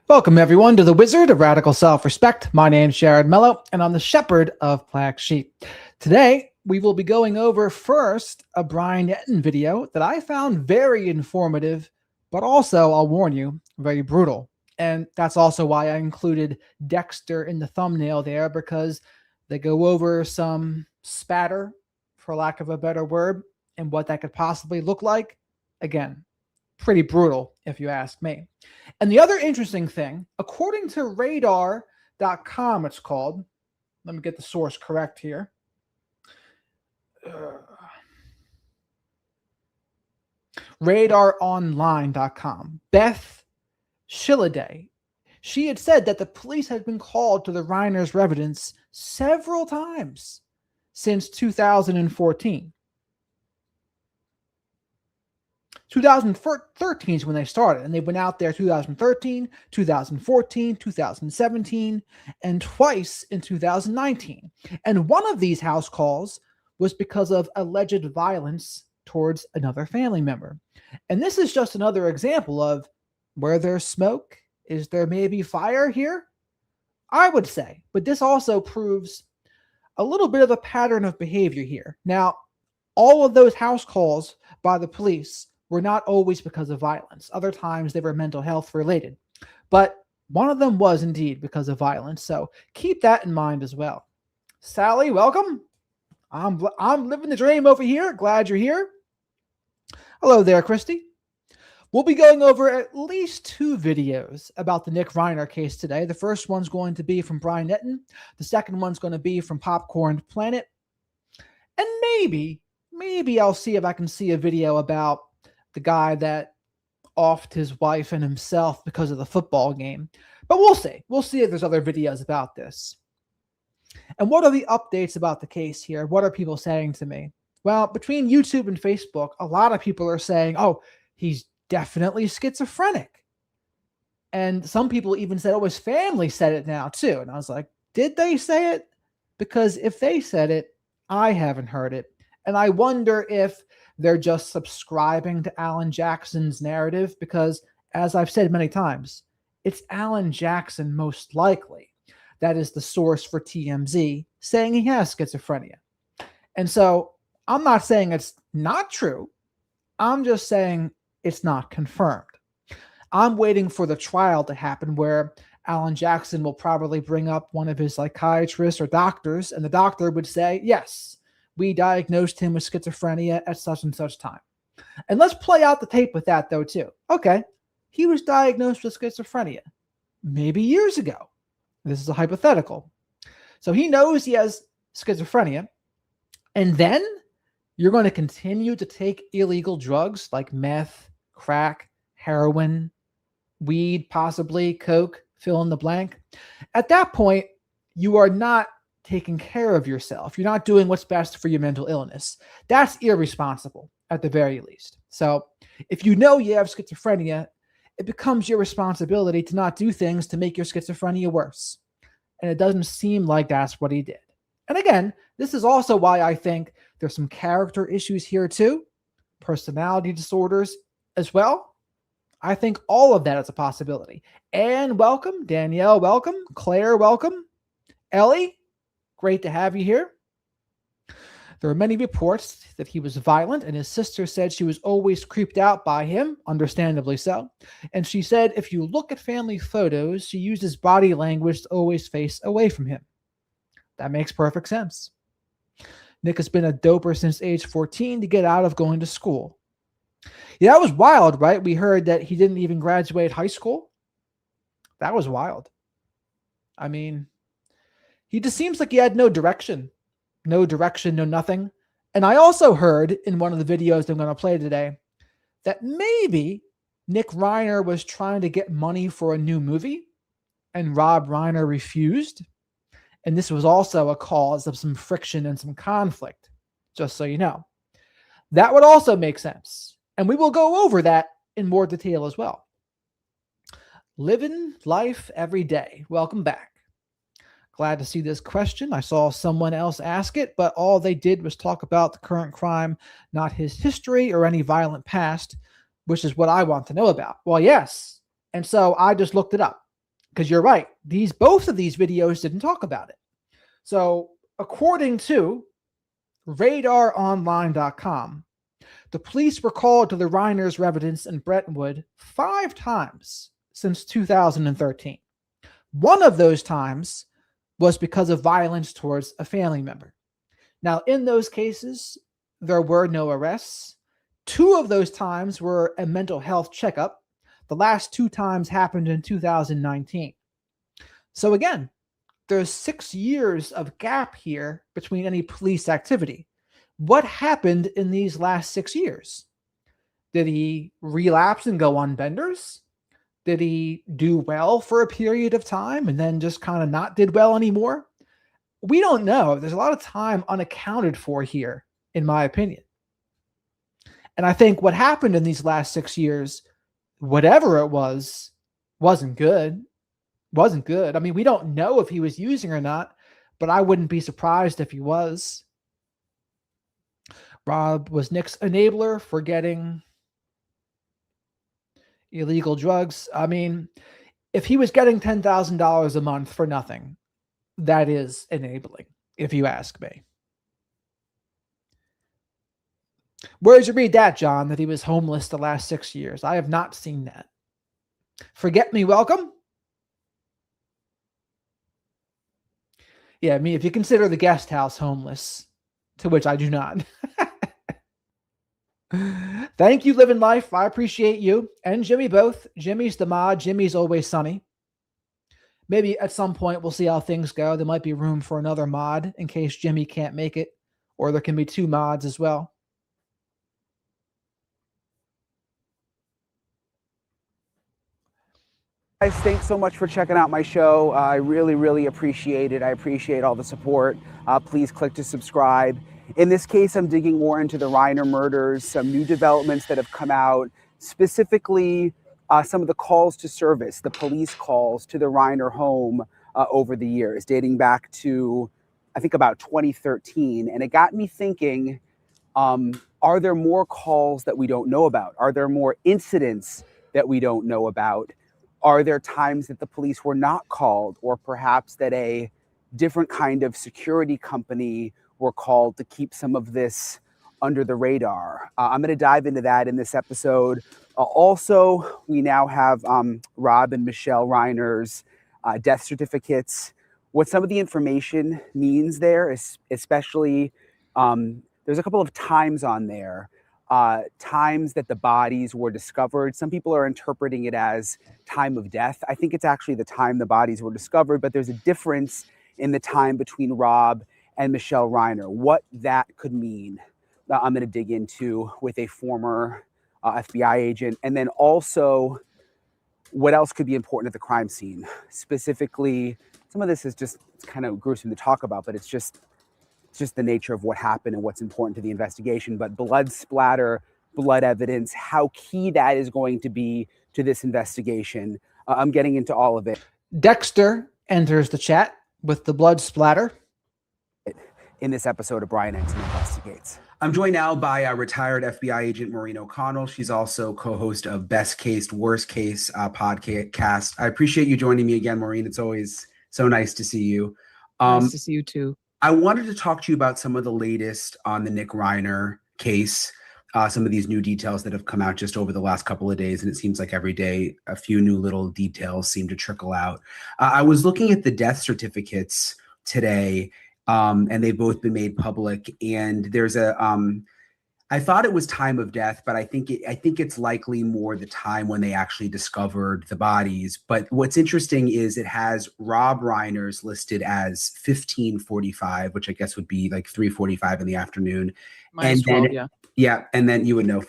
Welcome, everyone, to the Wizard of Radical Self-Respect. My name's Jared Mello, and I'm the Shepherd of Black Sheep. Today, we will be going over first a Brian Entin video that I found very informative, but also, I'll warn you, very brutal. And that's also why I included Dexter in the thumbnail there, because they go over some spatter, for lack of a better word, and what that could possibly look like. Again, pretty brutal, if you ask me. And the other interesting thing, according to radar.com, it's called, let me get the source correct here. Radaronline.com. Beth Shilliday. She had said that the police had been called to the Reiner's residence several times since 2014. 2013 is when they started, and they went out there 2013, 2014, 2017, and twice in 2019. And one of these house calls was because of alleged violence towards another family member. And this is just another example of where there's smoke, is there maybe fire here? I would say, but this also proves a little bit of a pattern of behavior here. Now, all of those house calls by the police were not always because of violence. Other times they were mental health related, but one of them was indeed because of violence. So keep that in mind as well. Sally, welcome. I'm living the dream over here. Glad you're here. Hello there, Christy. We'll be going over at least two videos about the Nick Reiner case today. The first one's going to be from Brian Entin. The second one's going to be from Popcorn Planet. And maybe I'll see if I can see a video about the guy that offed his wife and himself because of the football game. But we'll see. We'll see if there's other videos about this. And what are the updates about the case here? What are people saying to me? Well, between YouTube and Facebook, a lot of people are saying, oh, he's definitely schizophrenic. And some people even said, oh, his family said it now too. And I was like, did they say it? Because if they said it, I haven't heard it. And I wonder if they're just subscribing to Alan Jackson's narrative, because, as I've said many times, it's Alan Jackson most likely that is the source for TMZ saying he has schizophrenia. And so I'm not saying it's not true. I'm just saying it's not confirmed. I'm waiting for the trial to happen where Alan Jackson will probably bring up one of his psychiatrists or doctors, and the doctor would say, yes, we diagnosed him with schizophrenia at such and such time. And let's play out the tape with that, though, too. Okay, he was diagnosed with schizophrenia maybe years ago. This is a hypothetical. So he knows he has schizophrenia, and then you're going to continue to take illegal drugs like meth, crack, heroin, weed, possibly coke, fill in the blank. At that point, you are not taking care of yourself. You're not doing what's best for your mental illness. That's irresponsible at the very least. So if you know you have schizophrenia, it becomes your responsibility to not do things to make your schizophrenia worse. And it doesn't seem like that's what he did. And again, this is also why I think there's some character issues here too, personality disorders as well. I think all of that is a possibility. Anne, welcome. Danielle, welcome. Claire, welcome. Ellie, great to have you here. There are many reports that he was violent, and his sister said she was always creeped out by him, understandably so. And she said if you look at family photos, she used his body language to always face away from him. That makes perfect sense. Nick has been a doper since age 14 to get out of going to school. Yeah, that was wild, right? We heard that he didn't even graduate high school. That was wild. I mean, he just seems like he had no direction. No direction, no nothing. And I also heard in one of the videos I'm going to play today that maybe Nick Reiner was trying to get money for a new movie and Rob Reiner refused. And this was also a cause of some friction and some conflict, just so you know. That would also make sense. And we will go over that in more detail as well. Living life every day. Welcome back. Glad to see this question. I saw someone else ask it, but all they did was talk about the current crime, not his history or any violent past, which is what I want to know about. Well, yes. And so I just looked it up. because you're right, both of these videos didn't talk about it. So according to radaronline.com, the police were called to the Reiners' residence in Brentwood 5 times since 2013. One of those times was because of violence towards a family member. Now, in those cases, there were no arrests. 2 of those times were a mental health checkup. The last 2 times happened in 2019. So again, there's 6 years of gap here between any police activity. What happened in these last 6 years? Did he relapse and go on benders? Did he do well for a period of time and then just kind of not did well anymore? We don't know. There's a lot of time unaccounted for here, in my opinion. And I think what happened in these last 6 years, whatever it was, wasn't good. Wasn't good. I mean, we don't know if he was using or not, but I wouldn't be surprised if he was. Rob was Nick's enabler for getting illegal drugs. I mean, if he was getting $10,000 a month for nothing, that is enabling, if you ask me. Where did you read that, John, that he was homeless the last 6 years? I have not seen that. Forget me welcome? Yeah, I mean, if you consider the guest house homeless, to which I do not. Thank you, Living Life. I appreciate you and Jimmy both. Jimmy's the mod. Jimmy's always sunny. Maybe at some point we'll see how things go. There might be room for another mod in case Jimmy can't make it, or there can be 2 mods as well. Guys, thanks so much for checking out my show. I really, really appreciate it. I appreciate all the support. Please click to subscribe. In this case, I'm digging more into the Reiner murders, some new developments that have come out, specifically some of the calls to service, the police calls to the Reiner home over the years, dating back to, I think, about 2013. And it got me thinking, are there more calls that we don't know about? Are there more incidents that we don't know about? Are there times that the police were not called, or perhaps that a different kind of security company were called to keep some of this under the radar? I'm going to dive into that in this episode. Also, we now have Rob and Michelle Reiner's death certificates. What some of the information means there, is especially there's a couple of times on there, times that the bodies were discovered. Some people are interpreting it as time of death. I think it's actually the time the bodies were discovered, but there's a difference in the time between Rob and Michelle Reiner. What that could mean, I'm going to dig into with a former FBI agent. And then also what else could be important at the crime scene. Specifically, some of this is just, it's kind of gruesome to talk about, but it's just the nature of what happened and what's important to the investigation. But blood splatter, blood evidence, how key that is going to be to this investigation. I'm getting into all of it. Dexter enters the chat with the blood splatter. In this episode of Brian Entin Investigates. I'm joined now by retired FBI agent Maureen O'Connell. She's also co-host of Best Case, Worst Case podcast. I appreciate you joining me again, Maureen. It's always so nice to see you. Nice to see you too. I wanted to talk to you about some of the latest on the Nick Reiner case, some of these new details that have come out just over the last couple of days. And it seems like every day, a few new little details seem to trickle out. I was looking at the death certificates today, and they've both been made public. And there's I thought it was time of death, but I think it's likely more the time when they actually discovered the bodies. But what's interesting is it has Rob Reiner's listed as 15:45, which I guess would be like 3:45 in the afternoon. Minus 12, yeah. Yeah, and then you would know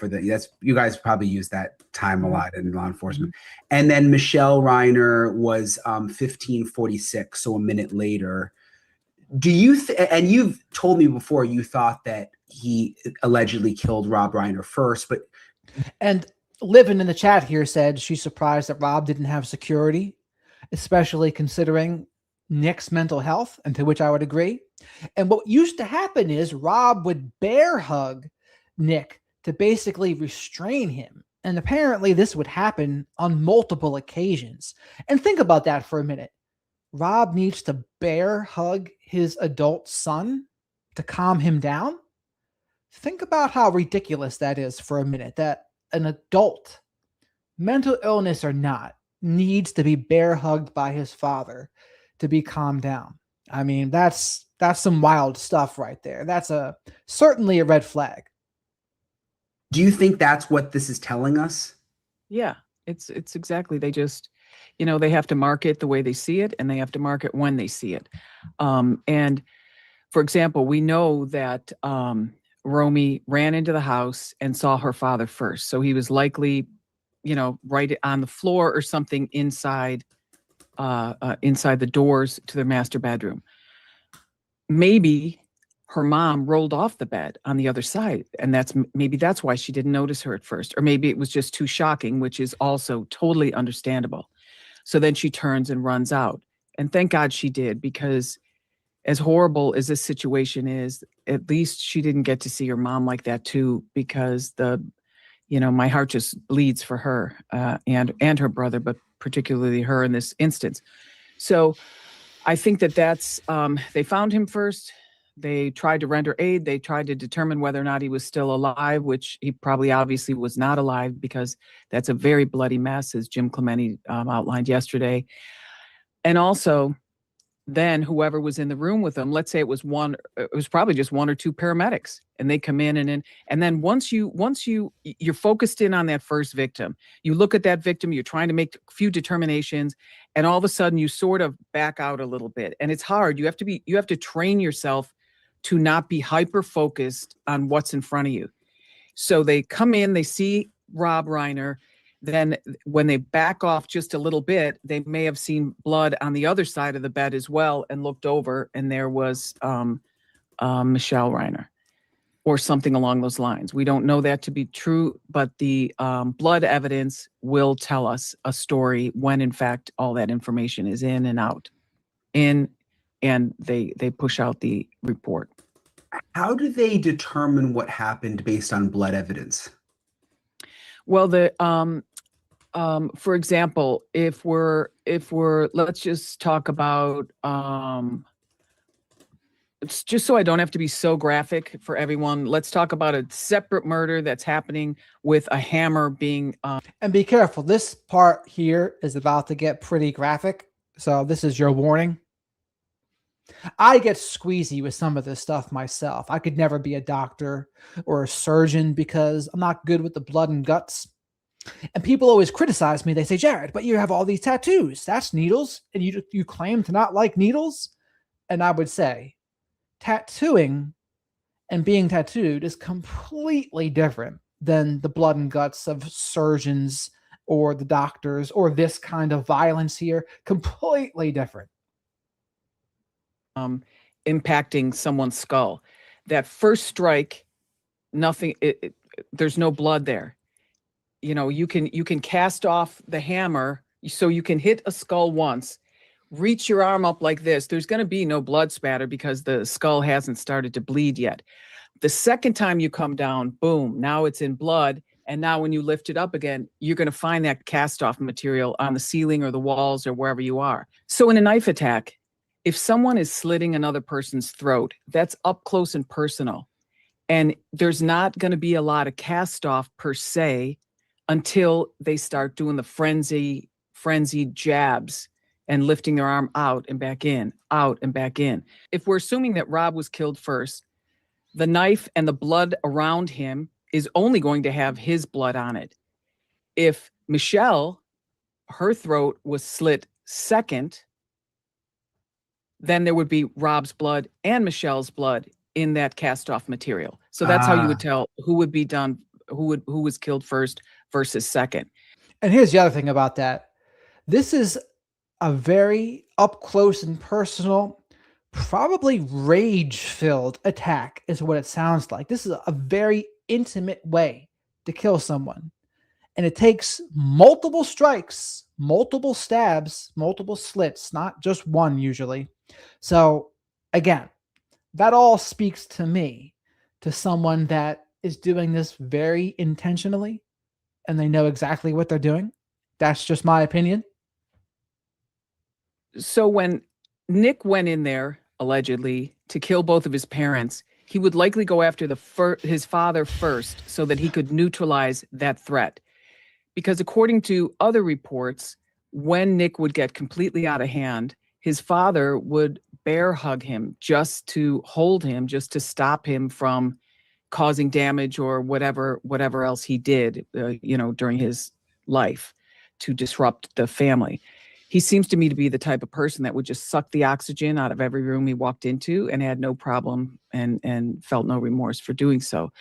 you guys probably use that time a lot in law enforcement. Mm-hmm. And then Michelle Reiner was 15:46, so a minute later. Do you and you've told me before you thought that he allegedly killed Rob Reiner first, but Livin in the chat here said she's surprised that Rob didn't have security, especially considering Nick's mental health, and to which I would agree. And what used to happen is Rob would bear hug Nick to basically restrain him And apparently this would happen on multiple occasions. And think about that for a minute. Rob needs to bear hug his adult son to calm him down. Think about how ridiculous that is for a minute, that an adult, mental illness or not, needs to be bear hugged by his father to be calmed down. I mean, that's some wild stuff right there. That's certainly a red flag. Do you think that's what this is telling us? Yeah, it's exactly. They just, they have to market the way they see it, and they have to market when they see it. And for example, we know that Romy ran into the house and saw her father first. So he was likely, right on the floor or something inside the doors to their master bedroom. Maybe her mom rolled off the bed on the other side, and maybe that's why she didn't notice her at first. Or maybe it was just too shocking, which is also totally understandable. So then she turns and runs out. And thank God she did, because as horrible as this situation is, at least she didn't get to see her mom like that too, because my heart just bleeds for her and her brother, but particularly her in this instance. So I think that's, they found him first. They tried to render aid. They tried to determine whether or not he was still alive, which he probably obviously was not alive, because that's a very bloody mess, as Jim Clementi outlined yesterday. And also, then whoever was in the room with them, let's say it was probably just one or two paramedics, and they come in and then once you're focused in on that first victim, you look at that victim, you're trying to make a few determinations, and all of a sudden you sort of back out a little bit. And it's hard. You have to train yourself to not be hyper focused on what's in front of you. So they come in, they see Rob Reiner. Then when they back off just a little bit, they may have seen blood on the other side of the bed as well, and looked over, and there was Michelle Reiner or something along those lines. We don't know that to be true, but the blood evidence will tell us a story when, in fact, all that information is in and out. And they push out the report. How do they determine what happened based on blood evidence? Well, for example, if we're let's just talk about it's just so I don't have to be so graphic for everyone. Let's talk about a separate murder that's happening with a hammer being And be careful. This part here is about to get pretty graphic. So this is your warning. I get squeezy with some of this stuff myself. I could never be a doctor or a surgeon because I'm not good with the blood and guts. And people always criticize me. They say, Jared, but you have all these tattoos. That's needles. And you claim to not like needles? And I would say, tattooing and being tattooed is completely different than the blood and guts of surgeons or the doctors or this kind of violence here. Completely different. Impacting someone's skull. That first strike, nothing. There's no blood there. You can cast off the hammer, so you can hit a skull once, reach your arm up like this. There's going to be no blood spatter because the skull hasn't started to bleed yet. The second time you come down, boom, now it's in blood. And now when you lift it up again, you're going to find that cast off material on the ceiling or the walls or wherever you are. So in a knife attack, if someone is slitting another person's throat, that's up close and personal. And there's not going to be a lot of cast off per se until they start doing the frenzied jabs and lifting their arm out and back in, out and back in. If we're assuming that Rob was killed first, the knife and the blood around him is only going to have his blood on it. If Michelle, her throat was slit second, then there would be Rob's blood and Michelle's blood in that cast off material. So that's how you would tell who would be done, who was killed first versus second. And here's the other thing about that. This is a very up close and personal, probably rage-filled attack is what it sounds like. This is a very intimate way to kill someone. And it takes multiple strikes, multiple stabs, multiple slits, not just one usually. So again, that all speaks to me, to someone that is doing this very intentionally and they know exactly what they're doing. That's just my opinion. So when Nick went in there allegedly to kill both of his parents, he would likely go after his father first so that he could neutralize that threat. Because according to other reports, when Nick would get completely out of hand, his father would bear hug him just to hold him, just to stop him from causing damage or whatever else he did, during his life to disrupt the family. He seems to me to be the type of person that would just suck the oxygen out of every room he walked into and had no problem and felt no remorse for doing so.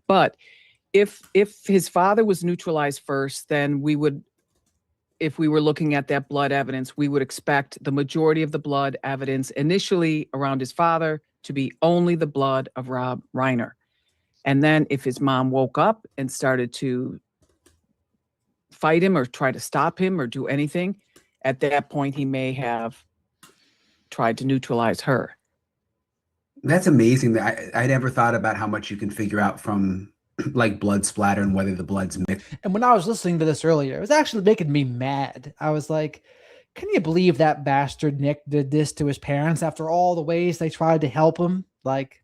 But if his father was neutralized first, then we would, if we were looking at that blood evidence, we would expect the majority of the blood evidence initially around his father to be only the blood of Rob Reiner. And then if his mom woke up and started to fight him or try to stop him or do anything, at that point, he may have tried to neutralize her. That's amazing. That I never thought about how much you can figure out from like blood splatter and whether the blood's mixed. And when I was listening to this earlier, it was actually making me mad. I was like, can you believe that bastard Nick did this to his parents after all the ways they tried to help him? Like,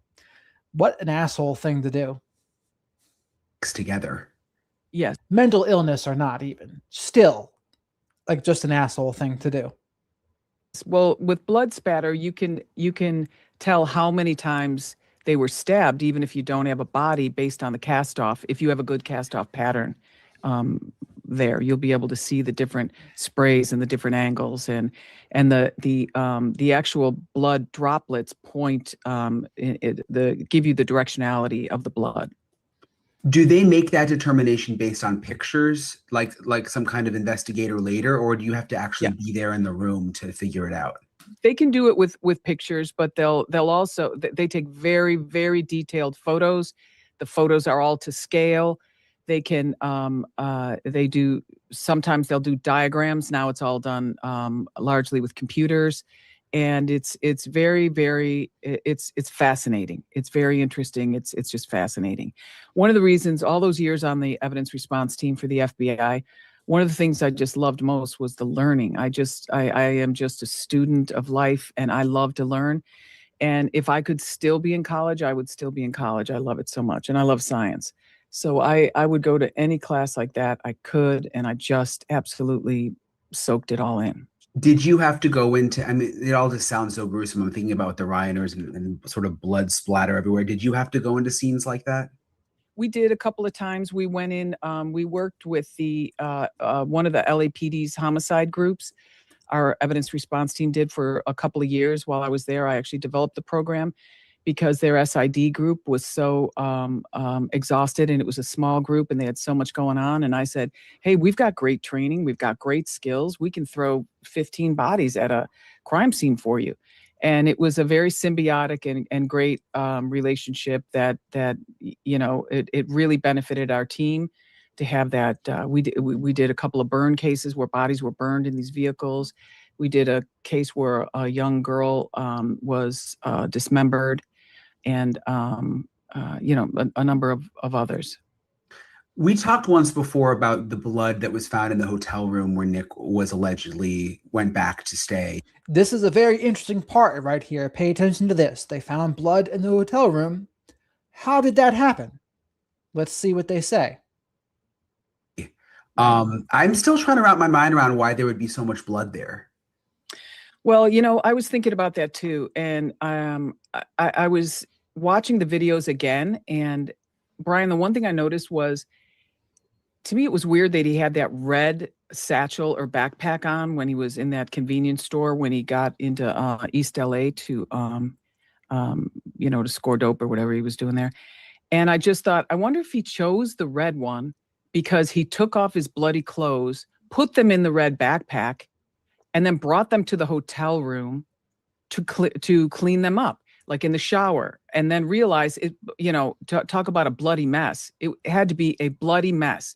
what an asshole thing to do. Together. Yes. Mental illness or not, even still, like, just an asshole thing to do. Well, with blood spatter, you can tell how many times they were stabbed, even if you don't have a body, based on the cast off. If you have a good cast off pattern, there you'll be able to see the different sprays and the different angles, and the actual blood droplets point give you the directionality of the blood. Do they make that determination based on pictures, like some kind of investigator later, or do you have to actually be there in the room to figure it out? They can do it with pictures, but they'll also, they take very, very detailed photos. The photos are all to scale. They can sometimes they'll do diagrams. Now it's all done largely with computers. And it's very, very, it's fascinating. It's very interesting. It's just fascinating. One of the reasons, all those years on the evidence response team for the FBI, one of the things I just loved most was the learning. I am just a student of life, and I love to learn. And if I could still be in college, I would still be in college. I love it so much, and I love science. So I would go to any class like that I could, and I just absolutely soaked it all in. Did you have to go into, I mean, it all just sounds so gruesome. I'm thinking about the Reiners and sort of blood splatter everywhere. Did you have to go into scenes like that? We did a couple of times. We went in, we worked with the one of the LAPD's homicide groups. Our evidence response team did for a couple of years while I was there. I actually developed the program because their SID group was so exhausted, and it was a small group and they had so much going on. And I said, hey, we've got great training. We've got great skills. We can throw 15 bodies at a crime scene for you. And it was a very symbiotic and great relationship that it really benefited our team to have that. We did a couple of burn cases where bodies were burned in these vehicles. We did a case where a young girl was dismembered, and a number of others. We talked once before about the blood that was found in the hotel room where Nick was allegedly went back to stay. This is a very interesting part right here. Pay attention to this. They found blood in the hotel room. How did that happen? Let's see what they say. I'm still trying to wrap my mind around why there would be so much blood there. Well, I was thinking about that too. And I was watching the videos again. And Brian, the one thing I noticed was, to me, it was weird that he had that red satchel or backpack on when he was in that convenience store when he got into East LA to score dope or whatever he was doing there. And I just thought, I wonder if he chose the red one because he took off his bloody clothes, put them in the red backpack, and then brought them to the hotel room to clean them up, like in the shower, and then realized it, talk about a bloody mess. It had to be a bloody mess.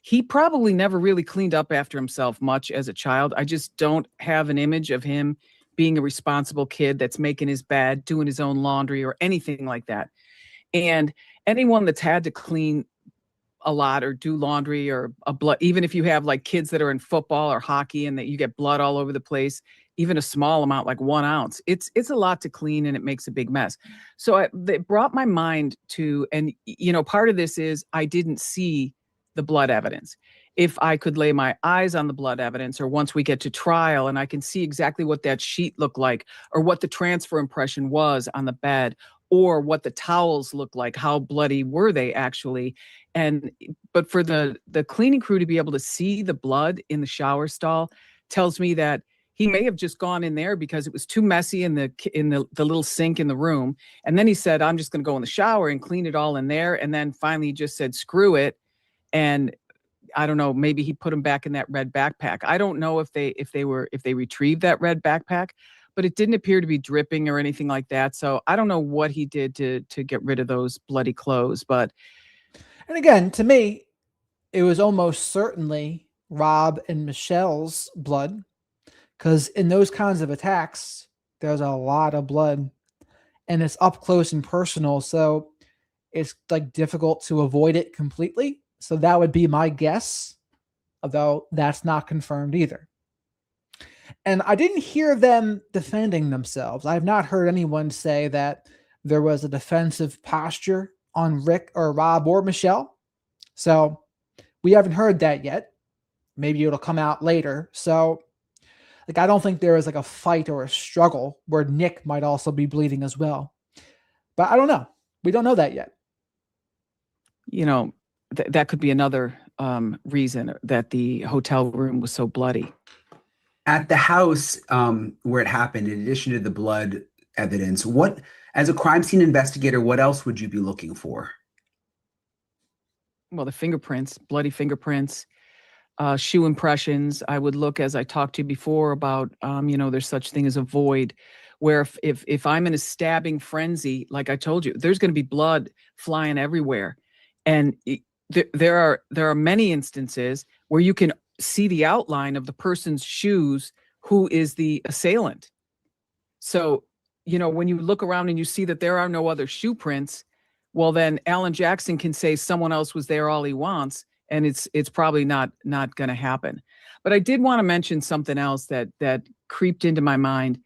He probably never really cleaned up after himself much as a child. I just don't have an image of him being a responsible kid that's making his bed, doing his own laundry or anything like that. And anyone that's had to clean a lot or do laundry or a blood, even if you have like kids that are in football or hockey and that you get blood all over the place, even a small amount, like 1 ounce, it's a lot to clean and it makes a big mess. So it brought my mind to, and part of this is I didn't see the blood evidence. If I could lay my eyes on the blood evidence, or once we get to trial and I can see exactly what that sheet looked like, or what the transfer impression was on the bed, or what the towels look like, how bloody were they actually. But for the cleaning crew to be able to see the blood in the shower stall tells me that he may have just gone in there because it was too messy in the little sink in the room. And then he said, I'm just going to go in the shower and clean it all in there. And then finally just said, screw it. And I don't know, maybe he put them back in that red backpack. I don't know if they retrieved that red backpack, but it didn't appear to be dripping or anything like that. So I don't know what he did to get rid of those bloody clothes. But And again, to me, it was almost certainly Rob and Michelle's blood, because in those kinds of attacks, there's a lot of blood and it's up close and personal. So it's like difficult to avoid it completely. So that would be my guess, although that's not confirmed either. And I didn't hear them defending themselves. I have not heard anyone say that there was a defensive posture on Rick or Rob or Michelle. So we haven't heard that yet. Maybe it'll come out later. So like, I don't think there is like a fight or a struggle where Nick might also be bleeding as well. But I don't know. We don't know that yet. That could be another reason that the hotel room was so bloody. At the house where it happened, in addition to the blood evidence, as a crime scene investigator, what else would you be looking for? Well, the fingerprints, bloody fingerprints, shoe impressions. I would look, as I talked to you before, about, there's such thing as a void, where if I'm in a stabbing frenzy, like I told you, there's going to be blood flying everywhere. And there are many instances where you can see the outline of the person's shoes who is the assailant. So, when you look around and you see that there are no other shoe prints, well, then Alan Jackson can say someone else was there all he wants, and it's probably not going to happen. But I did want to mention something else that creeped into my mind.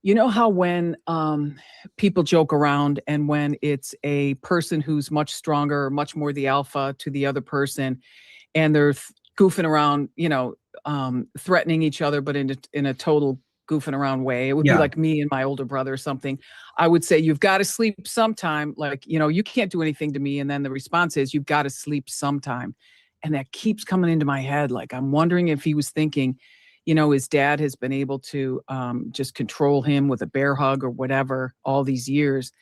You know how when people joke around, and when it's a person who's much stronger, much more the alpha to the other person, and they're goofing around, threatening each other, but in a total goofing around way. It would be like me and my older brother or something. I would say, you've got to sleep sometime. Like, you can't do anything to me. And then the response is, you've got to sleep sometime. And that keeps coming into my head. Like, I'm wondering if he was thinking, his dad has been able to just control him with a bear hug or whatever all these years.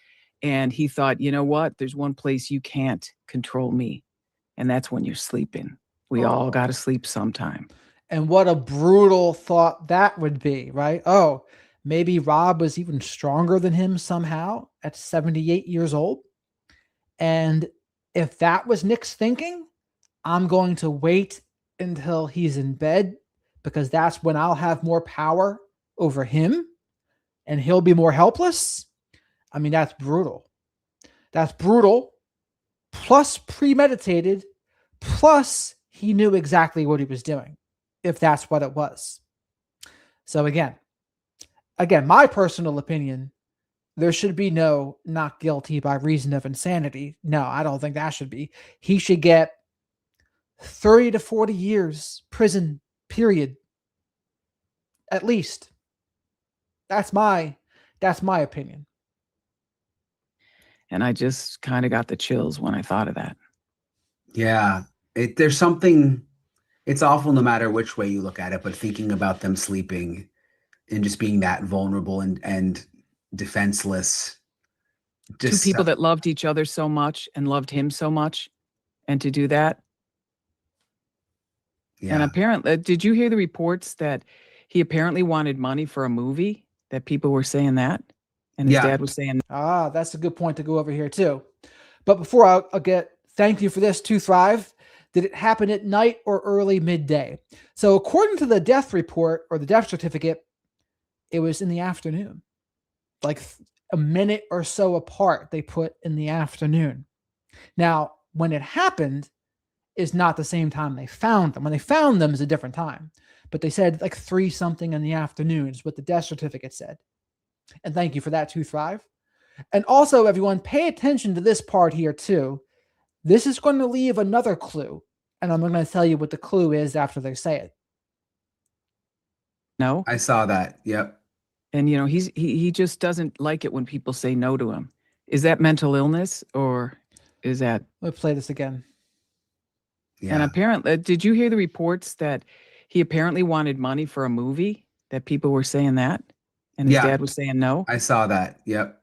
And he thought, you know what? There's one place you can't control me. And that's when you're sleeping. We all got to sleep sometime. And what a brutal thought that would be, right? Oh, maybe Rob was even stronger than him somehow at 78 years old. And if that was Nick's thinking, I'm going to wait until he's in bed, because that's when I'll have more power over him and he'll be more helpless. I mean, that's brutal. That's brutal, plus premeditated, plus he knew exactly what he was doing, if that's what it was. So again, my personal opinion, there should be no not guilty by reason of insanity. No, I don't think that should be. He should get 30 to 40 years prison, period. At least. That's my opinion. And I just kind of got the chills when I thought of that. Yeah, there's something, it's awful no matter which way you look at it, but thinking about them sleeping and just being that vulnerable and defenseless. Two people that loved each other so much and loved him so much, and to do that. Yeah. And apparently, did you hear the reports that he apparently wanted money for a movie, that people were saying that? And his dad was saying, that's a good point to go over here too. But before I'll get, thank you for this, to Thrive. Did it happen at night or early midday? So according to the death report or the death certificate, it was in the afternoon, like a minute or so apart. They put in the afternoon. Now, when it happened, is not the same time they found them. When they found them is a different time. But they said like 3 something in the afternoon is what the death certificate said. And thank you for that too, Thrive. And also, everyone, pay attention to this part here too. This is going to leave another clue. And I'm going to tell you what the clue is after they say it. No. I saw that. Yep. And, you know, he just doesn't like it when people say no to him. Is that mental illness or is that? Let's play this again. Yeah. And apparently, did you hear the reports that he apparently wanted money for a movie, that people were saying that? And his dad was saying no? I saw that. Yep.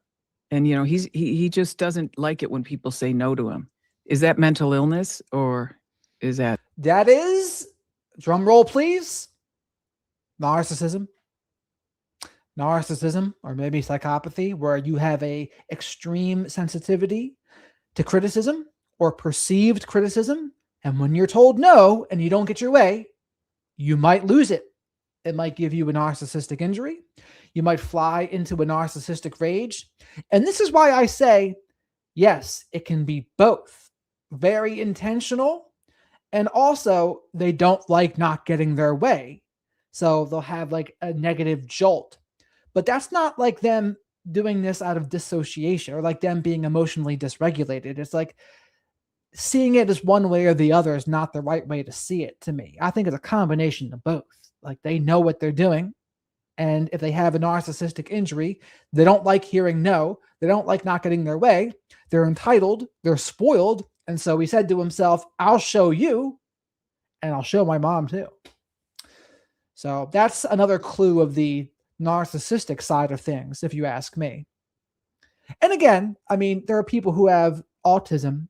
And, you know, he just doesn't like it when people say no to him. Is that mental illness or is that? That is, drum roll please, narcissism. Narcissism, or maybe psychopathy, where you have a extreme sensitivity to criticism or perceived criticism. And when you're told no and you don't get your way, you might lose it. It might give you a narcissistic injury. You might fly into a narcissistic rage. And this is why I say, yes, it can be both. Very intentional. And also, they don't like not getting their way. So they'll have like a negative jolt. But that's not like them doing this out of dissociation or like them being emotionally dysregulated. It's like seeing it as one way or the other is not the right way to see it to me. I think it's a combination of both. Like they know what they're doing. And if they have a narcissistic injury, they don't like hearing no. They don't like not getting their way. They're entitled. They're spoiled. And so he said to himself, I'll show you and I'll show my mom too. So that's another clue of the narcissistic side of things, if you ask me. And again, I mean, there are people who have autism.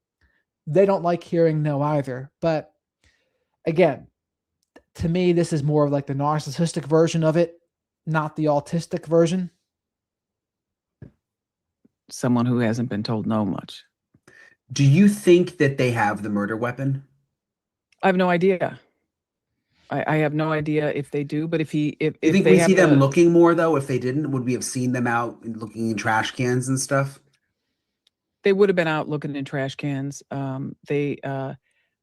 They don't like hearing no either. But again, to me, this is more of like the narcissistic version of it, not the autistic version. Someone who hasn't been told no much. Do you think that they have the murder weapon? I have no idea. I have no idea if they do, but if you think we see them looking more though? If they didn't, would we have seen them out looking in trash cans and stuff? They would have been out looking in trash cans.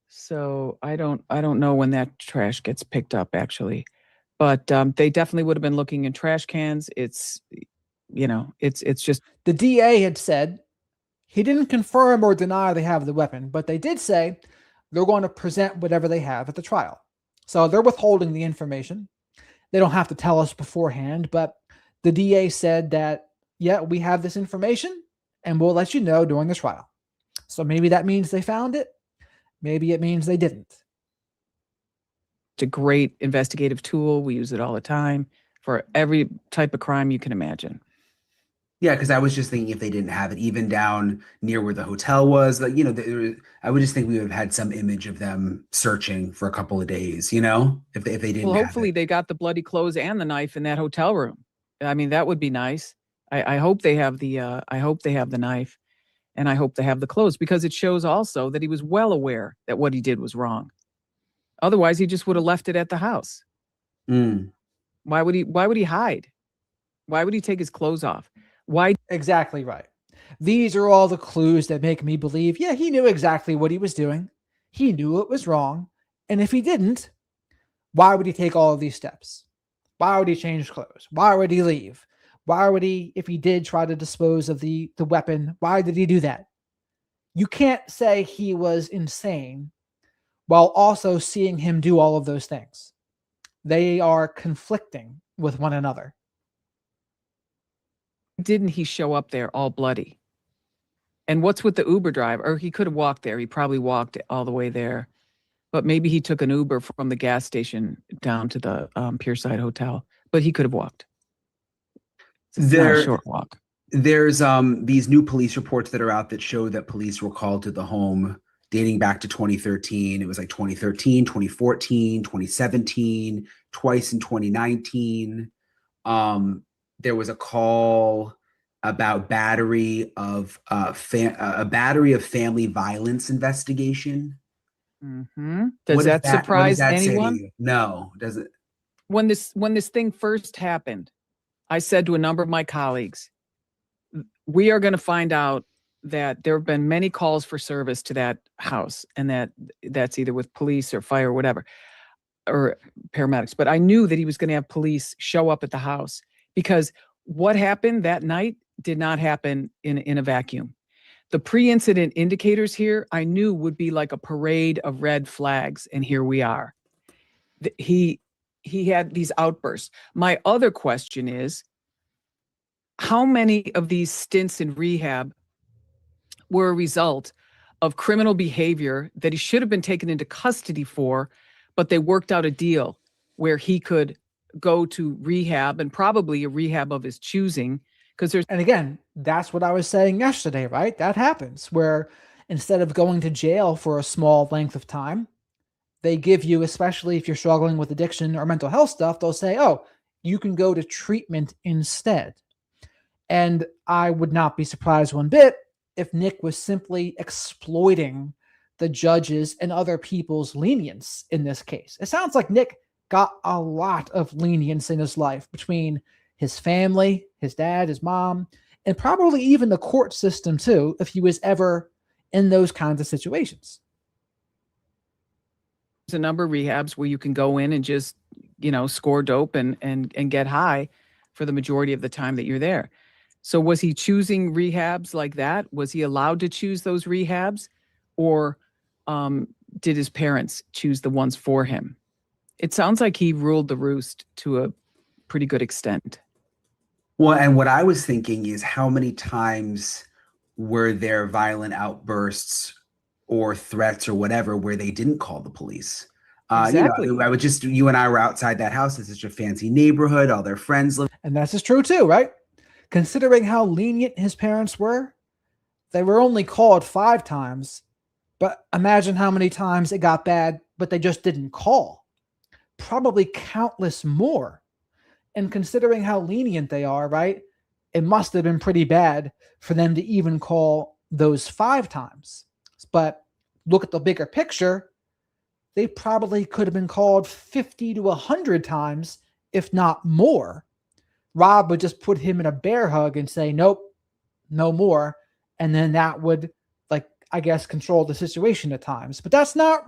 So I don't know when that trash gets picked up actually, but they definitely would have been looking in trash cans. It's, you know, it's just the DA had said he didn't confirm or deny they have the weapon, but they did say they're going to present whatever they have at the trial. So they're withholding the information. They don't have to tell us beforehand, but the DA said that, yeah, we have this information and we'll let you know during the trial. So maybe that means they found it. Maybe it means they didn't. It's a great investigative tool. We use it all the time for every type of crime you can imagine. Yeah, because I was just thinking if they didn't have it, even down near where the hotel was, like, you know, I would just think we would have had some image of them searching for a couple of days, you know, if they didn't. Well, hopefully they got the bloody clothes and the knife in that hotel room. I mean, that would be nice. I hope they have the knife, and I hope they have the clothes, because it shows also that he was well aware that what he did was wrong. Otherwise, he just would have left it at the house. Mm. Why would he hide? Why would he take his clothes off? Why? Exactly right. These are all the clues that make me believe, yeah, he knew exactly what he was doing. He knew it was wrong. And if he didn't, why would he take all of these steps? Why would he change clothes? Why would he leave? Why would he, if he did try to dispose of the weapon, why did he do that? You can't say he was insane while also seeing him do all of those things. They are conflicting with one another. Didn't he show up there all bloody? And what's with the Uber driver? Or he could have walked there. He probably walked all the way there. But maybe he took an Uber from the gas station down to the Pierside Hotel. But he could have walked. It's not a short walk. There's these new police reports that are out that show that police were called to the home dating back to 2013. It was like 2013, 2014, 2017, twice in 2019. There was a call about battery of family violence investigation. Mm-hmm. Does that surprise anyone? No, does it? When this thing first happened, I said to a number of my colleagues, we are going to find out that there have been many calls for service to that house, and that's either with police or fire or whatever, or paramedics. But I knew that he was going to have police show up at the house, because what happened that night did not happen in a vacuum. The pre-incident indicators here, I knew would be like a parade of red flags, and here we are. He had these outbursts. My other question is, how many of these stints in rehab were a result of criminal behavior that he should have been taken into custody for, but they worked out a deal where he could go to rehab, and probably a rehab of his choosing, because there's... And again, that's what I was saying yesterday, right? That happens where instead of going to jail for a small length of time, they give you, especially if you're struggling with addiction or mental health stuff, they'll say, oh, you can go to treatment instead. And I would not be surprised one bit if Nick was simply exploiting the judges and other people's lenience in this case. It sounds like Nick got a lot of lenience in his life between his family, his dad, his mom, and probably even the court system too, if he was ever in those kinds of situations. There's a number of rehabs where you can go in and just, score dope and get high for the majority of the time that you're there. So was he choosing rehabs like that? Was he allowed to choose those rehabs? Or did his parents choose the ones for him? It sounds like he ruled the roost to a pretty good extent. Well, and what I was thinking is, how many times were there violent outbursts or threats or whatever where they didn't call the police? Exactly. You and I were outside that house. It's such a fancy neighborhood. All their friends live. And that's just true too, right? Considering how lenient his parents were, they were only called 5 times, but imagine how many times it got bad, but they just didn't call. Probably countless more. And considering how lenient they are, right, it must have been pretty bad for them to even call those 5 times. But look at the bigger picture. They probably could have been called 50 to 100 times, if not more. Rob would just put him in a bear hug and say, nope, no more. And then that would, I guess, control the situation at times. But that's not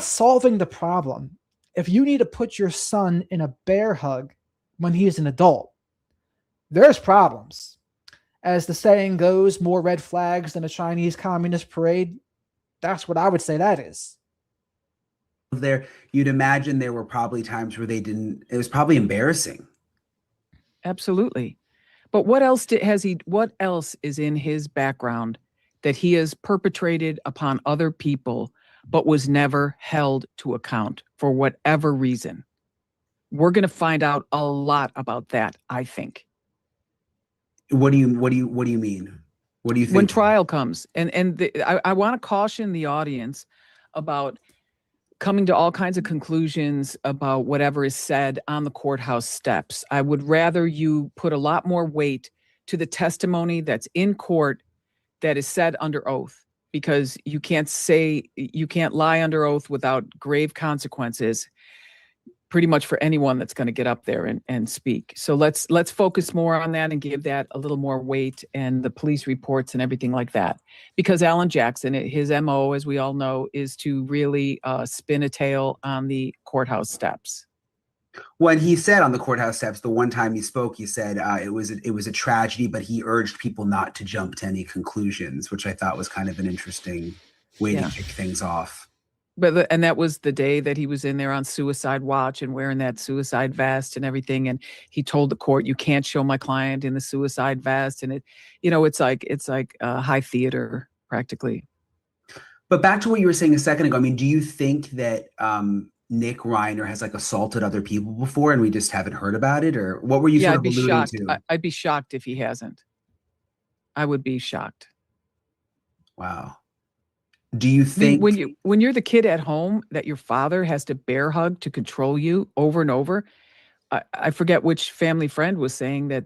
solving the problem. If you need to put your son in a bear hug when he's an adult, there's problems. As the saying goes, more red flags than a Chinese Communist parade. That's what I would say that is. There, you'd imagine there were probably times where it was probably embarrassing. Absolutely. But what else is in his background that he has perpetrated upon other people, but was never held to account for whatever reason? We're going to find out a lot about that, I think. What do you mean? What do you think? When trial comes, I want to caution the audience about coming to all kinds of conclusions about whatever is said on the courthouse steps. I would rather you put a lot more weight to the testimony that's in court that is said under oath, because you can't lie under oath without grave consequences, pretty much for anyone that's going to get up there and speak. So let's focus more on that and give that a little more weight, and the police reports and everything like that. Because Alan Jackson, his MO, as we all know, is to really spin a tale on the courthouse steps. When he said on the courthouse steps, the one time he spoke, he said it was a tragedy, but he urged people not to jump to any conclusions, which I thought was kind of an interesting way to kick things off. And that was the day that he was in there on suicide watch and wearing that suicide vest and everything. And he told the court, "You can't show my client in the suicide vest." And it's like high theater practically. But back to what you were saying a second ago. I mean, do you think that Nick Reiner has assaulted other people before and we just haven't heard about it? Or what were you sort of alluding to? I'd be shocked if he hasn't. I would be shocked. Wow. Do you think when you're the kid at home that your father has to bear hug to control you over and over? I forget which family friend was saying that,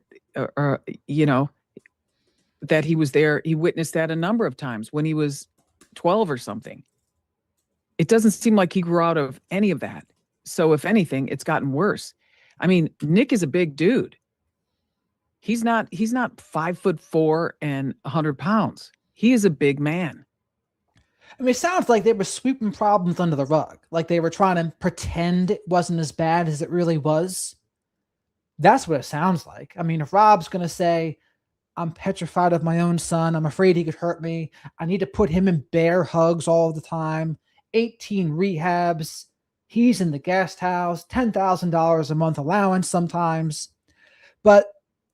that he was there. He witnessed that a number of times when he was 12 or something. It doesn't seem like he grew out of any of that. So if anything, it's gotten worse. I mean, Nick is a big dude. He's not 5'4" and 100 pounds. He is a big man. I mean, it sounds like they were sweeping problems under the rug, like they were trying to pretend it wasn't as bad as it really was. That's what it sounds like. I mean, if Rob's going to say, I'm petrified of my own son, I'm afraid he could hurt me, I need to put him in bear hugs all the time, 18 rehabs, he's in the guest house, $10,000 a month allowance sometimes, but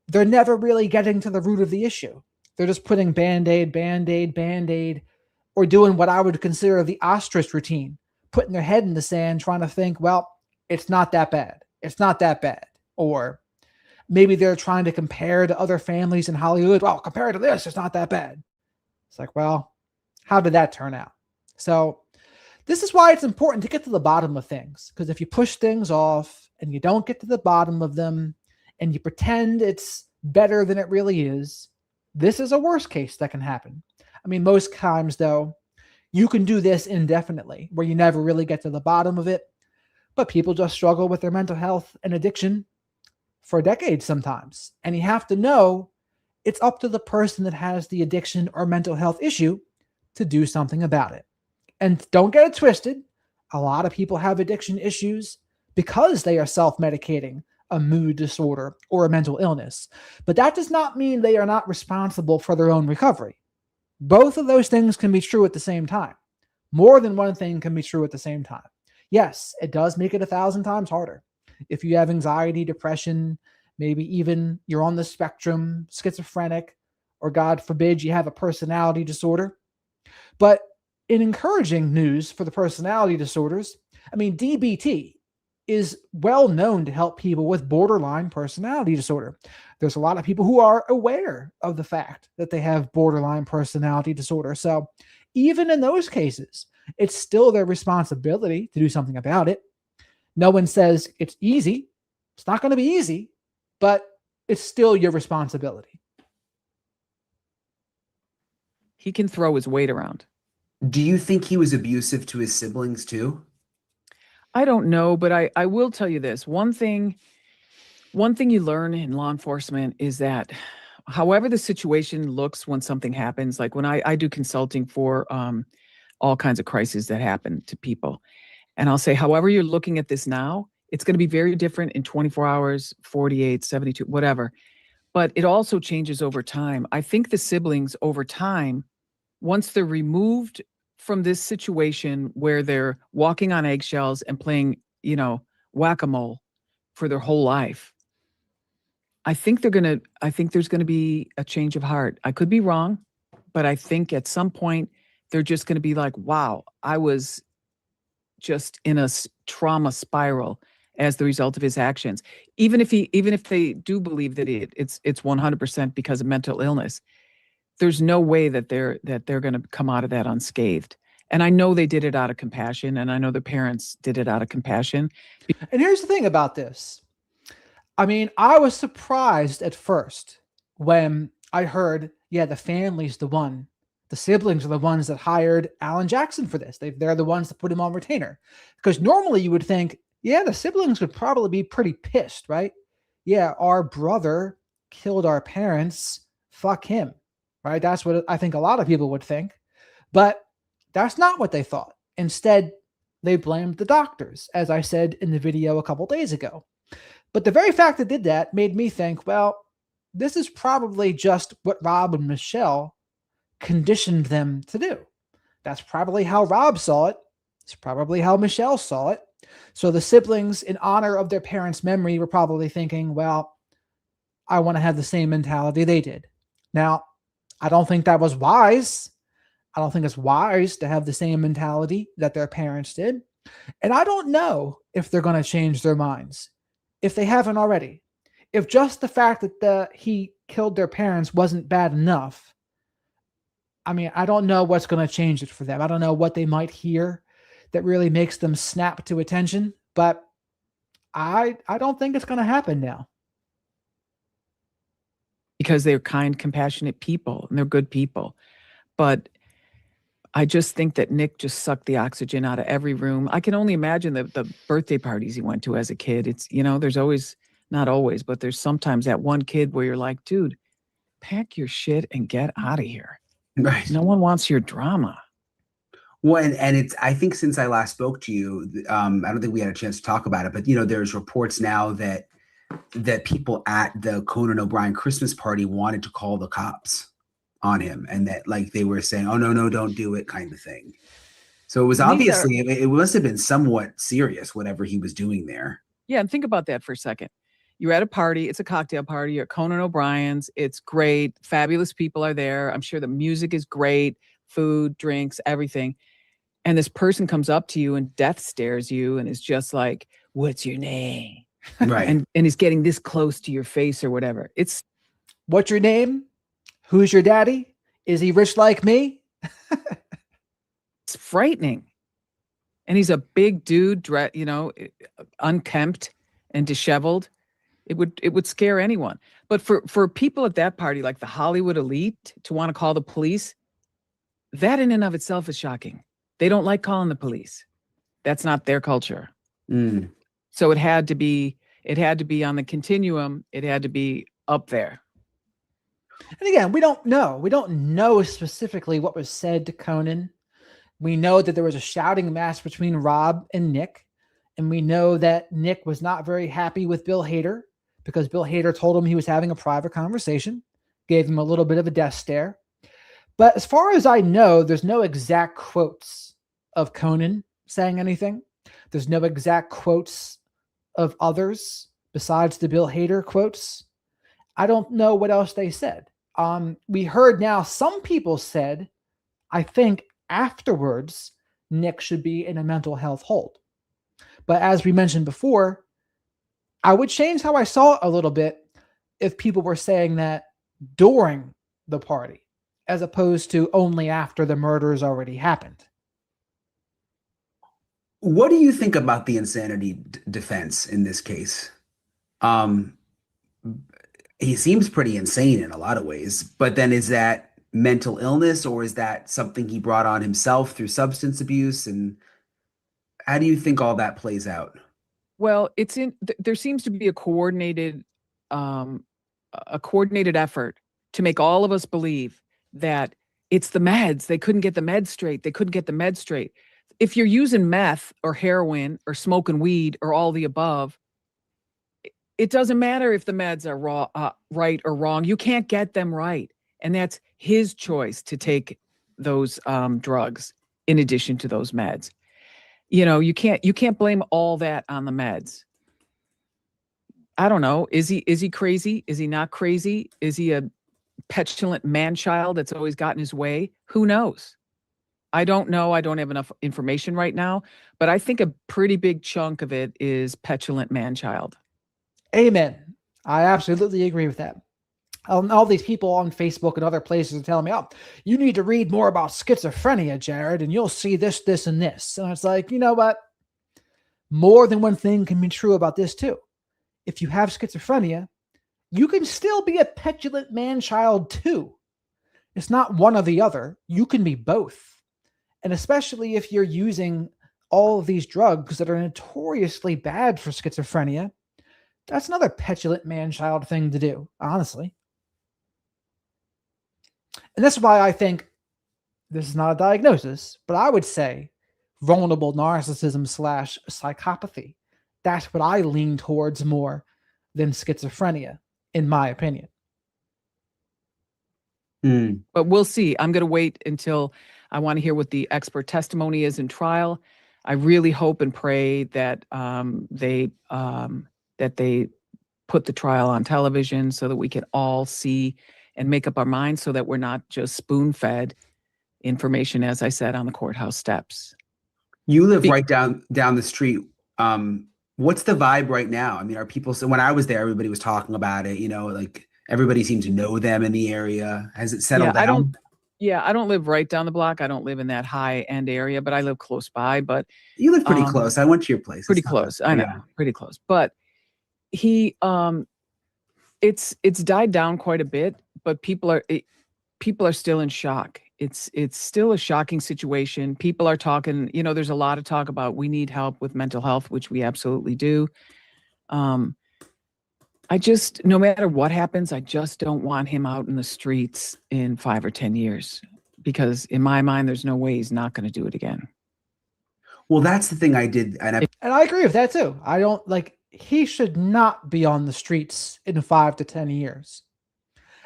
they're never really getting to the root of the issue. They're just putting Band-Aid, Band-Aid, Band-Aid, or doing what I would consider the ostrich routine, putting their head in the sand, trying to think, well, it's not that bad. It's not that bad. Or maybe they're trying to compare to other families in Hollywood. Well, compared to this, it's not that bad. It's like, well, how did that turn out? So this is why it's important to get to the bottom of things. Because if you push things off and you don't get to the bottom of them and you pretend it's better than it really is, this is a worst case that can happen. I mean, most times, though, you can do this indefinitely, where you never really get to the bottom of it. But people just struggle with their mental health and addiction for decades sometimes. And you have to know it's up to the person that has the addiction or mental health issue to do something about it. And don't get it twisted. A lot of people have addiction issues because they are self-medicating a mood disorder or a mental illness. But that does not mean they are not responsible for their own recovery. Both of those things can be true at the same time. More than one thing can be true at the same time. Yes, it does make it 1,000 times harder. If you have anxiety, depression, maybe even you're on the spectrum, schizophrenic, or God forbid you have a personality disorder. But in encouraging news for the personality disorders, I mean, DBT is well known to help people with borderline personality disorder. There's a lot of people who are aware of the fact that they have borderline personality disorder. So even in those cases, it's still their responsibility to do something about it. No one says it's easy. It's not going to be easy, but it's still your responsibility. He can throw his weight around. Do you think he was abusive to his siblings too? I don't know, but I will tell you this. One thing you learn in law enforcement is that however the situation looks when something happens, like when I do consulting for all kinds of crises that happen to people. And I'll say, however you're looking at this now, it's going to be very different in 24 hours, 48, 72, whatever. But it also changes over time. I think the siblings over time, once they're removed from this situation where they're walking on eggshells and playing, whack-a-mole for their whole life, I think there's going to be a change of heart. I could be wrong, but I think at some point they're just going to be like, wow, I was just in a trauma spiral as the result of his actions. Even if they do believe that it's 100% because of mental illness, there's no way that they're going to come out of that unscathed. And I know they did it out of compassion, and I know their parents did it out of compassion. And here's the thing about this. I mean, I was surprised at first when I heard, the family's the siblings are the ones that hired Alan Jackson for this. They're the ones that put him on retainer. Because normally you would think, the siblings would probably be pretty pissed, right? Yeah, our brother killed our parents. Fuck him, right? That's what I think a lot of people would think. But that's not what they thought. Instead, they blamed the doctors, as I said in the video a couple days ago. But the very fact that did that made me think, well, this is probably just what Rob and Michelle conditioned them to do. That's probably how Rob saw it. It's probably how Michelle saw it. So the siblings, in honor of their parents' memory, were probably thinking, well, I want to have the same mentality they did. Now, I don't think that was wise. I don't think it's wise to have the same mentality that their parents did. And I don't know if they're going to change their minds, if they haven't already. If just the fact that he killed their parents wasn't bad enough, I mean, I don't know what's going to change it for them. I don't know what they might hear that really makes them snap to attention, but I don't think it's going to happen now. Because they're kind, compassionate people, and they're good people. But I just think that Nick just sucked the oxygen out of every room. I can only imagine the birthday parties he went to as a kid. It's, there's always not always, but there's sometimes that one kid where you're like, dude, pack your shit and get out of here. Right. No one wants your drama. Well, and it's, I think since I last spoke to you, I don't think we had a chance to talk about it, but there's reports now that people at the Conan O'Brien Christmas party wanted to call the cops on him, and that like they were saying, "Oh no, don't do it," kind of thing. So it was obviously it must have been somewhat serious, whatever he was doing there. Yeah, and think about that for a second. You're at a party, it's a cocktail party, you're at Conan O'Brien's, it's great, fabulous people are there. I'm sure the music is great, food, drinks, everything. And this person comes up to you and death stares you and is just like, "What's your name?" Right. and is getting this close to your face or whatever. It's, "What's your name? Who's your daddy? Is he rich like me?" it's frightening. And he's a big dude, unkempt and disheveled. It would scare anyone. But for people at that party, like the Hollywood elite, to want to call the police, that in and of itself is shocking. They don't like calling the police. That's not their culture. Mm. So it had to be on the continuum. It had to be up there. And again, we don't know specifically what was said to Conan. We know that there was a shouting match between Rob and Nick. And we know that Nick was not very happy with Bill Hader because Bill Hader told him he was having a private conversation, gave him a little bit of a death stare. But as far as I know, there's no exact quotes of Conan saying anything. There's no exact quotes of others besides the Bill Hader quotes. I don't know what else they said. We heard now some people said, I think afterwards, Nick should be in a mental health hold. But as we mentioned before, I would change how I saw it a little bit if people were saying that during the party, as opposed to only after the murders already happened. What do you think about the insanity defense in this case? He seems pretty insane in a lot of ways, but then is that mental illness or is that something he brought on himself through substance abuse? And how do you think all that plays out? Well, there seems to be a coordinated effort to make all of us believe that it's the meds. They couldn't get the meds straight. If you're using meth or heroin or smoking weed or all the above, it doesn't matter if the meds are right or wrong. You can't get them right. And that's his choice to take those drugs in addition to those meds. You can't blame all that on the meds. I don't know. Is he crazy? Is he not crazy? Is he a petulant man-child that's always gotten his way? Who knows? I don't know. I don't have enough information right now, but I think a pretty big chunk of it is petulant man-child. Amen. I absolutely agree with that. All these people on Facebook and other places are telling me, "Oh, you need to read more about schizophrenia, Jared, and you'll see this, this, and this." And it's like, you know what? More than one thing can be true about this too. If you have schizophrenia, you can still be a petulant man-child too. It's not one or the other. You can be both. And especially if you're using all of these drugs that are notoriously bad for schizophrenia, that's another petulant man-child thing to do, honestly. And that's why I think this is not a diagnosis, but I would say vulnerable narcissism / psychopathy. That's what I lean towards more than schizophrenia, in my opinion. But we'll see. I'm going to wait until I want to hear what the expert testimony is in trial. I really hope and pray that they put the trial on television so that we can all see and make up our minds, so that we're not just spoon-fed information, as I said, on the courthouse steps. You live right down the street. What's the vibe right now? I mean, are people, so when I was there, everybody was talking about it, like everybody seemed to know them in the area. Has it settled down? I don't live right down the block. I don't live in that high-end area, but I live close by. But you live pretty close. I went to your place. Pretty close. I know, pretty close. But he, it's died down quite a bit, but people are still in shock. It's still a shocking situation. People are talking, there's a lot of talk about we need help with mental health, which we absolutely do. no matter what happens, I just don't want him out in the streets in 5 or 10 years, because in my mind, there's no way he's not going to do it again. Well, that's the thing I did. And And I agree with that too. I don't like, he should not be on the streets in 5 to 10 years.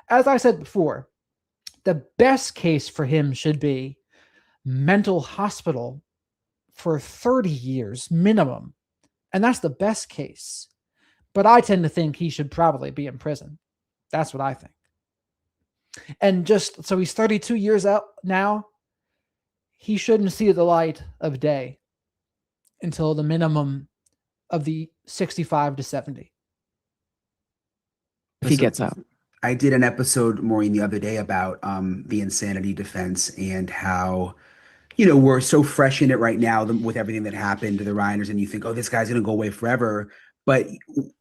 As I said before, the best case for him should be mental hospital for 30 years minimum. And that's the best case. But I tend to think he should probably be in prison. That's what I think. And just so he's 32 years out now, he shouldn't see the light of day until the minimum of the 65 to 70. If he gets out. I did an episode, Maureen, the other day about the insanity defense and how, we're so fresh in it right now with everything that happened to the Reiners, and you think, oh, this guy's going to go away forever. But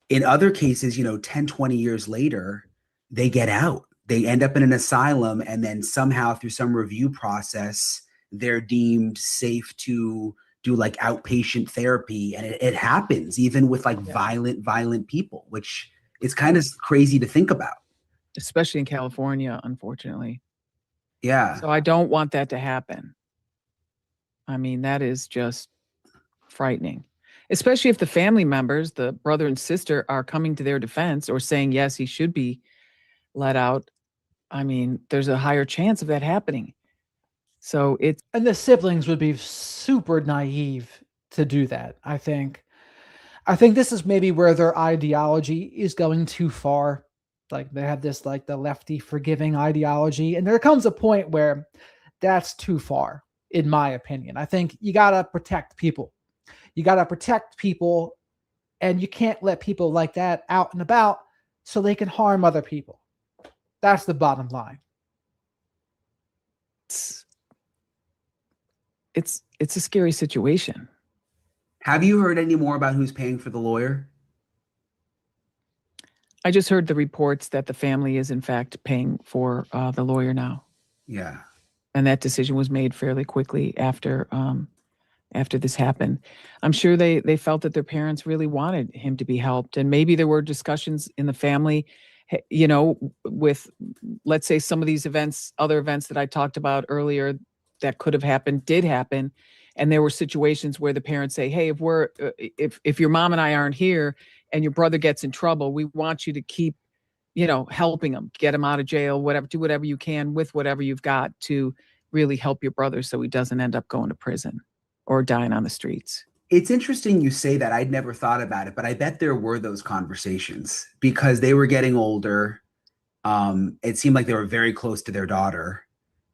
in other cases, 10, 20 years later, they get out. They end up in an asylum, and then somehow through some review process, they're deemed safe to do like outpatient therapy. And it happens even with like violent people, which is kind of crazy to think about. Especially in California, unfortunately. Yeah. So I don't want that to happen. I mean, that is just frightening, especially if the family members, the brother and sister, are coming to their defense or saying, yes, he should be let out. I mean, there's a higher chance of that happening. So and the siblings would be super naive to do that. I think this is maybe where their ideology is going too far. Like they have this, like the lefty forgiving ideology. And there comes a point where that's too far, in my opinion. I think you got to protect people. You got to protect people, and you can't let people like that out and about so they can harm other people. That's the bottom line. It's a scary situation. Have you heard any more about who's paying for the lawyer? I just heard the reports that the family is in fact paying for the lawyer now. Yeah. And that decision was made fairly quickly after this happened. I'm sure they felt that their parents really wanted him to be helped. And maybe there were discussions in the family, with, let's say, some of these other events that I talked about earlier that could have happened, did happen. And there were situations where the parents say, hey, if your mom and I aren't here and your brother gets in trouble, we want you to keep, helping him, get him out of jail, do whatever you can with whatever you've got to really help your brother so he doesn't end up going to prison or dying on the streets. It's interesting you say that. I'd never thought about it, but I bet there were those conversations because they were getting older. It seemed like they were very close to their daughter.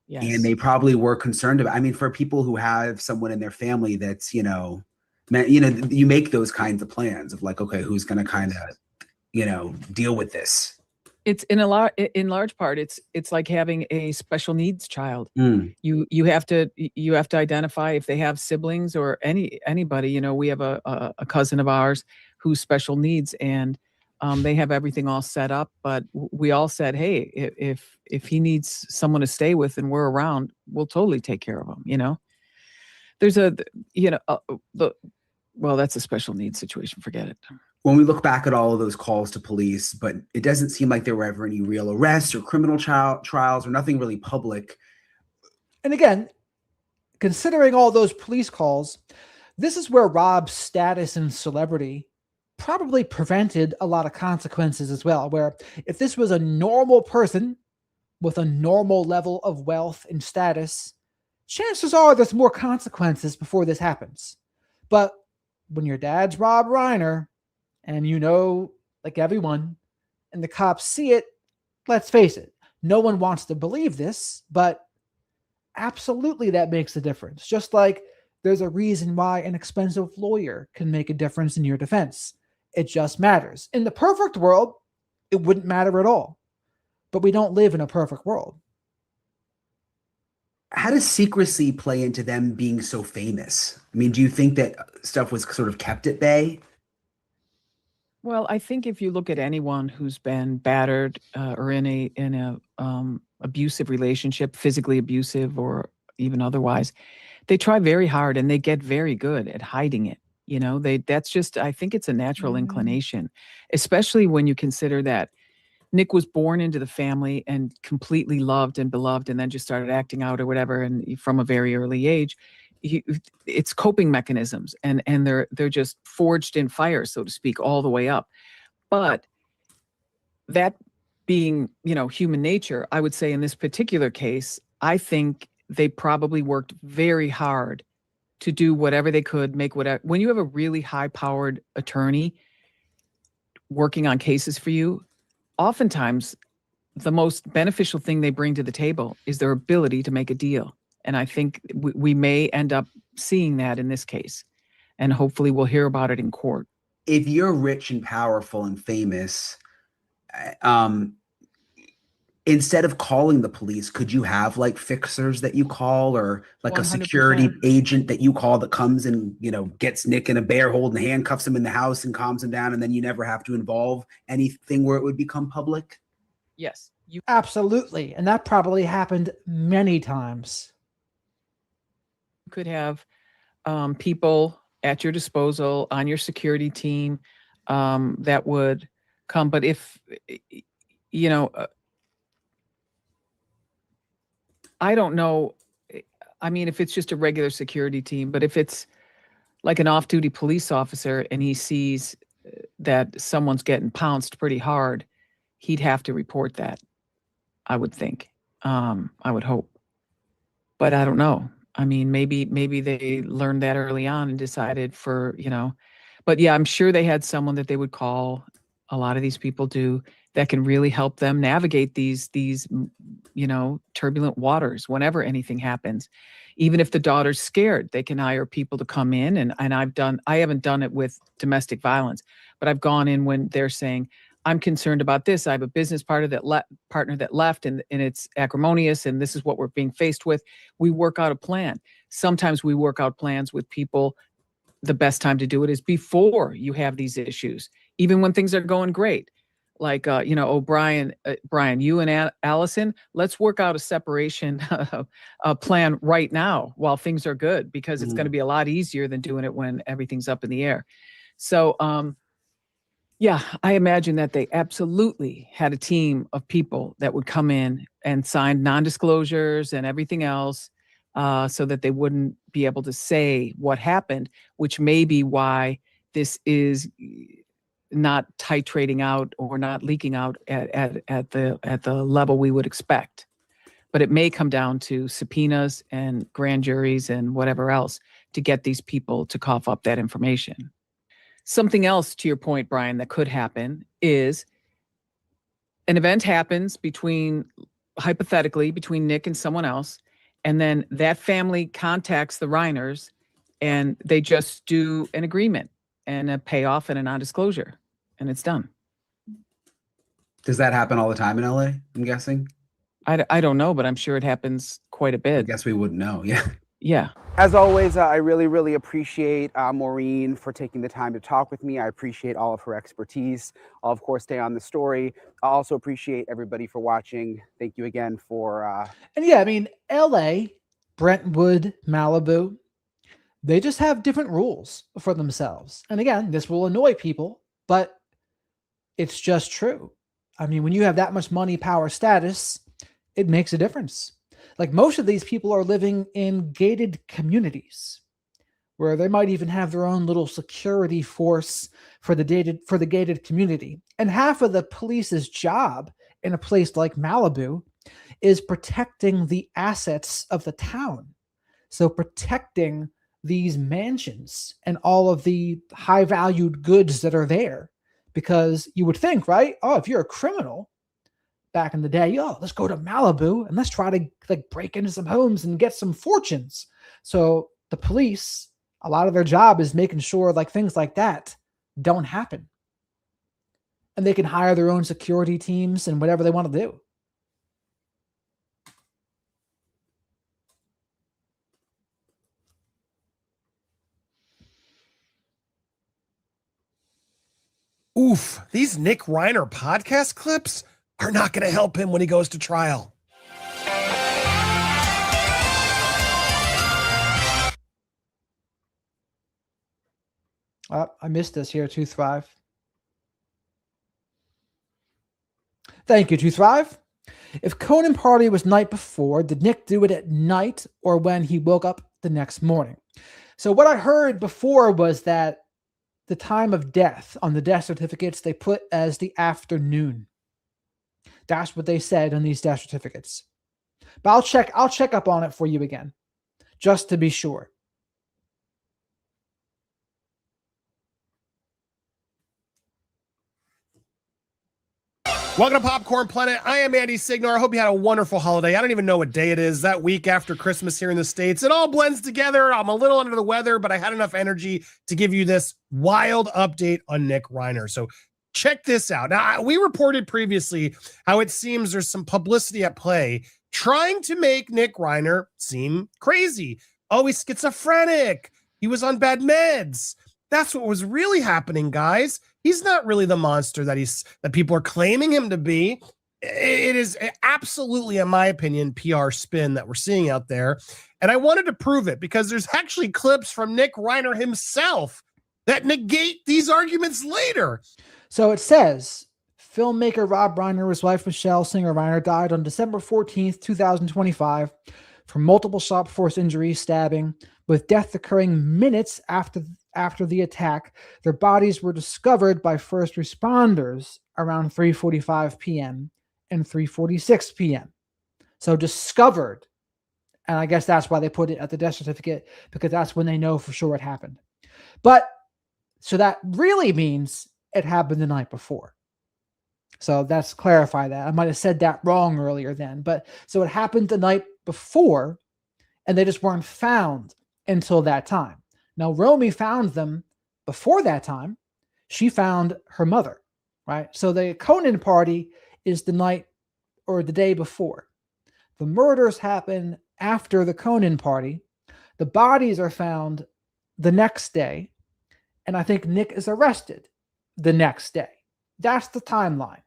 Yes. And they probably were concerned about, for people who have someone in their family that's, you make those kinds of plans of like, okay, who's going to kind of, deal with this? It's in large part, it's like having a special needs child. You have to identify if they have siblings or anybody. We have a cousin of ours who's special needs, and they have everything all set up. But we all said, hey, if he needs someone to stay with and we're around, we'll totally take care of him. There's well, that's a special needs situation. Forget it. When we look back at all of those calls to police, but it doesn't seem like there were ever any real arrests or criminal trials or nothing really public. And again, considering all those police calls, this is where Rob's status and celebrity probably prevented a lot of consequences as well, where if this was a normal person with a normal level of wealth and status, chances are there's more consequences before this happens. But when your dad's Rob Reiner, and like everyone, and the cops see it, let's face it, no one wants to believe this, but absolutely that makes a difference. Just like there's a reason why an expensive lawyer can make a difference in your defense. It just matters. In the perfect world, it wouldn't matter at all. But we don't live in a perfect world. How does secrecy play into them being so famous? Do you think that stuff was sort of kept at bay? Well, I think if you look at anyone who's been battered or in a abusive relationship, physically abusive or even otherwise, they try very hard and they get very good at hiding it. You know, that's just, I think it's a natural inclination, especially when you consider that Nick was born into the family and completely loved and beloved, and then just started acting out or whatever, and from a very early age. It's coping mechanisms, and they're just forged in fire, so to speak, all the way up. But that being, human nature, I would say in this particular case, I think they probably worked very hard to do whatever they could, make whatever. When you have a really high-powered attorney working on cases for you, oftentimes the most beneficial thing they bring to the table is their ability to make a deal. And I think we may end up seeing that in this case. And hopefully we'll hear about it in court. If you're rich and powerful and famous, instead of calling the police, could you have like fixers that you call, or like 100%. A security agent that you call that comes and, gets Nick in a bear hold and handcuffs him in the house and calms him down, and then you never have to involve anything where it would become public? Yes. Absolutely. And that probably happened many times. You could have people at your disposal on your security team that would come. But if, I don't know. I mean, if it's just a regular security team, but if it's like an off-duty police officer and he sees that someone's getting pounced pretty hard, he'd have to report that, I would think. I would hope. But I don't know. I mean, maybe they learned that early on and decided but yeah, I'm sure they had someone that they would call. A lot of these people do, that can really help them navigate these turbulent waters whenever anything happens. Even if the daughter's scared, they can hire people to come in. And I haven't done it with domestic violence, but I've gone in when they're saying, I'm concerned about this. I have a business partner that left and it's acrimonious, and this is what we're being faced with. We work out a plan. Sometimes we work out plans with people. The best time to do it is before you have these issues, even when things are going great. Like, Brian, you and Allison, let's work out a separation plan right now while things are good, because it's going to be a lot easier than doing it when everything's up in the air. So, yeah, I imagine that they absolutely had a team of people that would come in and sign non-disclosures and everything else, so that they wouldn't be able to say what happened, which may be why this is not titrating out or not leaking out at the level we would expect. But it may come down to subpoenas and grand juries and whatever else to get these people to cough up that information. Something else, to your point, Brian, that could happen is an event happens hypothetically between Nick and someone else, and then that family contacts the Reiners and they just do an agreement and a payoff and a non-disclosure, and it's done. Does that happen all the time in LA, I'm guessing? I don't know, but I'm sure it happens quite a bit. I guess we wouldn't know. Yeah. Yeah. As always, I really, really appreciate Maureen for taking the time to talk with me. I appreciate all of her expertise. I'll, of course, stay on the story. I also appreciate everybody for watching. Thank you again for... And yeah, I mean, LA, Brentwood, Malibu, they just have different rules for themselves. And again, this will annoy people, but it's just true. I mean, when you have that much money, power, status, it makes a difference. Like, most of these people are living in gated communities where they might even have their own little security force for the gated community. And half of the police's job in a place like Malibu is protecting the assets of the town. So protecting these mansions and all of the high valued goods that are there, because you would think, right? Oh, if you're a criminal back in the day, let's go to Malibu and let's try to break into some homes and get some fortunes. So the police, a lot of their job is making sure things like that don't happen. And they can hire their own security teams and whatever they want to do. Oof, these Nick Reiner podcast clips are not going to help him when he goes to trial. I missed this here, Tooth Thrive. Thank you, Tooth Thrive. If Conan party was night before, did Nick do it at night or when he woke up the next morning? So what I heard before was that the time of death on the death certificates they put as the afternoon. That's what they said on these death certificates. But I'll check up on it for you again, just to be sure. Welcome to Popcorn Planet. I am Andy Signor. I hope you had a wonderful holiday. I don't even know what day it is. That week after Christmas here in the States. It all blends together. I'm a little under the weather, but I had enough energy to give you this wild update on Nick Reiner. So check this out. Now, we reported previously how it seems there's some publicity at play trying to make Nick Reiner seem crazy. Oh, he's schizophrenic. He was on bad meds. That's what was really happening, guys. He's not really the monster that people are claiming him to be. It is absolutely, in my opinion, PR spin that we're seeing out there. And I wanted to prove it because there's actually clips from Nick Reiner himself that negate these arguments later. So it says, filmmaker Rob Reiner's wife, Michelle Singer Reiner, died on December 14th, 2025 from multiple sharp force injuries, stabbing, with death occurring minutes after the attack. Their bodies were discovered by first responders around 3:45 p.m. and 3:46 p.m. So discovered. And I guess that's why they put it at the death certificate, because that's when they know for sure it happened. But so that really means it happened the night before. So that's clarify that. I might have said that wrong earlier then. But so it happened the night before, and they just weren't found until that time. Now, Romy found them before that time. She found her mother, right? So the Conan party is the night or the day before. The murders happen after the Conan party. The bodies are found the next day. And I think Nick is arrested the next day. That's the timeline.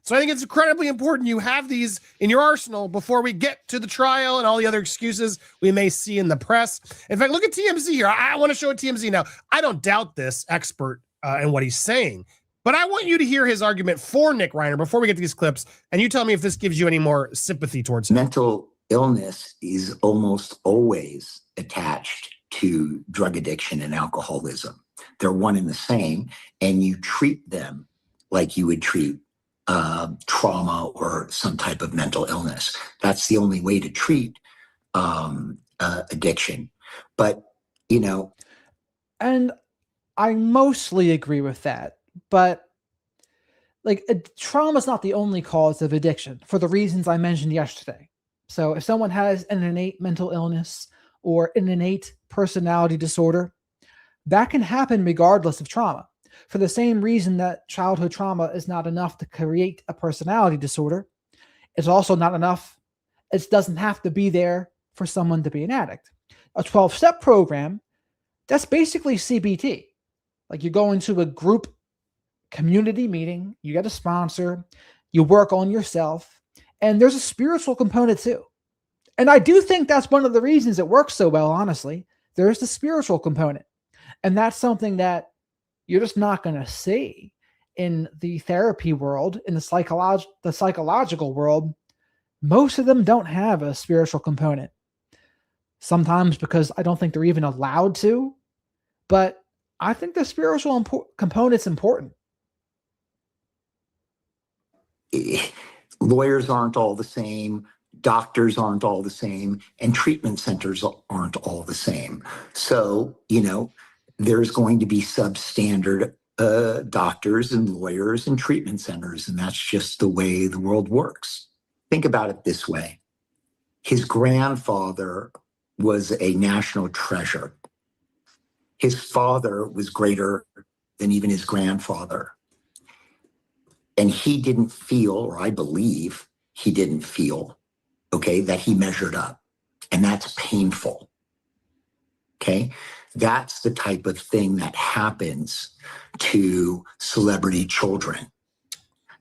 So I think it's incredibly important you have these in your arsenal before we get to the trial and all the other excuses we may see in the press. In fact, look at TMZ here. I want to show it TMZ now. I don't doubt this expert and what he's saying, but I want you to hear his argument for Nick Reiner before we get to these clips, and you tell me if this gives you any more sympathy towards him. Mental illness is almost always attached to drug addiction and alcoholism. They're one and the same, and you treat them like you would treat trauma or some type of mental illness. That's the only way to treat addiction. But, you know. And I mostly agree with that. But like trauma is not the only cause of addiction for the reasons I mentioned yesterday. So if someone has an innate mental illness or an innate personality disorder, that can happen regardless of trauma. For the same reason that childhood trauma is not enough to create a personality disorder, it's also not enough. It doesn't have to be there for someone to be an addict. A 12-step program, that's basically CBT. Like you go into a group community meeting, you get a sponsor, you work on yourself, and there's a spiritual component too. And I do think that's one of the reasons it works so well, honestly. There's the spiritual component. And that's something that you're just not going to see in the therapy world, in the psychological world. Most of them don't have a spiritual component. Sometimes because I don't think they're even allowed to, but I think the spiritual component's important. Lawyers aren't all the same. Doctors aren't all the same, and treatment centers aren't all the same. So, you know, there's going to be substandard doctors and lawyers and treatment centers, and that's just the way the world works. Think about it this way. His grandfather was a national treasure. His father was greater than even his grandfather. And he didn't feel, or I believe he didn't feel, okay, that he measured up. And that's painful. Okay? That's the type of thing that happens to celebrity children.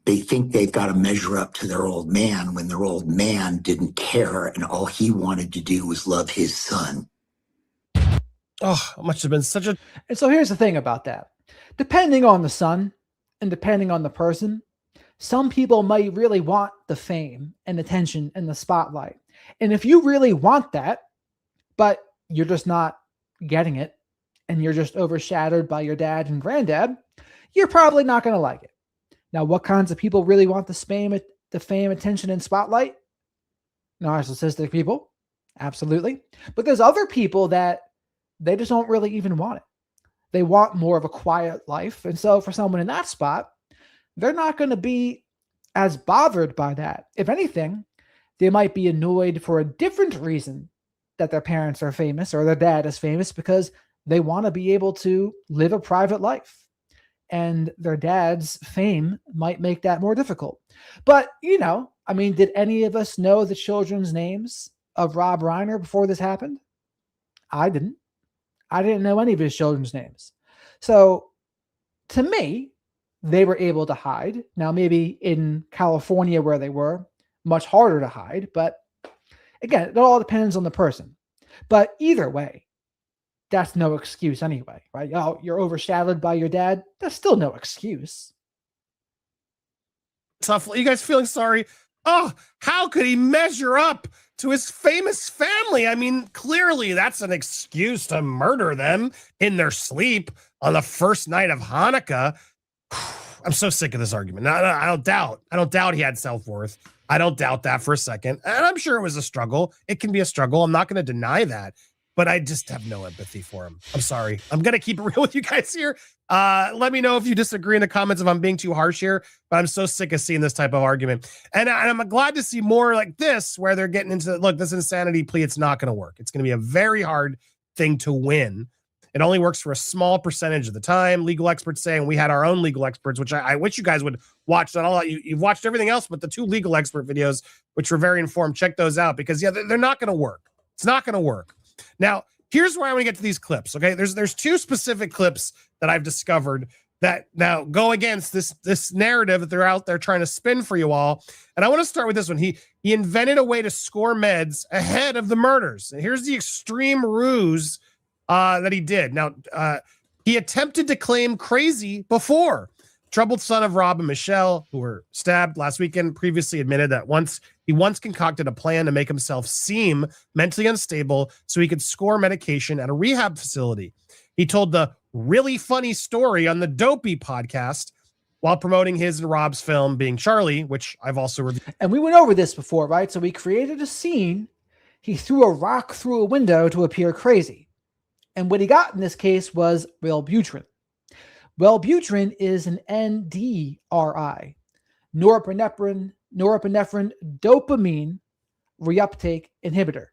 They think they've got to measure up to their old man when their old man didn't care and all he wanted to do was love his son. Oh, it must have been such a. And so here's the thing about that. Depending on the son and depending on the person, some people might really want the fame and attention and the spotlight. And if you really want that, but you're just not getting it, and you're just overshadowed by your dad and granddad, you're probably not going to like it. Now, what kinds of people really want the fame, attention, and spotlight? Narcissistic people, absolutely. But there's other people that they just don't really even want it. They want more of a quiet life. And so for someone in that spot, they're not going to be as bothered by that. If anything, they might be annoyed for a different reason that their parents are famous or their dad is famous, because they want to be able to live a private life. And their dad's fame might make that more difficult. But, did any of us know the children's names of Rob Reiner before this happened? I didn't. I didn't know any of his children's names. So to me, they were able to hide. Now, maybe in California where they were, much harder to hide. But again, it all depends on the person. But either way, that's no excuse anyway, right? Oh, you're overshadowed by your dad. That's still no excuse. Tough. You guys feeling sorry? Oh, how could he measure up to his famous family? I mean, clearly that's an excuse to murder them in their sleep on the first night of Hanukkah. I'm so sick of this argument. I don't doubt he had self-worth. I don't doubt that for a second. And I'm sure it was a struggle. It can be a struggle. I'm not going to deny that. But I just have no empathy for him. I'm sorry. I'm going to keep it real with you guys here. Let me know if you disagree in the comments if I'm being too harsh here. But I'm so sick of seeing this type of argument. And I'm glad to see more like this, where they're getting into, look, this insanity plea, it's not going to work. It's going to be a very hard thing to win. It only works for a small percentage of the time. Legal experts saying, we had our own legal experts, which I wish you guys would watch. Not all you've watched everything else, but the 2 legal expert videos, which were very informed. Check those out, because they're not going to work. It's not going to work. Now, here's where I want to get to these clips. Okay, there's 2 specific clips that I've discovered that now go against this narrative that they're out there trying to spin for you all. And I want to start with this one. He invented a way to score meds ahead of the murders. And here's the extreme ruse that he did. Now, he attempted to claim crazy before. Troubled son of Rob and Michelle, who were stabbed last weekend, previously admitted that he once concocted a plan to make himself seem mentally unstable so he could score medication at a rehab facility. He told the really funny story on the Dopey podcast while promoting his and Rob's film Being Charlie, which I've also reviewed. And we went over this before, right? So we created a scene. He threw a rock through a window to appear crazy. And what he got in this case was Wellbutrin. Wellbutrin is an NDRI, norepinephrine dopamine reuptake inhibitor,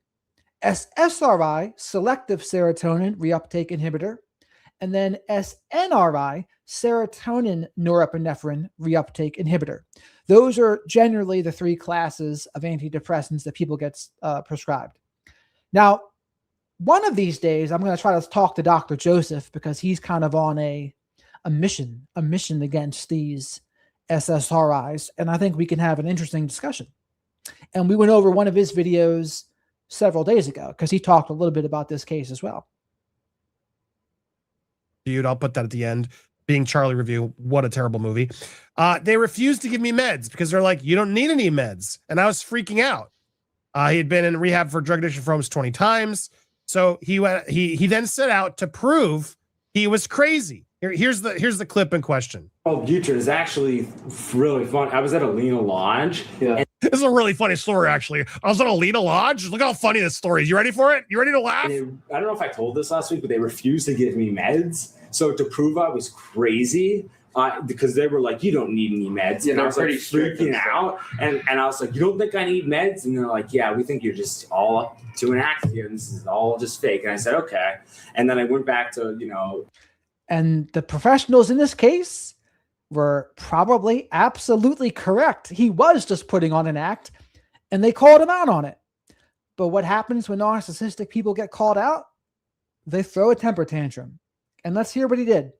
SSRI, selective serotonin reuptake inhibitor, and then SNRI, serotonin norepinephrine reuptake inhibitor. Those are generally the 3 classes of antidepressants that people get prescribed. Now, one of these days, I'm going to try to talk to Dr. Joseph, because he's kind of on a mission against these SSRIs. And I think we can have an interesting discussion. And we went over one of his videos several days ago, because he talked a little bit about this case as well. I'll put that at the end. Being Charlie review. What a terrible movie. They refused to give me meds because they're like, you don't need any meds. And I was freaking out. He had been in rehab for drug addiction for almost 20 times. So he then set out to prove he was crazy. Here's the clip in question. Wellbutrin is actually really fun. I was at a Lena Lodge. Yeah. This is a really funny story, actually. I was at a Lena Lodge. Look how funny this story is. You ready for it? You ready to laugh? I don't know if I told this last week, but they refused to give me meds. So to prove I was crazy, because they were like, you don't need any meds. Yeah, and I was like pretty strict freaking out. And I was like, you don't think I need meds? And they're like, yeah, we think you're just all up to an act here. And this is all just fake. And I said, okay. And then I went back to, And the professionals in this case were probably absolutely correct. He was just putting on an act, and they called him out on it. But what happens when narcissistic people get called out? They throw a temper tantrum. And let's hear what he did.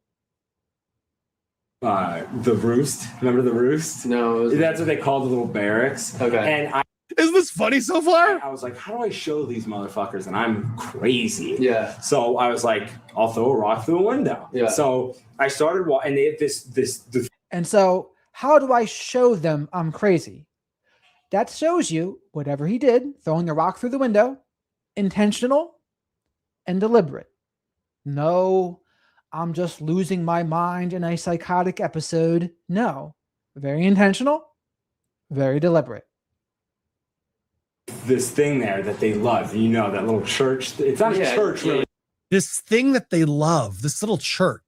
The Roost. Remember the Roost? No. That's what they called the little barracks. Okay. And Isn't this funny so far? I was like, how do I show these motherfuckers that I'm crazy? Yeah. So I was like, I'll throw a rock through a window. Yeah. So I started and they had this And so, how do I show them I'm crazy? That shows you whatever he did, throwing a rock through the window, intentional and deliberate. No, I'm just losing my mind in a psychotic episode. No, very intentional, very deliberate. this thing there that they love. You know, that little church. It's not a church, really. This thing that they love, this little church.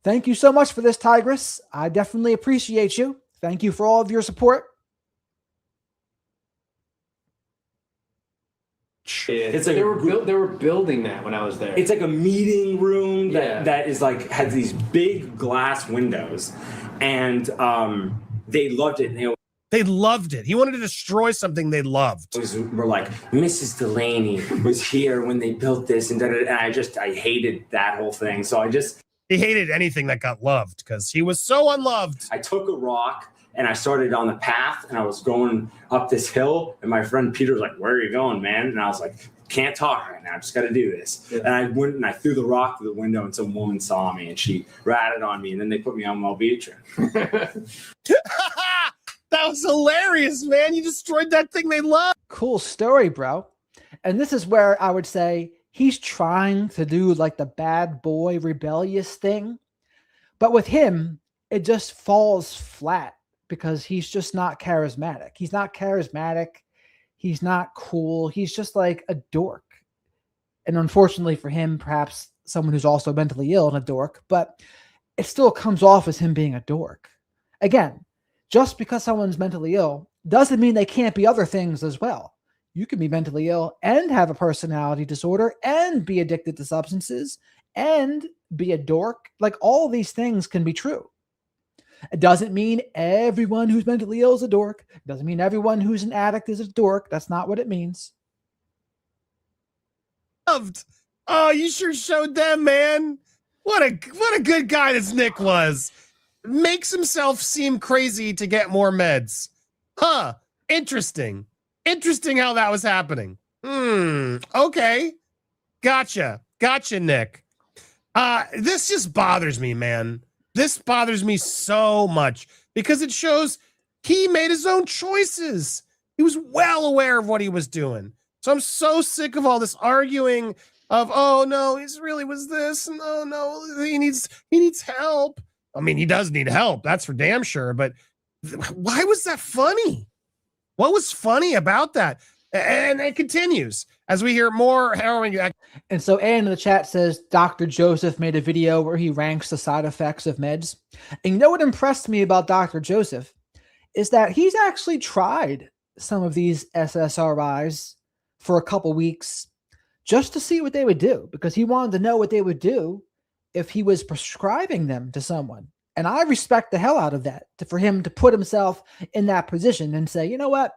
Thank you so much for this, Tigress. I definitely appreciate you. Thank you for all of your support. It's like they were building that when I was there. It's like a meeting room that is like has these big glass windows, and they loved it. They loved it. He wanted to destroy something they loved. We're like, Mrs. Delaney was here when they built this, and I hated that whole thing. So he hated anything that got loved because he was so unloved. I took a rock and I started on the path, and I was going up this hill, and my friend Peter was like, "Where are you going, man?" And I was like, "Can't talk right now. I just got to do this." Yeah. And I went and I threw the rock through the window, and some woman saw me, and she ratted on me, and then they put me on Wellbutrin. That was hilarious, man. You destroyed that thing they loved. Cool story, bro. And this is where I would say he's trying to do like the bad boy rebellious thing. But with him, it just falls flat because he's just not charismatic. He's not charismatic. He's not cool. He's just like a dork. And unfortunately for him, perhaps someone who's also mentally ill and a dork, but it still comes off as him being a dork. Again, just because someone's mentally ill doesn't mean they can't be other things as well. You can be mentally ill and have a personality disorder and be addicted to substances and be a dork. Like all these things can be true. It doesn't mean everyone who's mentally ill is a dork. It doesn't mean everyone who's an addict is a dork. That's not what it means. Loved. Oh, you sure showed them, man. What a good guy this Nick was. Makes himself seem crazy to get more meds. Huh. Interesting. Interesting how that was happening. Okay. Gotcha, Nick. This just bothers me, man. This bothers me so much because it shows he made his own choices. He was well aware of what he was doing. So I'm so sick of all this arguing of, oh no, he really was this, and oh no, he needs help. I mean, he does need help, that's for damn sure. But why was that funny? What was funny about that? And it continues as we hear more harrowing. And so Ann in the chat says Dr. Joseph made a video where he ranks the side effects of meds. And you know what impressed me about Dr. Joseph is that he's actually tried some of these SSRIs for a couple weeks just to see what they would do, because he wanted to know what they would do if he was prescribing them to someone. And I respect the hell out of that, for him to put himself in that position and say, you know what?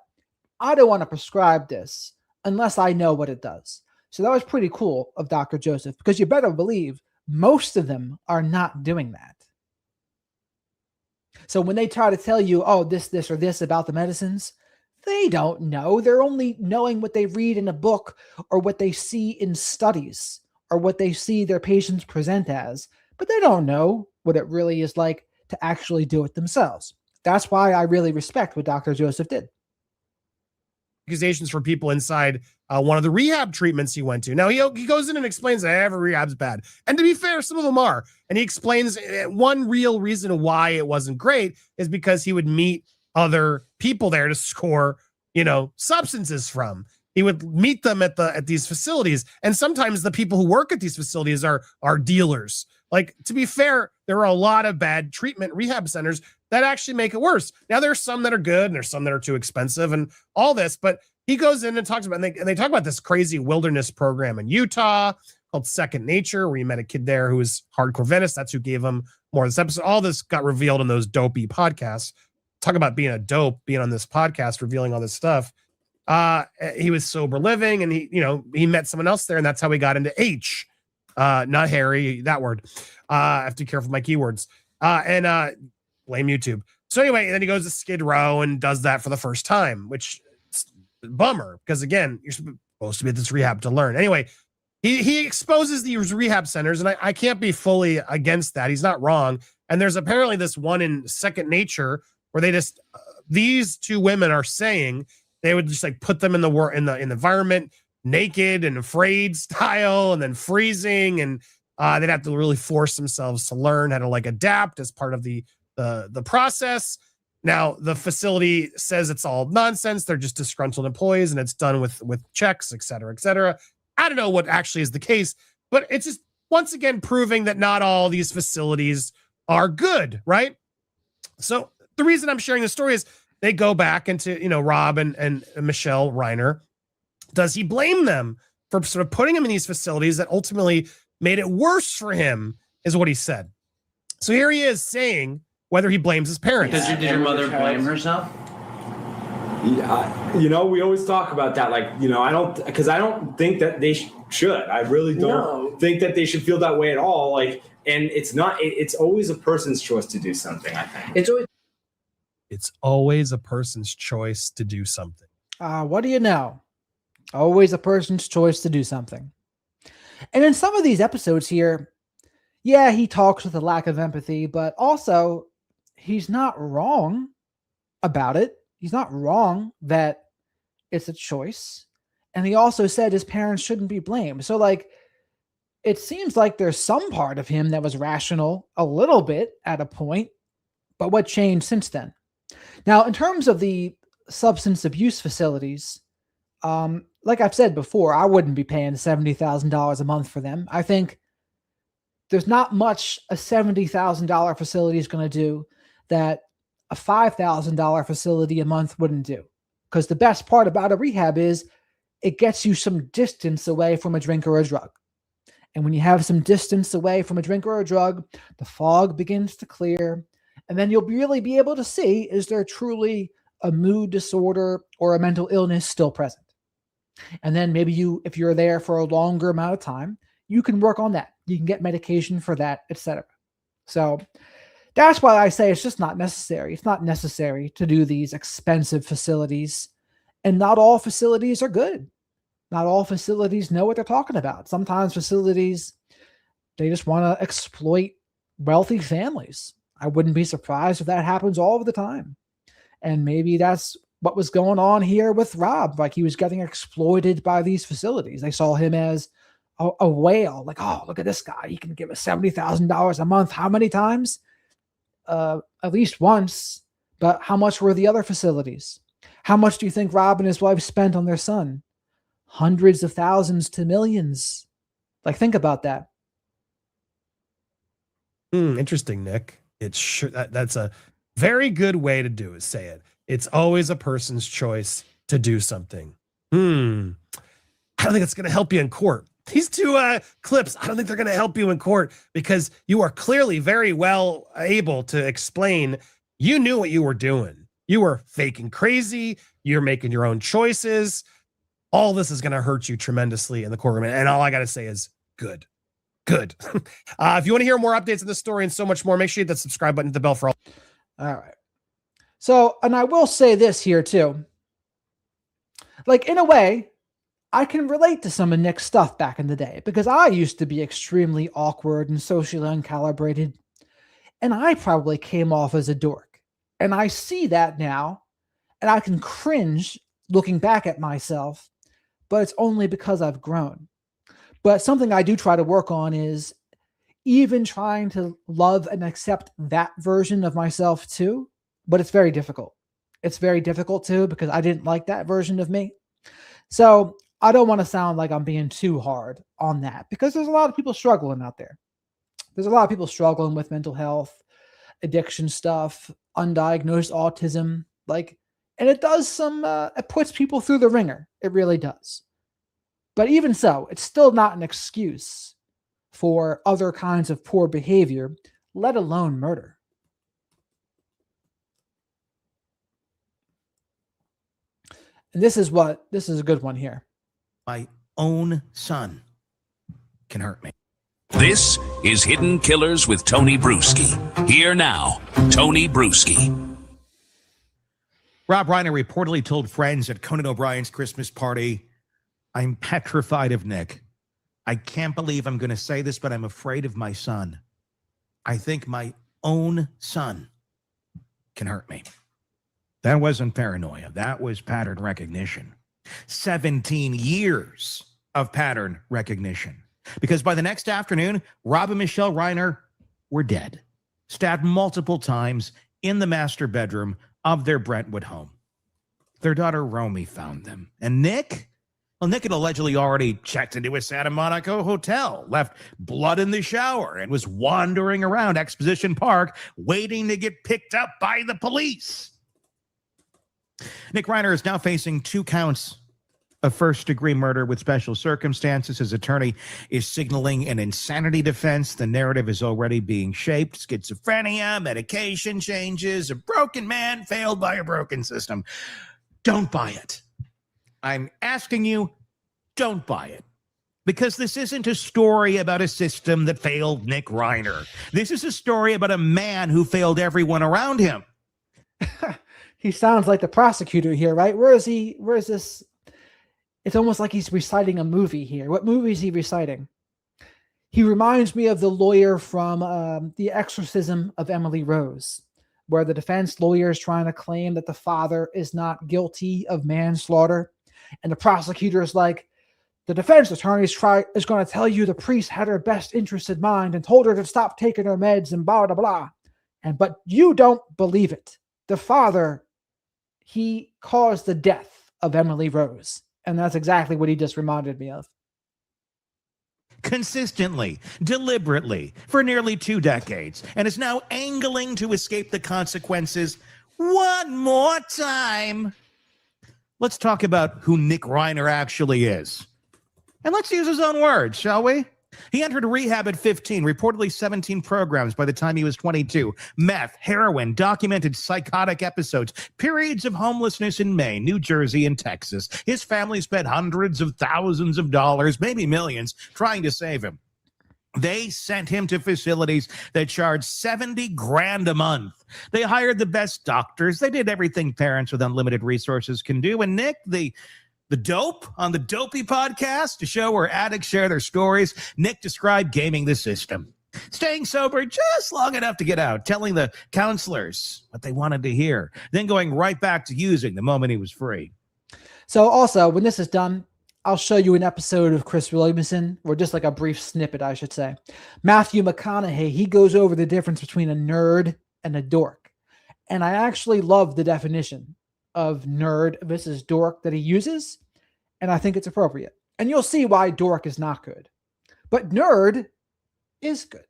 I don't want to prescribe this unless I know what it does. So that was pretty cool of Dr. Joseph, because you better believe most of them are not doing that. So when they try to tell you, oh, this, or this about the medicines, they don't know. They're only knowing what they read in a book or what they see in studies or what they see their patients present as, but they don't know what it really is like to actually do it themselves. That's why I really respect what Dr. Joseph did. Accusations for people inside one of the rehab treatments he went to. Now, he goes in and explains that every rehab's bad. And to be fair, some of them are. And he explains one real reason why it wasn't great is because he would meet other people there to score, substances from. He would meet them at these facilities. And sometimes the people who work at these facilities are dealers. Like, to be fair, there are a lot of bad treatment rehab centers that actually make it worse. Now, there's some that are good and there's some that are too expensive and all this, but he goes in and talks about, and they talk about this crazy wilderness program in Utah called Second Nature, where he met a kid there who was hardcore Venice. That's who gave him more of this episode. All this got revealed in those dopey podcasts. Talk about being a dope, being on this podcast, revealing all this stuff. He was sober living, and he met someone else there, and that's how he got into H. Not Harry, that word. I have to be careful with my keywords. And blame YouTube. So anyway, then he goes to Skid Row and does that for the first time, which is a bummer because again, you're supposed to be at this rehab to learn. Anyway, he exposes these rehab centers, and I can't be fully against that. He's not wrong. And there's apparently this one in Second Nature where they just these two women are saying they would just like put them in the environment naked and afraid style, and then freezing, and they'd have to really force themselves to learn how to like adapt as part of the process. Now the facility says it's all nonsense. They're just disgruntled employees, and it's done with checks, et cetera, et cetera. I don't know what actually is the case, but it's just once again proving that not all these facilities are good, right? So the reason I'm sharing this story is they go back into, Rob and Michelle Reiner. Does he blame them for sort of putting him in these facilities that ultimately made it worse for him, is what he said. So here he is saying whether he blames his parents. Did your mother blame herself? Yeah, we always talk about that. Like, I don't think that they should. I really don't think that they should feel that way at all. Like, and it's always a person's choice to do something, I think. It's always a person's choice to do something. What do you know? Always a person's choice to do something. And in some of these episodes here, yeah, he talks with a lack of empathy, but also he's not wrong about it. He's not wrong that it's a choice. And he also said his parents shouldn't be blamed. So like, it seems like there's some part of him that was rational a little bit at a point, but what changed since then? Now, in terms of the substance abuse facilities, like I've said before, I wouldn't be paying $70,000 a month for them. I think there's not much a $70,000 facility is going to do that a $5,000 facility a month wouldn't do. Because the best part about a rehab is it gets you some distance away from a drink or a drug. And when you have some distance away from a drink or a drug, the fog begins to clear. And then you'll really be able to see, is there truly a mood disorder or a mental illness still present? And then maybe if you're there for a longer amount of time, you can work on that. You can get medication for that, etc. So that's why I say it's just not necessary. It's not necessary to do these expensive facilities. And not all facilities are good. Not all facilities know what they're talking about. Sometimes facilities, they just want to exploit wealthy families. I wouldn't be surprised if that happens all of the time. And maybe that's what was going on here with Rob. Like he was getting exploited by these facilities. They saw him as a whale. Like, oh, look at this guy. He can give us $70,000 a month. How many times? At least once. But how much were the other facilities? How much do you think Rob and his wife spent on their son? Hundreds of thousands to millions. Like, think about that. Interesting, Nick. It's sure that's a very good way to say it. It's always a person's choice to do something. I don't think it's going to help you in court. These two clips, I don't think they're going to help you in court because you are clearly very well able to explain you knew what you were doing. You were faking crazy. You're making your own choices. All this is going to hurt you tremendously in the courtroom. And all I got to say is good. Good. If you want to hear more updates on this story and so much more, make sure you hit that subscribe button, hit the bell for all. All right. So, and I will say this here too. Like, in a way, I can relate to some of Nick's stuff back in the day because I used to be extremely awkward and socially uncalibrated. And I probably came off as a dork. And I see that now, and I can cringe looking back at myself, but it's only because I've grown. But something I do try to work on is even trying to love and accept that version of myself too. But it's very difficult. It's very difficult too, because I didn't like that version of me. So I don't want to sound like I'm being too hard on that because there's a lot of people struggling out there. There's a lot of people struggling with mental health, addiction stuff, undiagnosed autism, and it does it puts people through the ringer. It really does. But even so, it's still not an excuse for other kinds of poor behavior, let alone murder. And this is a good one here. My own son can hurt me. This is Hidden Killers with Tony Bruschi. Here now, Tony Bruschi. Rob Reiner reportedly told friends at Conan O'Brien's Christmas party, "I'm petrified of Nick. I can't believe I'm going to say this, but I'm afraid of my son. I think my own son can hurt me." That wasn't paranoia. That was pattern recognition. 17 years of pattern recognition. Because by the next afternoon, Rob and Michelle Reiner were dead, stabbed multiple times in the master bedroom of their Brentwood home. Their daughter Romy found them. And Nick? Well, Nick had allegedly already checked into a Santa Monica hotel, left blood in the shower, and was wandering around Exposition Park waiting to get picked up by the police. Nick Reiner is now facing 2 counts of first-degree murder with special circumstances. His attorney is signaling an insanity defense. The narrative is already being shaped. Schizophrenia, medication changes, a broken man failed by a broken system. Don't buy it. I'm asking you, don't buy it. Because this isn't a story about a system that failed Nick Reiner. This is a story about a man who failed everyone around him. He sounds like the prosecutor here, right? Where is he? Where is this? It's almost like he's reciting a movie here. What movie is he reciting? He reminds me of the lawyer from The Exorcism of Emily Rose, where the defense lawyer is trying to claim that the father is not guilty of manslaughter. And the prosecutor is like, the defense attorney is going to tell you the priest had her best interest in mind and told her to stop taking her meds and blah, blah, blah. But you don't believe it. The father, he caused the death of Emily Rose. And that's exactly what he just reminded me of. Consistently, deliberately, for nearly 2 decades, and is now angling to escape the consequences one more time. Let's talk about who Nick Reiner actually is. And let's use his own words, shall we? He entered rehab at 15, reportedly 17 programs by the time he was 22. Meth, heroin, documented psychotic episodes, periods of homelessness in Maine, New Jersey, and Texas. His family spent hundreds of thousands of dollars, maybe millions, trying to save him. They sent him to facilities that charged $70,000 a month. They hired the best doctors. They did everything parents with unlimited resources can do. And Nick, the dope on the Dopey podcast, a show where addicts share their stories, Nick described gaming the system. Staying sober just long enough to get out, telling the counselors what they wanted to hear, then going right back to using the moment he was free. So also, when this is done, I'll show you an episode of Chris Williamson, or just like a brief snippet, I should say. Matthew McConaughey, he goes over the difference between a nerd and a dork. And I actually love the definition of nerd versus dork that he uses, and I think it's appropriate. And you'll see why dork is not good. But nerd is good.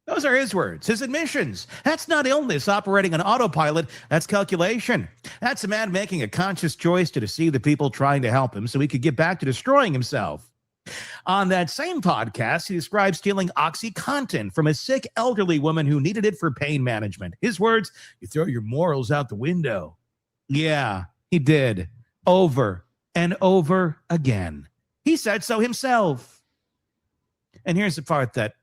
Those are his words, his admissions. That's not illness operating on autopilot. That's calculation. That's a man making a conscious choice to deceive the people trying to help him so he could get back to destroying himself. On that same podcast, he describes stealing OxyContin from a sick elderly woman who needed it for pain management. His words, "You throw your morals out the window." Yeah, he did. Over and over again. He said so himself. And here's the part that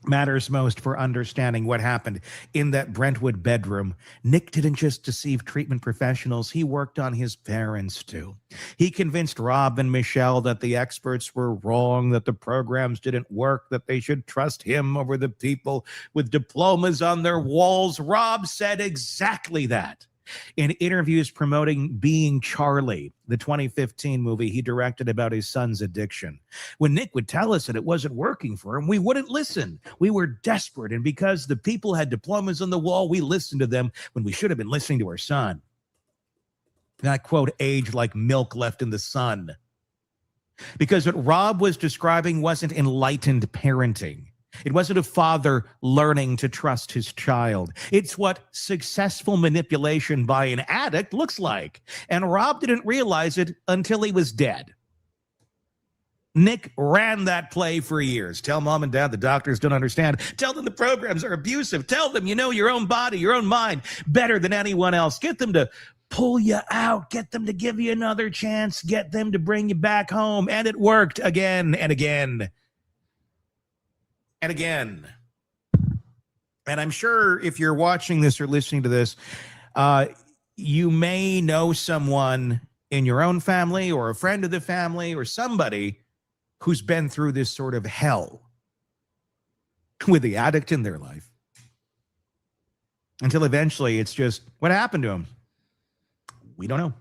matters most for understanding what happened in that Brentwood bedroom. Nick didn't just deceive treatment professionals. He worked on his parents too. He convinced Rob and Michelle that the experts were wrong, that the programs didn't work, that they should trust him over the people with diplomas on their walls. Rob said exactly that in interviews promoting Being Charlie, the 2015 movie he directed about his son's addiction. When Nick would tell us that it wasn't working for him, we wouldn't listen. We were desperate, and because the people had diplomas on the wall, we listened to them when we should have been listening to our son. That quote aged like milk left in the sun. Because what Rob was describing wasn't enlightened parenting. It wasn't a father learning to trust his child. It's what successful manipulation by an addict looks like. And Rob didn't realize it until he was dead. Nick ran that play for years. Tell mom and dad the doctors don't understand. Tell them the programs are abusive. Tell them you know your own body, your own mind better than anyone else. Get them to pull you out. Get them to give you another chance. Get them to bring you back home. And it worked again and again. And again. And I'm sure if you're watching this or listening to this, You may know someone in your own family or a friend of the family or somebody who's been through this sort of hell with the addict in their life. Until eventually it's just, what happened to him? We don't know.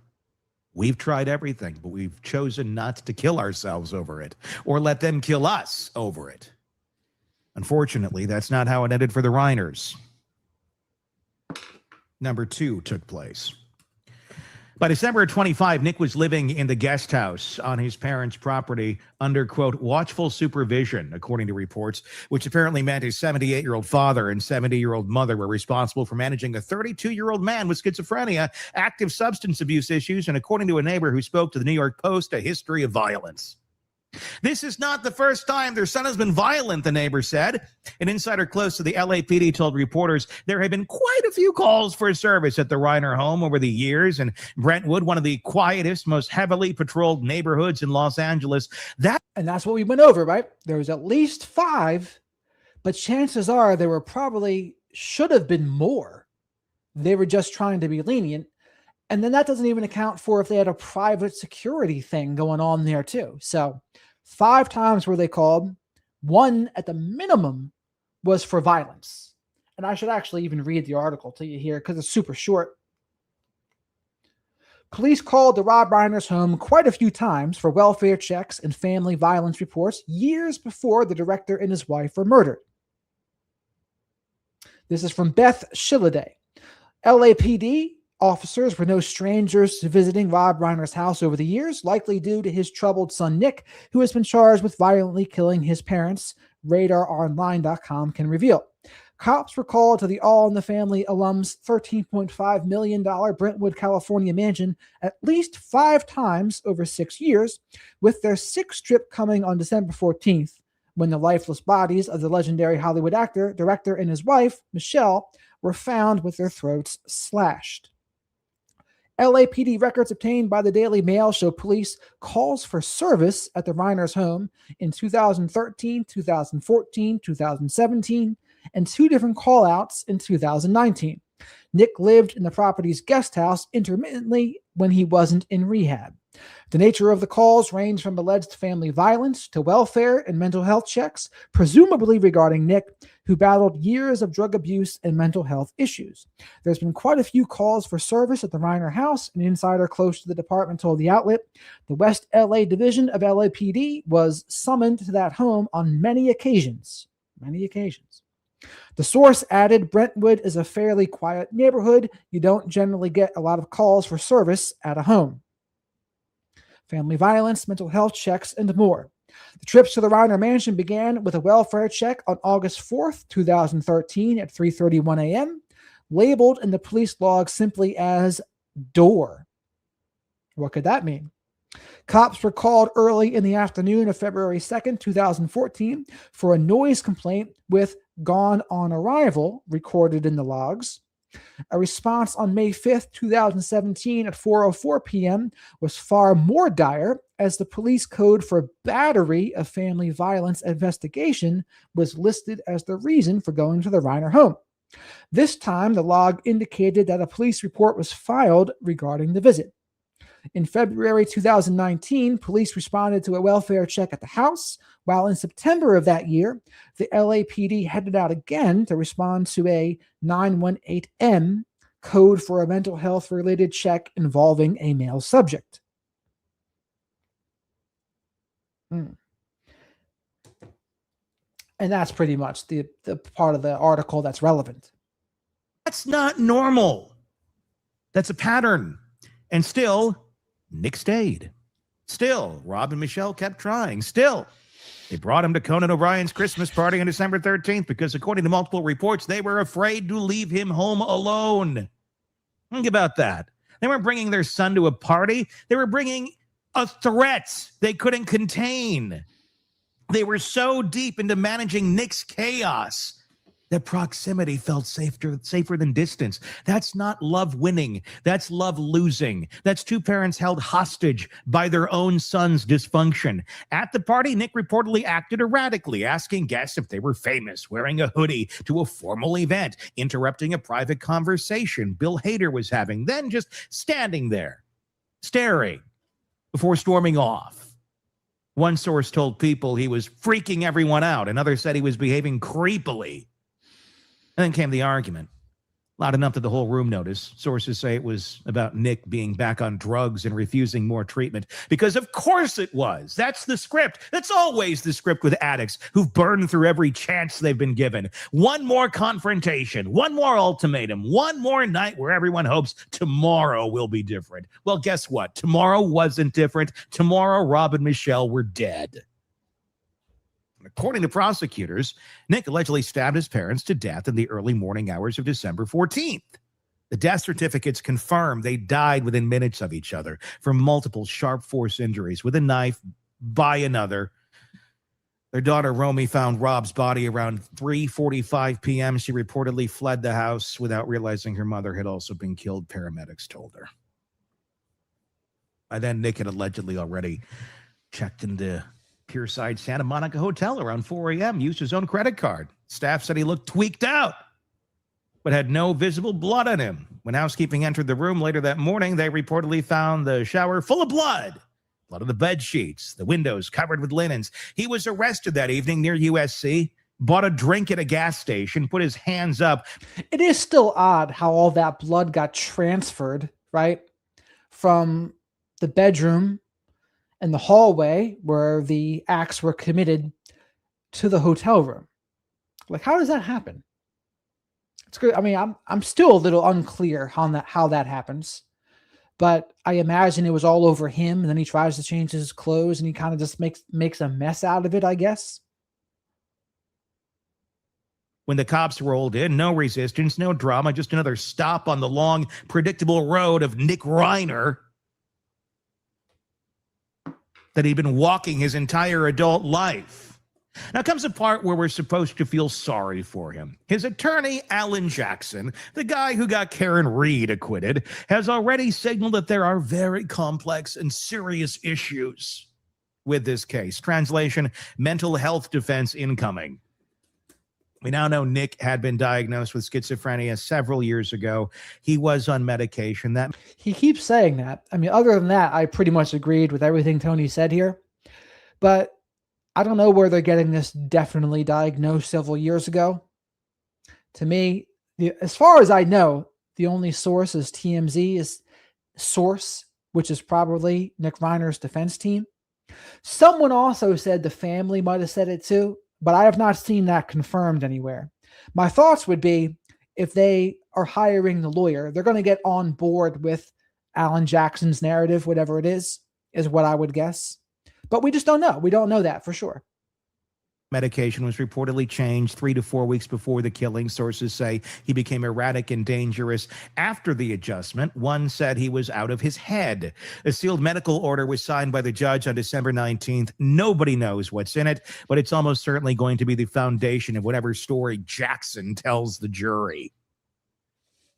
We've tried everything, but we've chosen not to kill ourselves over it or let them kill us over it. Unfortunately, that's not how it ended for the Reiners. Number 2 took place. By December 25, Nick was living in the guest house on his parents' property under, quote, watchful supervision, according to reports, which apparently meant his 78-year-old father and 70-year-old mother were responsible for managing a 32-year-old man with schizophrenia, active substance abuse issues, and according to a neighbor who spoke to the New York Post, a history of violence. This is not the first time their son has been violent, the neighbor said. An insider close to the LAPD told reporters there have been quite a few calls for service at the Reiner home over the years, and Brentwood, one of the quietest, most heavily patrolled neighborhoods in Los Angeles. And that's what we went over, right? There was at least 5, but chances are there were probably should have been more. They were just trying to be lenient. And then that doesn't even account for if they had a private security thing going on there too. So 5 times were they called. 1 at the minimum was for violence. And I should actually even read the article to you here because it's super short. Police called the Rob Reiner's home quite a few times for welfare checks and family violence reports years before the director and his wife were murdered. This is from Beth Shilliday. LAPD officers were no strangers to visiting Rob Reiner's house over the years, likely due to his troubled son Nick, who has been charged with violently killing his parents, RadarOnline.com can reveal. Cops were called to the All in the Family alum's $13.5 million Brentwood, California mansion at least 5 times over 6 years, with their 6th trip coming on December 14th, when the lifeless bodies of the legendary Hollywood actor, director, and his wife, Michelle, were found with their throats slashed. LAPD records obtained by the Daily Mail show police calls for service at the Reiner's home in 2013, 2014, 2017, and 2 different call-outs in 2019. Nick lived in the property's guest house intermittently when he wasn't in rehab. The nature of the calls range from alleged family violence to welfare and mental health checks, presumably regarding Nick, who battled years of drug abuse and mental health issues. There's been quite a few calls for service at the Reiner house. An insider close to the department told the outlet the West LA division of LAPD was summoned to that home on many occasions. The source added, Brentwood is a fairly quiet neighborhood. You don't generally get a lot of calls for service at a home. Family violence, mental health checks, and more. The trips to the Reiner mansion began with a welfare check on August 4th, 2013 at 3:31 a.m., labeled in the police log simply as door. What could that mean? Cops were called early in the afternoon of February 2nd, 2014 for a noise complaint with gone on arrival recorded in the logs. A response on May 5th, 2017 at 4:04 p.m. was far more dire, as the police code for battery of family violence investigation was listed as the reason for going to the Reiner home. This time, the log indicated that a police report was filed regarding the visit. In February 2019, police responded to a welfare check at the house, while in September of that year, the LAPD headed out again to respond to a 918M code for a mental health-related check involving a male subject. And that's pretty much the part of the article that's relevant. That's not normal. That's a pattern. And still, Nick stayed. Still, Rob and Michelle kept trying. Still, they brought him to Conan O'Brien's Christmas party on December 13th because, according to multiple reports, they were afraid to leave him home alone. Think about that. They weren't bringing their son to a party. They were bringing a threat they couldn't contain. They were so deep into managing Nick's chaos That proximity felt safer than distance. That's not love winning. That's love losing. That's two parents held hostage by their own son's dysfunction. At the party, Nick reportedly acted erratically, asking guests if they were famous, wearing a hoodie to a formal event, interrupting a private conversation Bill Hader was having, then just standing there, staring, before storming off. One source told People he was freaking everyone out. Another said he was behaving creepily. And then came the argument. Loud enough that the whole room noticed. Sources say it was about Nick being back on drugs and refusing more treatment. Because of course it was. That's the script. That's always the script with addicts who've burned through every chance they've been given. One more confrontation, one more ultimatum, one more night where everyone hopes tomorrow will be different. Well, guess what? Tomorrow wasn't different. Tomorrow, Rob and Michelle were dead. According to prosecutors, Nick allegedly stabbed his parents to death in the early morning hours of December 14th. The death certificates confirm they died within minutes of each other from multiple sharp force injuries with a knife by another. Their daughter, Romy, found Rob's body around 3:45 p.m. She reportedly fled the house without realizing her mother had also been killed, paramedics told her. By then, Nick had allegedly already checked into Pierside Santa Monica Hotel around 4 a.m., used his own credit card. Staff said he looked tweaked out, but had no visible blood on him. When housekeeping entered the room later that morning, they reportedly found the shower full of blood on the bed sheets, the windows covered with linens. He was arrested that evening near USC, bought a drink at a gas station, put his hands up. It is still odd how all that blood got transferred, right, from the bedroom and the hallway where the acts were committed to the hotel room. Like, how does that happen? It's good. I mean, I'm still a little unclear on how that happens, but I imagine it was all over him, and then he tries to change his clothes, and he kind of just makes a mess out of it, I guess. When the cops rolled in, no resistance, no drama, just another stop on the long, predictable road of Nick Reiner that he'd been walking his entire adult life. Now comes a part where we're supposed to feel sorry for him. His attorney, Alan Jackson, the guy who got Karen Reed acquitted, has already signaled that there are very complex and serious issues with this case. Translation, mental health defense incoming. We now know Nick had been diagnosed with schizophrenia several years ago. He was on medication. He keeps saying that. I mean, other than that, I pretty much agreed with everything Tony said here. But I don't know where they're getting this definitely diagnosed several years ago. To me, as far as I know, the only source is TMZ's source, which is probably Nick Reiner's defense team. Someone also said the family might have said it too, but I have not seen that confirmed anywhere. My thoughts would be, if they are hiring the lawyer, they're going to get on board with Alan Jackson's narrative, whatever it is what I would guess. But we just don't know. We don't know that for sure. Medication was reportedly changed 3 to 4 weeks before the killing. Sources say he became erratic and dangerous after the adjustment. One said he was out of his head. A sealed medical order was signed by the judge on December 19th. Nobody knows what's in it, but it's almost certainly going to be the foundation of whatever story Jackson tells the jury.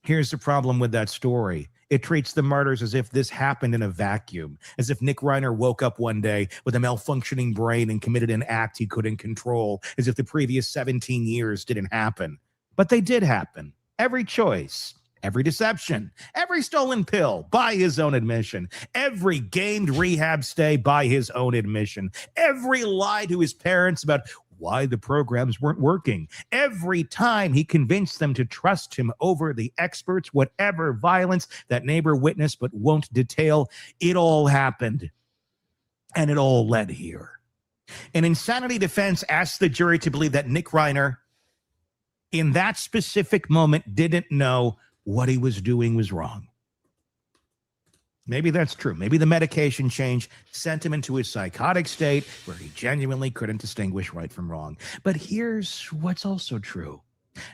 Here's the problem with that story. It treats the murders as if this happened in a vacuum, as if Nick Reiner woke up one day with a malfunctioning brain and committed an act he couldn't control, as if the previous 17 years didn't happen. But they did happen. Every choice, every deception, every stolen pill by his own admission, every gained rehab stay by his own admission, every lie to his parents about why the programs weren't working. Every time he convinced them to trust him over the experts, whatever violence that neighbor witnessed but won't detail, it all happened. And it all led here. An insanity defense asked the jury to believe that Nick Reiner, in that specific moment, didn't know what he was doing was wrong. Maybe that's true. Maybe the medication change sent him into a psychotic state where he genuinely couldn't distinguish right from wrong. But here's what's also true.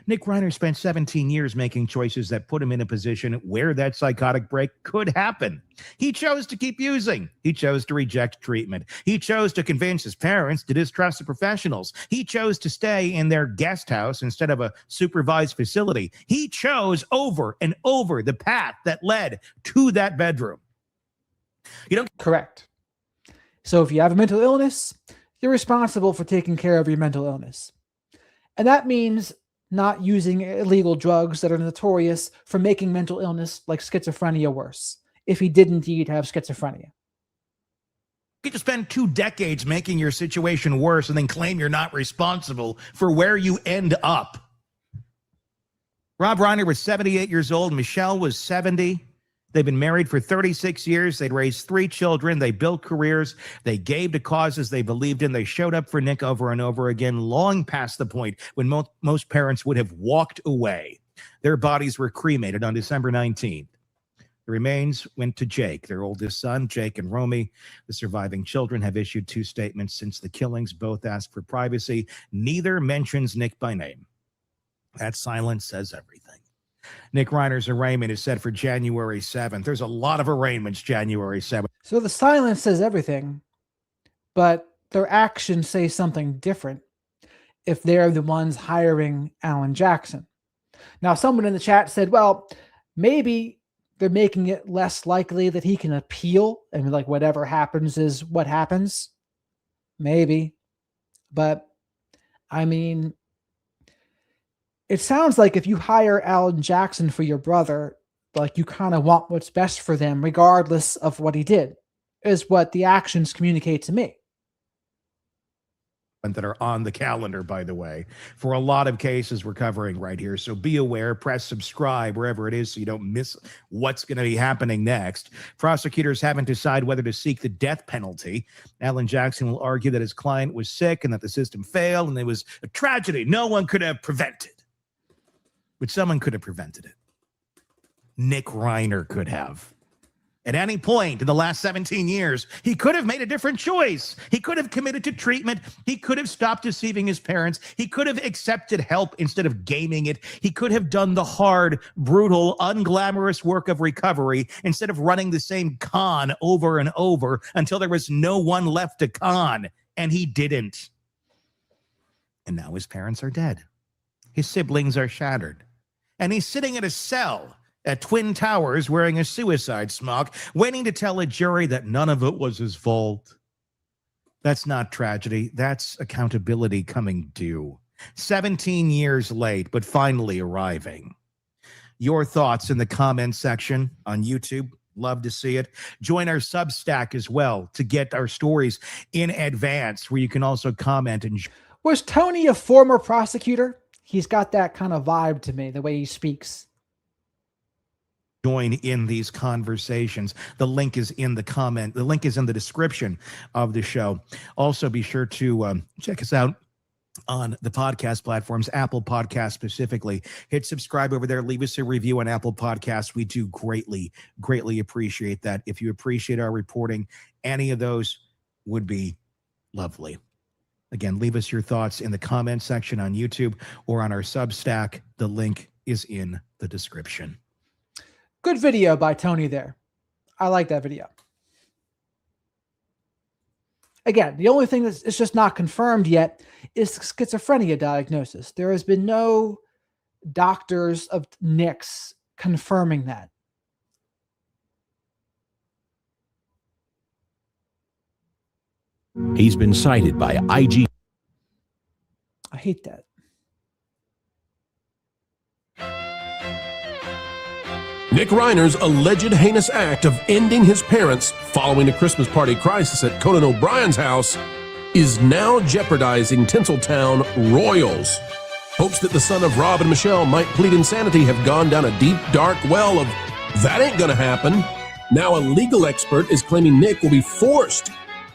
Nick Reiner spent 17 years making choices that put him in a position where that psychotic break could happen. He chose to keep using. He chose to reject treatment. He chose to convince his parents to distrust the professionals. He chose to stay in their guest house instead of a supervised facility. He chose over and over the path that led to that bedroom. You don't Correct. So if you have a mental illness, you're responsible for taking care of your mental illness. And that means not using illegal drugs that are notorious for making mental illness like schizophrenia worse, if he did indeed have schizophrenia. get to spend 2 decades making your situation worse and then claim you're not responsible for where you end up. Rob Reiner was 78 years old. Michelle was 70. They've been married for 36 years. They'd raised 3 children. They built careers. They gave to causes they believed in. They showed up for Nick over and over again, long past the point when most parents would have walked away. Their bodies were cremated on December 19th. The remains went to Jake, their oldest son, Jake and Romy. The surviving children have issued 2 statements since the killings. Both ask for privacy. Neither mentions Nick by name. That silence says everything. Nick Reiner's arraignment is set for January 7th. There's a lot of arraignments January 7th. So the silence says everything, but their actions say something different if they're the ones hiring Alan Jackson. Now, someone in the chat said, well, maybe they're making it less likely that he can appeal and like whatever happens is what happens. Maybe. But I mean, it sounds like if you hire Alan Jackson for your brother, like you kind of want what's best for them, regardless of what he did, is what the actions communicate to me. That are on the calendar, by the way, for a lot of cases we're covering right here. So be aware, press subscribe wherever it is so you don't miss what's going to be happening next. Prosecutors haven't decided whether to seek the death penalty. Alan Jackson will argue that his client was sick and that the system failed and it was a tragedy no one could have prevented. But someone could have prevented it. Nick Reiner could have. At any point in the last 17 years, he could have made a different choice. He could have committed to treatment. He could have stopped deceiving his parents. He could have accepted help instead of gaming it. He could have done the hard, brutal, unglamorous work of recovery instead of running the same con over and over until there was no one left to con. And he didn't. And now his parents are dead. His siblings are shattered. And he's sitting in a cell at Twin Towers wearing a suicide smock, waiting to tell a jury that none of it was his fault. That's not tragedy. That's accountability coming due. 17 years late, but finally arriving. Your thoughts in the comments section on YouTube. Love to see it. Join our Substack as well to get our stories in advance, where you can also comment. And Was Tony a former prosecutor? He's got that kind of vibe to me, the way he speaks. Join in these conversations. The link is in the comment. The link is in the description of the show. Also, be sure to check us out on the podcast platforms, Apple Podcasts specifically. Hit subscribe over there. Leave us a review on Apple Podcasts. We do greatly, greatly appreciate that. If you appreciate our reporting, any of those would be lovely. Again, leave us your thoughts in the comment section on YouTube or on our Substack. The link is in the description. Good video by Tony there. I like that video. Again, the only thing that's just not confirmed yet is schizophrenia diagnosis. There has been no doctors of Nick's confirming that. He's been cited by IG. I hate that. Nick Reiner's alleged heinous act of ending his parents following a Christmas party crisis at Conan O'Brien's house is now jeopardizing Tinseltown royals. Hopes that the son of Rob and Michelle might plead insanity have gone down a deep, dark well of, that ain't gonna happen. Now a legal expert is claiming Nick will be forced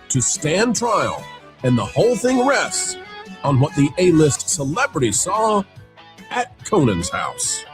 to stand trial, and the whole thing rests on what the A-list celebrity saw at Conan's house.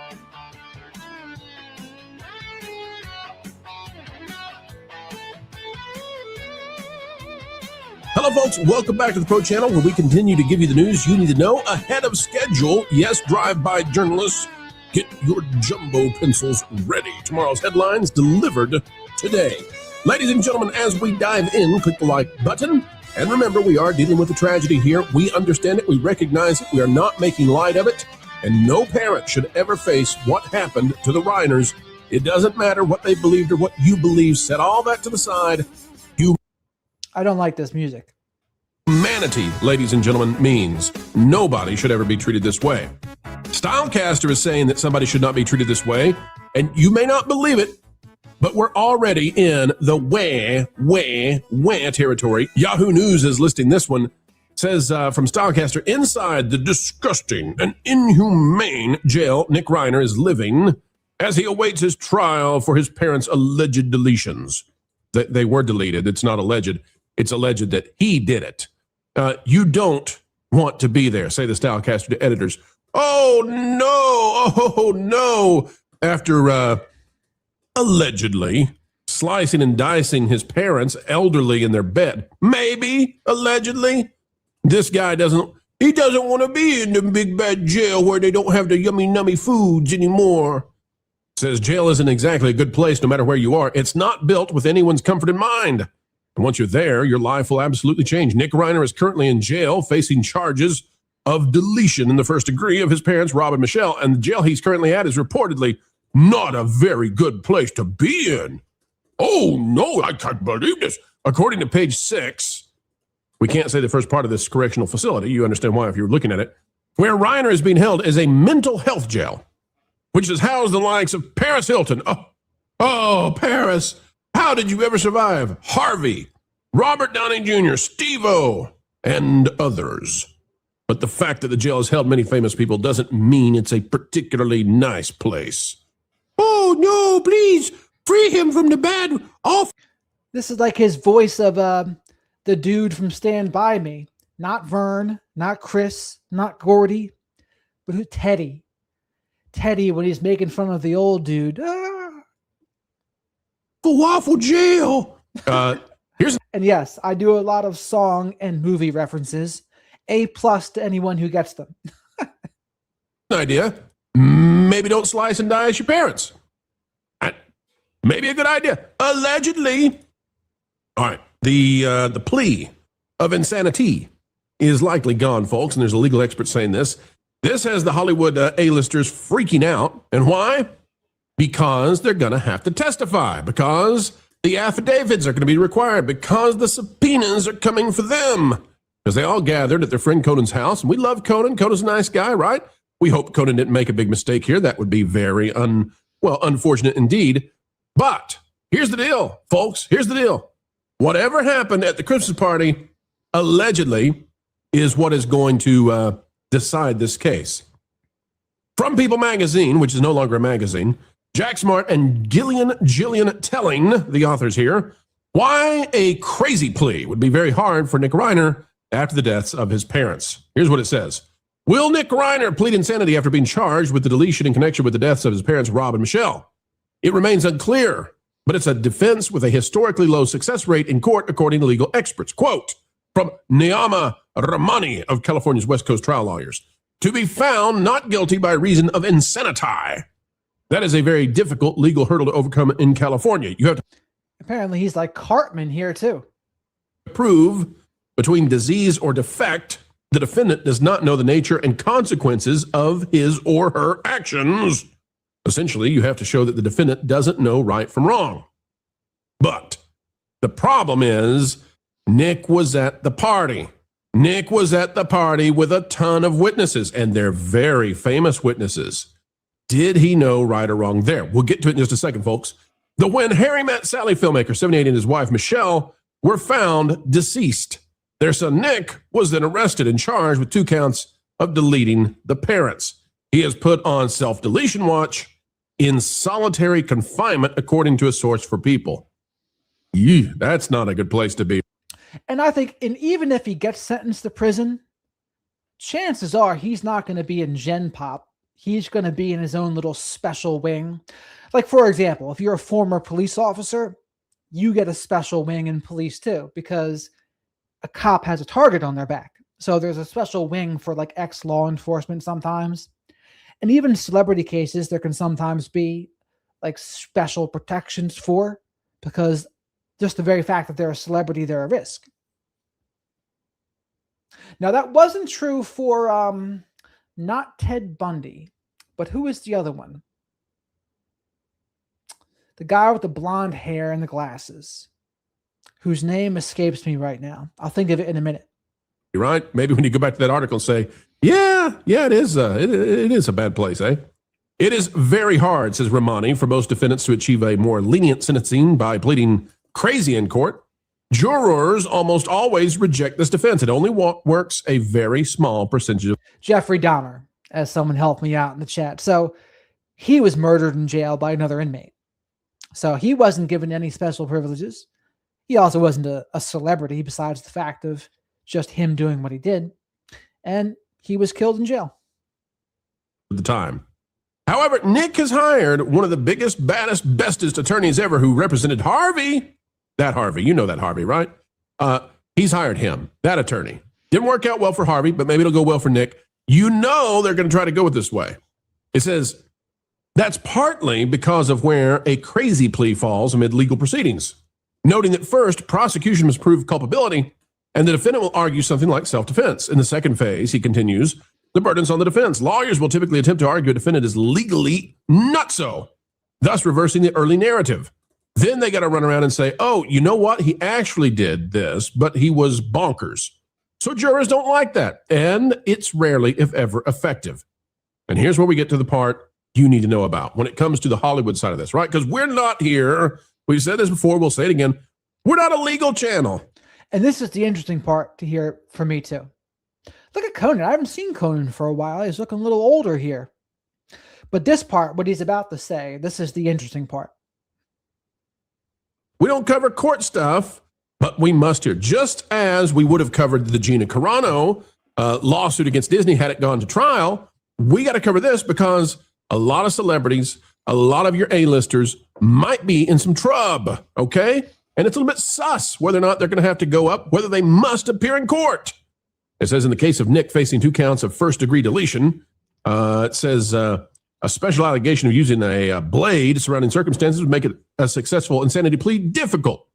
Hello, folks. Welcome back to the Pro Channel, where we continue to give you the news you need to know ahead of schedule. Yes, drive-by journalists, get your jumbo pencils ready. Tomorrow's headlines delivered today. Ladies and gentlemen, as we dive in, click the like button. And remember, we are dealing with a tragedy here. We understand it. We recognize it. We are not making light of it. And no parent should ever face what happened to the Reiners. It doesn't matter what they believed or what you believe. Set all that to the side. I don't like this music. Humanity, ladies and gentlemen, means nobody should ever be treated this way. Stylecaster is saying that somebody should not be treated this way, and you may not believe it, but we're already in the wah territory. Yahoo News is listing this one. Says from Stylecaster, inside the disgusting and inhumane jail Nick Reiner is living as he awaits his trial for his parents' alleged deletions. They were deleted. It's not alleged. It's alleged that he did it. You don't want to be there, say the Stylecaster to editors. Oh, no. After allegedly slicing and dicing his parents, elderly in their bed. Maybe, allegedly. This guy doesn't want to be in the big bad jail where they don't have the yummy nummy foods anymore. Says jail isn't exactly a good place no matter where you are. It's not built with anyone's comfort in mind. And once you're there, your life will absolutely change. Nick Reiner is currently in jail facing charges of deletion in the first degree of his parents, Rob and Michelle. And the jail he's currently at is reportedly not a very good place to be in. Oh, no, I can't believe this. According to page 6, we can't say the first part of this correctional facility. You understand why if you're looking at it. Where Reiner is being held is a mental health jail, which has housed the likes of Paris Hilton. Oh, Paris. How did you ever survive? Harvey, Robert Downey Jr., Steve-O, and others. But the fact that the jail has held many famous people doesn't mean it's a particularly nice place. Oh, no, please, free him from the bad off. This is like his voice of the dude from Stand By Me. Not Vern, not Chris, not Gordy, but who? Teddy. Teddy when he's making fun of the old dude. Waffle jail. And yes, I do a lot of song and movie references. A+ to anyone who gets them. Idea. Maybe don't slice and dice your parents. Maybe a good idea. Allegedly. All right. The plea of insanity is likely gone, folks, and there's a legal expert saying this. This has the Hollywood A-listers freaking out. And why? Because they're going to have to testify, because the affidavits are going to be required, because the subpoenas are coming for them, because they all gathered at their friend Conan's house. And we love Conan. Conan's a nice guy, right? We hope Conan didn't make a big mistake here. That would be very unfortunate indeed. But here's the deal, folks. Here's the deal. Whatever happened at the Christmas party, allegedly, is what is going to decide this case. From People magazine, which is no longer a magazine, Jack Smart and Gillian telling, the authors here, why a crazy plea would be very hard for Nick Reiner after the deaths of his parents. Here's what it says. Will Nick Reiner plead insanity after being charged with the deletion in connection with the deaths of his parents, Rob and Michelle? It remains unclear, but it's a defense with a historically low success rate in court, according to legal experts. Quote, from Niama Ramani of California's West Coast trial lawyers, to be found not guilty by reason of insanity. That is a very difficult legal hurdle to overcome in California. You have to Apparently he's like Cartman here too. prove between disease or defect the defendant does not know the nature and consequences of his or her actions. Essentially, you have to show that the defendant doesn't know right from wrong. But the problem is Nick was at the party. Nick was at the party with a ton of witnesses, and they're very famous witnesses. Did he know right or wrong there? We'll get to it in just a second, folks. The When Harry Met Sally filmmaker, 78, and his wife, Michelle, were found deceased. Their son, Nick, was then arrested and charged with 2 counts of deleting the parents. He is put on self-deletion watch in solitary confinement, according to a source for People. That's not a good place to be. And I think, and even if he gets sentenced to prison, chances are he's not going to be in Gen Pop. He's going to be in his own little special wing. Like, for example, if you're a former police officer, you get a special wing in police too, because a cop has a target on their back. So there's a special wing for like ex-law enforcement sometimes. And even celebrity cases, there can sometimes be like special protections for, because just the very fact that they're a celebrity, they're a risk. Now, that wasn't true for not Ted Bundy, but who is the other one? The guy with the blonde hair and the glasses, whose name escapes me right now. I'll think of it in a minute. You're right. Maybe when you go back to that article and say, yeah, it is a bad place, eh? It is very hard, says Romani, for most defendants to achieve a more lenient sentencing by pleading crazy in court. Jurors almost always reject this defense. It only works a very small percentage of Jeffrey Dahmer, as someone helped me out in the chat. So he was murdered in jail by another inmate. So he wasn't given any special privileges. He also wasn't a celebrity besides the fact of just him doing what he did. And he was killed in jail. At the time. However, Nick has hired one of the biggest, baddest, bestest attorneys ever who represented Harvey. That Harvey, you know that Harvey, right? He's hired him, that attorney. Didn't work out well for Harvey, but maybe it'll go well for Nick. You know they're going to try to go it this way. It says, that's partly because of where a crazy plea falls amid legal proceedings, noting that first, prosecution must prove culpability, and the defendant will argue something like self-defense. In the second phase, he continues, the burden's on the defense. Lawyers will typically attempt to argue a defendant is legally not so, thus reversing the early narrative. Then they got to run around and say, oh, you know what? He actually did this, but he was bonkers. So jurors don't like that, and it's rarely, if ever, effective. And here's where we get to the part you need to know about when it comes to the Hollywood side of this, right? Because we're not here. We've said this before. We'll say it again. We're not a legal channel. And this is the interesting part to hear for me, too. Look at Conan. I haven't seen Conan for a while. He's looking a little older here. But this part, what he's about to say, this is the interesting part. We don't cover court stuff, but we must here. Just as we would have covered the Gina Carano lawsuit against Disney had it gone to trial, we got to cover this because a lot of celebrities, a lot of your A-listers might be in some trouble, okay? And it's a little bit sus whether or not they're going to have to go up, whether they must appear in court. It says in the case of Nick facing 2 counts of first-degree deletion, it says a special allegation of using a blade surrounding circumstances would make it a successful insanity plea difficult.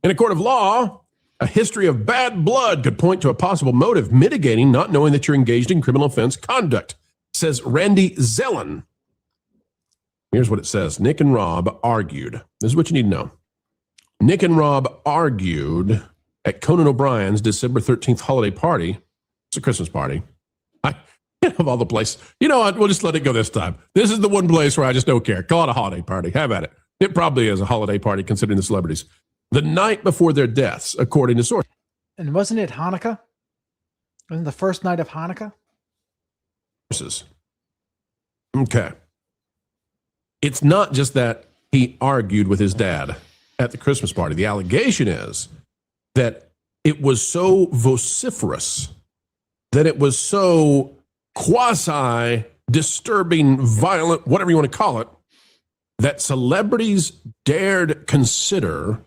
In a court of law, a history of bad blood could point to a possible motive mitigating not knowing that you're engaged in criminal offense conduct, says Randy Zellen. Here's what it says. Nick and Rob argued. This is what you need to know. Nick and Rob argued at Conan O'Brien's December 13th holiday party. It's a Christmas party. Of all the places. You know what? We'll just let it go this time. This is the one place where I just don't care. Call it a holiday party. Have at it. It probably is a holiday party considering the celebrities. The night before their deaths, according to sources. And wasn't it Hanukkah? Wasn't the first night of Hanukkah? Okay. It's not just that he argued with his dad at the Christmas party. The allegation is that it was so vociferous, that it was so quasi-disturbing, violent, whatever you want to call it, that celebrities dared consider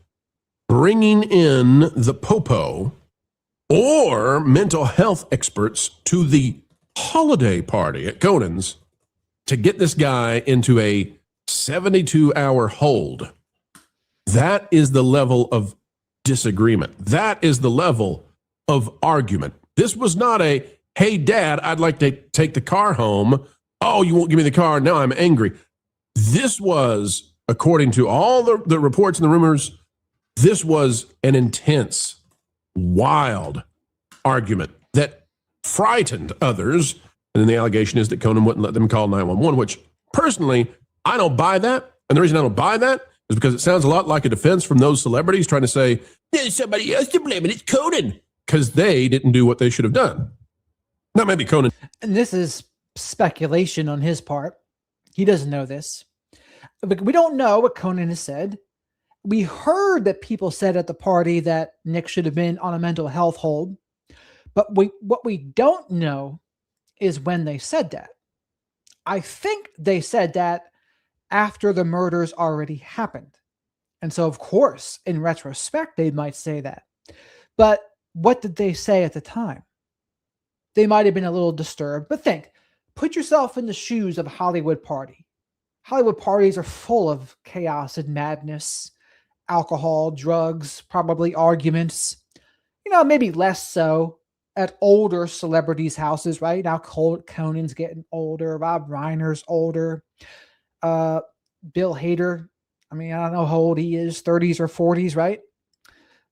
bringing in the popo or mental health experts to the holiday party at Conan's to get this guy into a 72-hour hold. That is the level of disagreement. That is the level of argument. This was not a, hey, Dad, I'd like to take the car home. Oh, you won't give me the car. Now I'm angry. This was, according to all the reports and the rumors, this was an intense, wild argument that frightened others. And then the allegation is that Conan wouldn't let them call 911, which personally, I don't buy that. And the reason I don't buy that is because it sounds a lot like a defense from those celebrities trying to say, there's somebody else to blame, and it's Conan, because they didn't do what they should have done. Not maybe Conan. And this is speculation on his part. He doesn't know this. But we don't know what Conan has said. We heard that people said at the party that Nick should have been on a mental health hold. But what we don't know is when they said that. I think they said that after the murders already happened. And so, of course, in retrospect, they might say that. But what did they say at the time? They might have been a little disturbed, but put yourself in the shoes of a Hollywood party. Hollywood parties are full of chaos and madness, alcohol, drugs, probably arguments. Maybe less so at older celebrities' houses, right? Now Conan's getting older, Rob Reiner's older, Bill Hader, I don't know how old he is, 30s or 40s, right?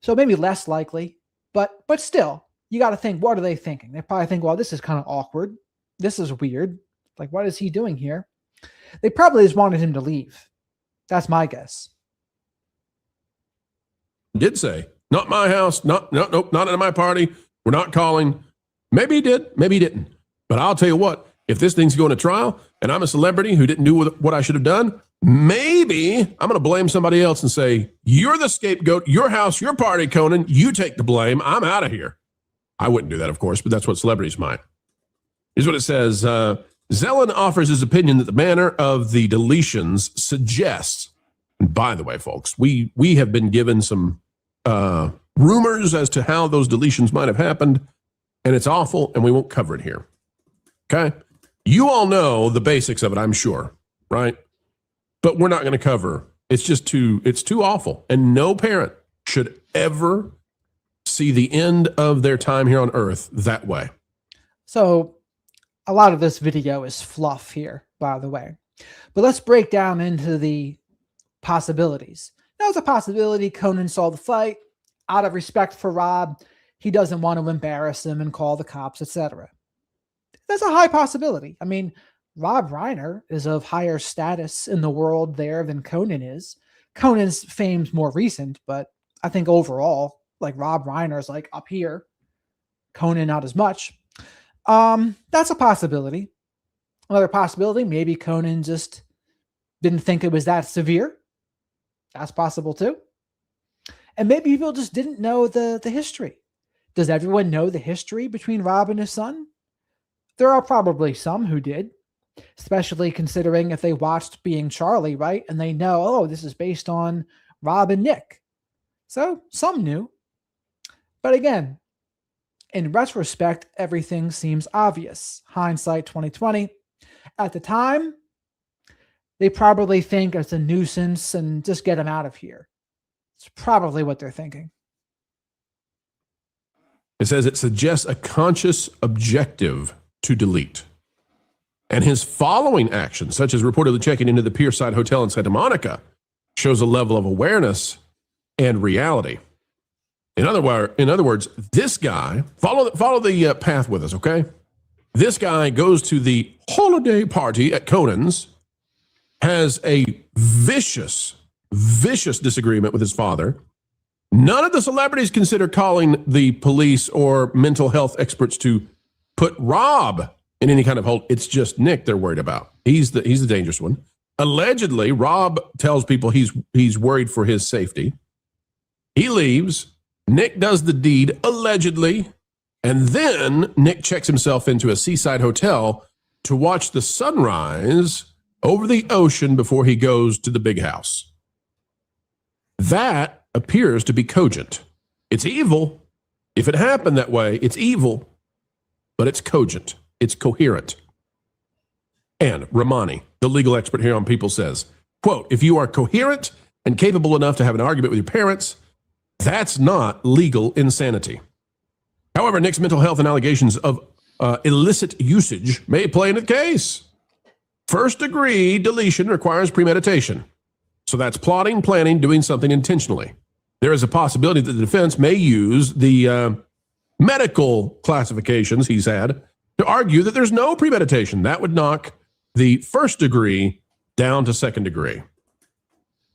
So maybe less likely, but still, you got to think, what are they thinking? They probably think, well, this is kind of awkward. This is weird. Like, what is he doing here? They probably just wanted him to leave. That's my guess. Did say, not my house, nope, not at my party. We're not calling. Maybe he did, maybe he didn't. But I'll tell you what, if this thing's going to trial and I'm a celebrity who didn't do what I should have done, maybe I'm going to blame somebody else and say, you're the scapegoat, your house, your party, Conan, you take the blame. I'm out of here. I wouldn't do that, of course, but that's what celebrities might. Here's what it says. Zelen offers his opinion that the manner of the deletions suggests, and by the way, folks, we have been given some rumors as to how those deletions might have happened, and it's awful, and we won't cover it here. Okay? You all know the basics of it, I'm sure, right? But we're not going to cover. It's too awful, and no parent should ever see the end of their time here on Earth that way. So a lot of this video is fluff here, by the way. But let's break down into the possibilities. Now, there's a possibility Conan saw the fight. Out of respect for Rob, he doesn't want to embarrass him and call the cops, etc. That's a high possibility. Rob Reiner is of higher status in the world there than Conan is. Conan's fame's more recent, but I think overall, Rob Reiner's up here. Conan not as much. That's a possibility. Another possibility, maybe Conan just didn't think it was that severe. That's possible too. And maybe people just didn't know the history. Does everyone know the history between Rob and his son? There are probably some who did, especially considering if they watched Being Charlie, right? And they know, oh, this is based on Rob and Nick. So some knew. But again, in retrospect, everything seems obvious. Hindsight 2020. At the time, they probably think it's a nuisance and just get him out of here. It's probably what they're thinking. It says it suggests a conscious objective to delete. And his following actions, such as reportedly checking into the Pierside Hotel in Santa Monica, shows a level of awareness and reality. In other words, this guy, follow the path with us, okay? This guy goes to the holiday party at Conan's, has a vicious disagreement with his father. None of the celebrities consider calling the police or mental health experts to put Rob in any kind of hold. It's just Nick they're worried about. He's the dangerous one. Allegedly, Rob tells people he's worried for his safety. He leaves. Nick does the deed, allegedly, and then Nick checks himself into a seaside hotel to watch the sunrise over the ocean before he goes to the big house. That appears to be cogent. It's evil. If it happened that way, it's evil, but it's cogent. It's coherent. And Ramani, the legal expert here on People, says, quote, if you are coherent and capable enough to have an argument with your parents, that's not legal insanity. However, Nick's mental health and allegations of illicit usage may play into the case. First degree deletion requires premeditation. So that's plotting, planning, doing something intentionally. There is a possibility that the defense may use the medical classifications he's had to argue that there's no premeditation. That would knock the first degree down to second degree.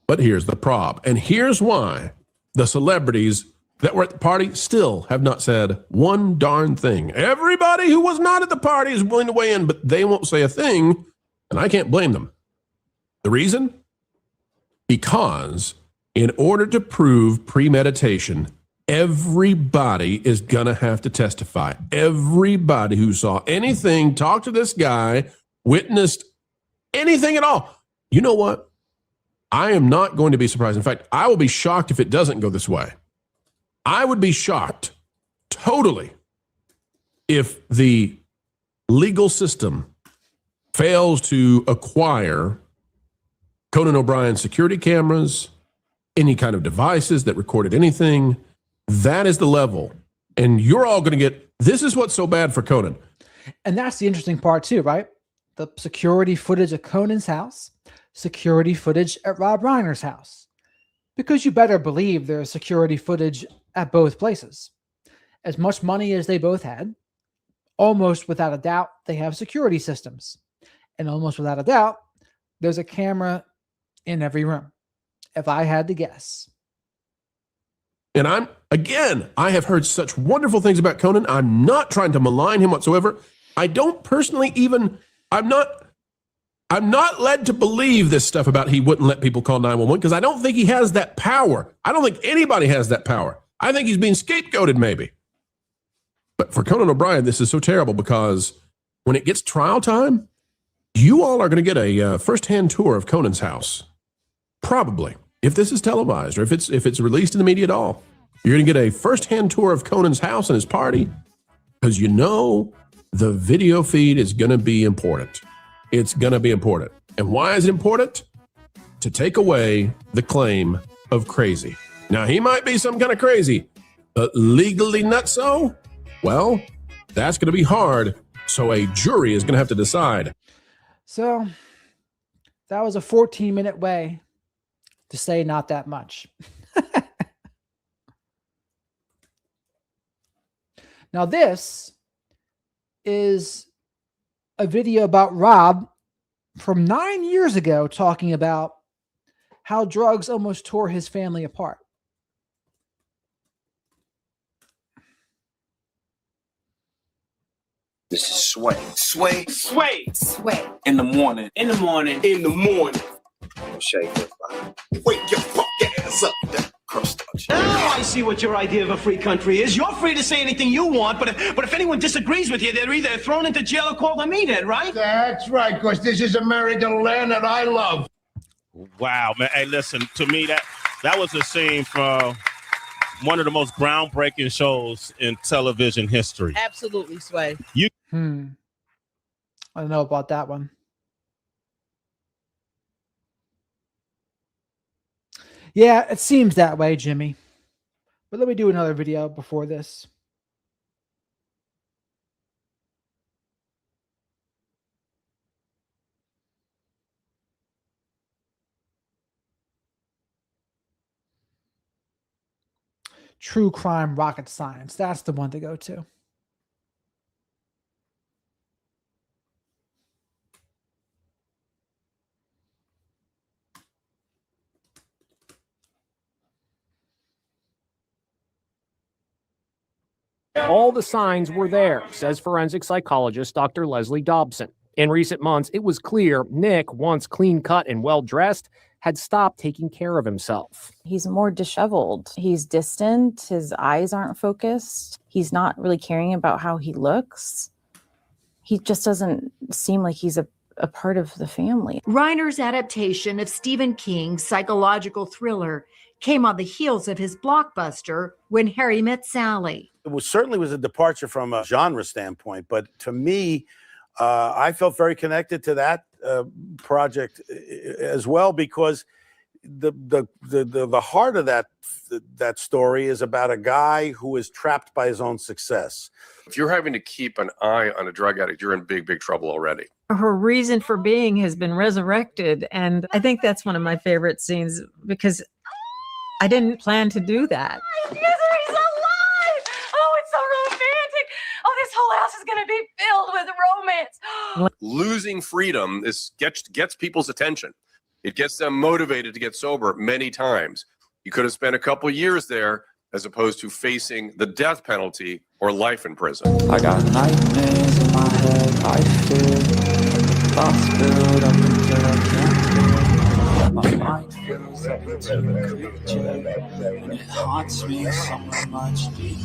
But here's the prob, and here's why the celebrities that were at the party still have not said one darn thing. Everybody who was not at the party is willing to weigh in, but they won't say a thing, and I can't blame them. The reason? Because in order to prove premeditation, everybody is going to have to testify. Everybody who saw anything, talked to this guy, witnessed anything at all. You know what? I am not going to be surprised. In fact, I will be shocked if it doesn't go this way. I would be shocked totally. If the legal system fails to acquire Conan O'Brien security cameras, any kind of devices that recorded anything, that is the level. And you're all going to get, this is what's so bad for Conan. And that's the interesting part too, right? The security footage at Conan's house, security footage at Rob Reiner's house. Because you better believe there's security footage at both places. As much money as they both had, almost without a doubt, they have security systems. And almost without a doubt, there's a camera in every room, if I had to guess. And I have heard such wonderful things about Conan. I'm not trying to malign him whatsoever. I don't personally even, I'm not led to believe this stuff about he wouldn't let people call 911 because I don't think he has that power. I don't think anybody has that power. I think he's being scapegoated maybe. But for Conan O'Brien, this is so terrible because when it gets trial time, you all are going to get a firsthand tour of Conan's house. Probably. If this is televised or if it's released in the media at all, you're going to get a firsthand tour of Conan's house and his party because you know the video feed is going to be important. It's going to be important. And why is it important? To take away the claim of crazy. Now, he might be some kind of crazy, but legally nutso? Well, that's going to be hard. So a jury is going to have to decide. So that was a 14-minute way to say not that much. Now, this is a video about Rob from 9 years ago talking about how drugs almost tore his family apart. This is Sway. Sway. Sway. Sway. In the morning. In the morning. In the morning. Shake your body. Wake your fuck ass up. That cross touch. Now I see what your idea of a free country is. You're free to say anything you want, but if anyone disagrees with you, they're either thrown into jail or called a meathead, right? That's right, because this is America, the land that I love. Wow, man. Hey, listen, to me, that was a scene from one of the most groundbreaking shows in television history. Absolutely, Sway. I don't know about that one. Yeah, it seems that way, Jimmy. But let me do another video before this. True crime rocket science. That's the one to go to. All the signs were there, says forensic psychologist Dr. Leslie Dobson. In recent months, it was clear Nick, once clean-cut and well-dressed, had stopped taking care of himself. He's more disheveled. He's distant. His eyes aren't focused. He's not really caring about how he looks. He just doesn't seem like he's a part of the family. Reiner's adaptation of Stephen King's psychological thriller came on the heels of his blockbuster When Harry Met Sally. It certainly was a departure from a genre standpoint, but to me, I felt very connected to that project as well because the heart of that story is about a guy who is trapped by his own success. If you're having to keep an eye on a drug addict, you're in big trouble already. Her reason for being has been resurrected, and I think that's one of my favorite scenes because I didn't plan to do that. He's alive! Oh, it's so romantic. Oh, this whole house is going to be filled with romance. Losing freedom gets people's attention. It gets them motivated to get sober many times. You could have spent a couple years there as opposed to facing the death penalty or life in prison. I got nightmares in my head, I fear thoughts build up until I can't breathe. My mind fills up into a creature, and it haunts me somewhere much deeper.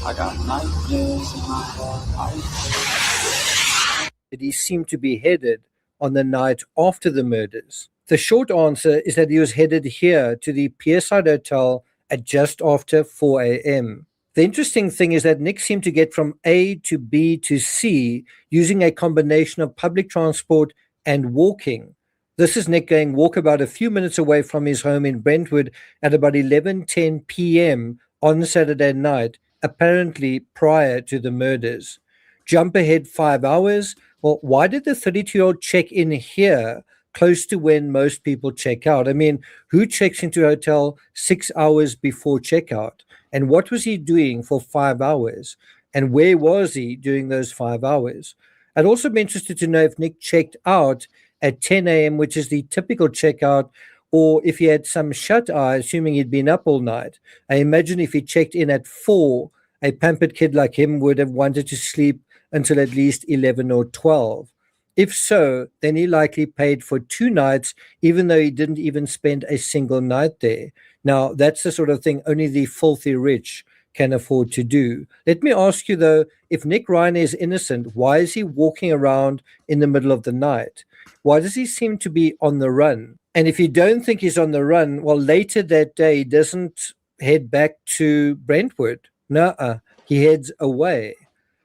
I got nightmares in my head, I fear. That he seemed to be headed on the night after the murders. The short answer is that he was headed here to the Pierside Hotel at just after 4 a.m. The interesting thing is that Nick seemed to get from A to B to C using a combination of public transport and walking. This is Nick going walk about a few minutes away from his home in Brentwood at about 11:10 p.m. on Saturday night, apparently prior to the murders. Jump ahead 5 hours. Well, why did the 32-year-old check in here close to when most people check out? I mean, who checks into a hotel 6 hours before checkout? And what was he doing for 5 hours? And where was he during those 5 hours? I'd also be interested to know if Nick checked out at 10 a.m., which is the typical checkout, or if he had some shut eye, assuming he'd been up all night. I imagine if he checked in at 4, a pampered kid like him would have wanted to sleep until at least 11 or 12. If so, then he likely paid for 2 nights, even though he didn't even spend a single night there. Now, that's the sort of thing only the filthy rich can afford to do. Let me ask you, though, if Nick Reiner is innocent, why is he walking around in the middle of the night? Why does he seem to be on the run? And if you don't think he's on the run, well, later that day, he doesn't head back to Brentwood. Nuh-uh, he heads away.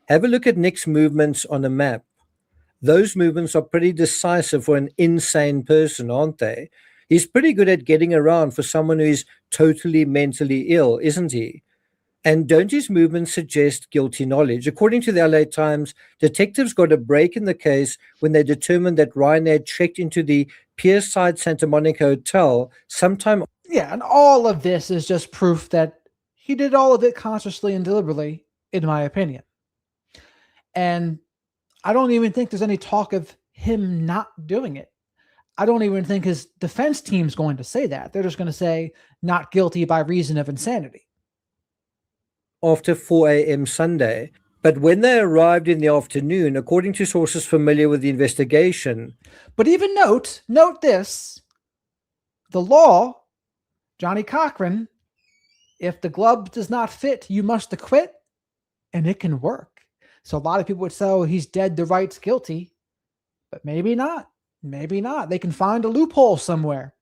Have a look at Nick's movements on a map. Those movements are pretty decisive for an insane person, aren't they? He's pretty good at getting around for someone who is totally mentally ill, isn't he? And don't his movements suggest guilty knowledge? According to the LA Times, detectives got a break in the case when they determined that Reiner had checked into the Pierside Santa Monica Hotel sometime. Yeah, and all of this is just proof that he did all of it consciously and deliberately, in my opinion. And I don't even think there's any talk of him not doing it. I don't even think his defense team's going to say that. They're just going to say not guilty by reason of insanity. After 4 a.m. Sunday. But when they arrived in the afternoon, according to sources familiar with the investigation. But even note this, the law, Johnny Cochran, if the glove does not fit, you must acquit, and it can work. So a lot of people would say, oh, he's dead, the right's guilty. But maybe not. Maybe not. They can find a loophole somewhere.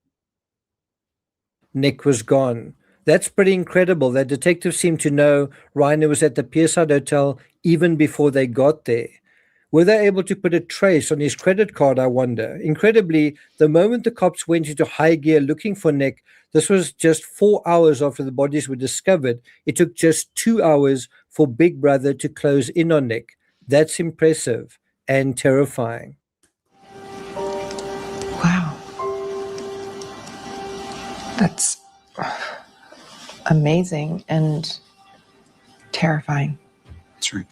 Nick was gone. That's pretty incredible that detectives seem to know Reiner was at the Pierside Hotel even before they got there. Were they able to put a trace on his credit card, I wonder? Incredibly, the moment the cops went into high gear looking for Nick, this was just 4 hours after the bodies were discovered. It took just 2 hours for Big Brother to close in on Nick. That's impressive and terrifying. Wow. That's amazing and terrifying. That's right.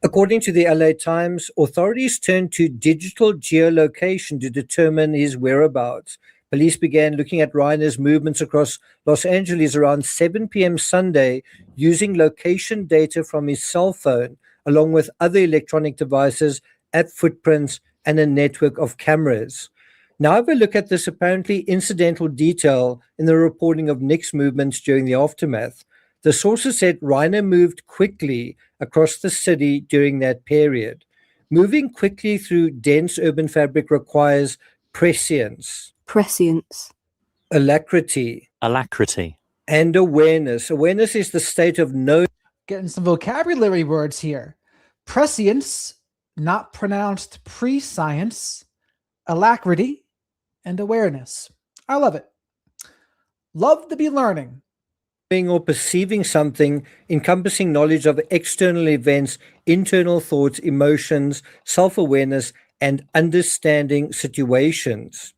According to the LA Times, authorities turned to digital geolocation to determine his whereabouts. Police began looking at Reiner's movements across Los Angeles around 7 p.m. Sunday using location data from his cell phone, along with other electronic devices, app footprints, and a network of cameras. Now have a look at this apparently incidental detail in the reporting of Nick's movements during the aftermath. The sources said Reiner moved quickly across the city during that period. Moving quickly through dense urban fabric requires prescience. Prescience. Alacrity. Alacrity. And awareness. Awareness is the state of knowing. Getting some vocabulary words here. Prescience, not pronounced prescience, alacrity, and awareness. I love it. Love to be learning. Or perceiving something, encompassing knowledge of external events, internal thoughts, emotions, self-awareness, and understanding situations.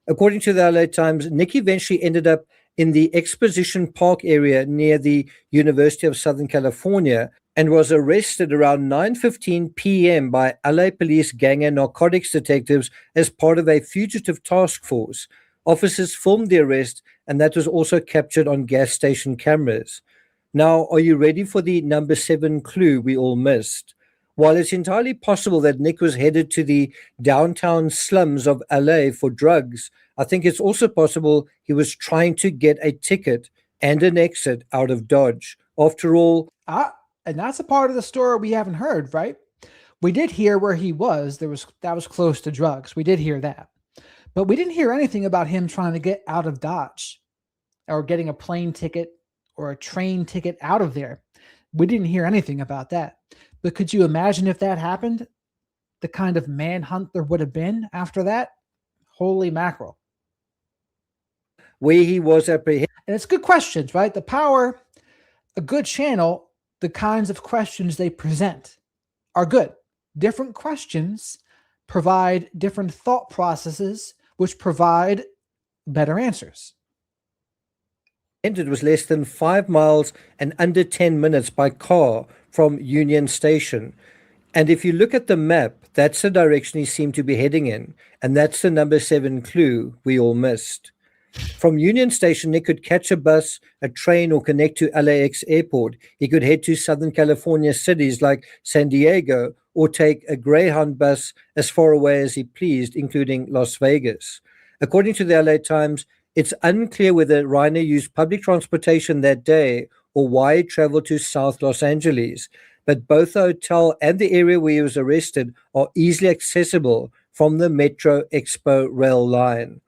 According to the LA Times, Nick eventually ended up in the Exposition Park area near the University of Southern California and was arrested around 9:15 p.m. by LA police gang and narcotics detectives as part of a fugitive task force. Officers filmed the arrest, and that was also captured on gas station cameras. Now, are you ready for the number 7 clue we all missed? While it's entirely possible that Nick was headed to the downtown slums of LA for drugs, I think it's also possible he was trying to get a ticket and an exit out of Dodge. After all... and that's a part of the story we haven't heard, right? We did hear where he was. That was close to drugs. We did hear that. But we didn't hear anything about him trying to get out of Dodge or getting a plane ticket or a train ticket out of there. We didn't hear anything about that. But could you imagine if that happened? The kind of manhunt there would have been after that? Holy mackerel. Where he was apprehended. And it's good questions, right? The Power, a good channel, the kinds of questions they present are good. Different questions provide different thought processes, which provide better answers. It was less than 5 miles and under 10 minutes by car from Union Station. And if you look at the map, that's the direction he seemed to be heading in. And that's the number 7 clue we all missed. From Union Station, Nick could catch a bus, a train, or connect to LAX airport. He could head to Southern California cities like San Diego, or take a Greyhound bus as far away as he pleased, including Las Vegas. According to the LA Times, it's unclear whether Reiner used public transportation that day or why he traveled to South Los Angeles. But both the hotel and the area where he was arrested are easily accessible from the Metro Expo rail line.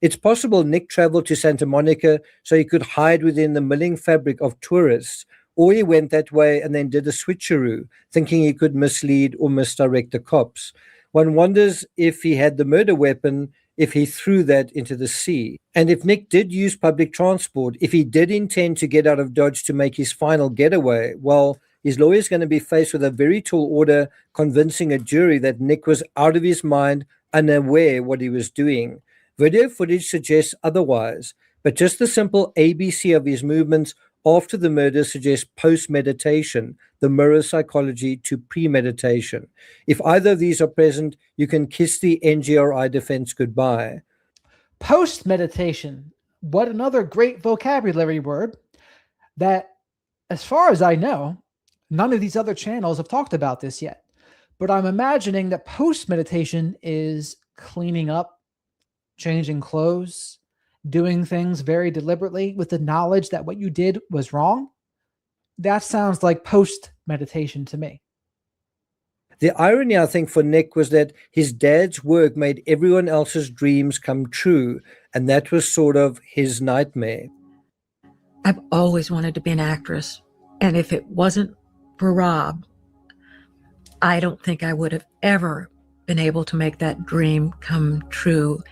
It's possible Nick traveled to Santa Monica so he could hide within the milling fabric of tourists, or he went that way and then did a switcheroo, thinking he could mislead or misdirect the cops. One wonders if he had the murder weapon, if he threw that into the sea. And if Nick did use public transport, if he did intend to get out of Dodge to make his final getaway, well, his lawyer is going to be faced with a very tall order convincing a jury that Nick was out of his mind, unaware what he was doing. Video footage suggests otherwise, but just the simple ABC of his movements after the murder suggests post-meditation, the mirror psychology to premeditation. If either of these are present, you can kiss the NGRI defense goodbye. Post-meditation. What another great vocabulary word that, as far as I know, none of these other channels have talked about this yet. But I'm imagining that post-meditation is cleaning up, changing clothes, doing things very deliberately with the knowledge that what you did was wrong. That sounds like post-meditation to me. The irony, I think, for Nick was that his dad's work made everyone else's dreams come true, and that was sort of his nightmare. I've always wanted to be an actress, and if it wasn't for Rob, I don't think I would have ever been able to make that dream come true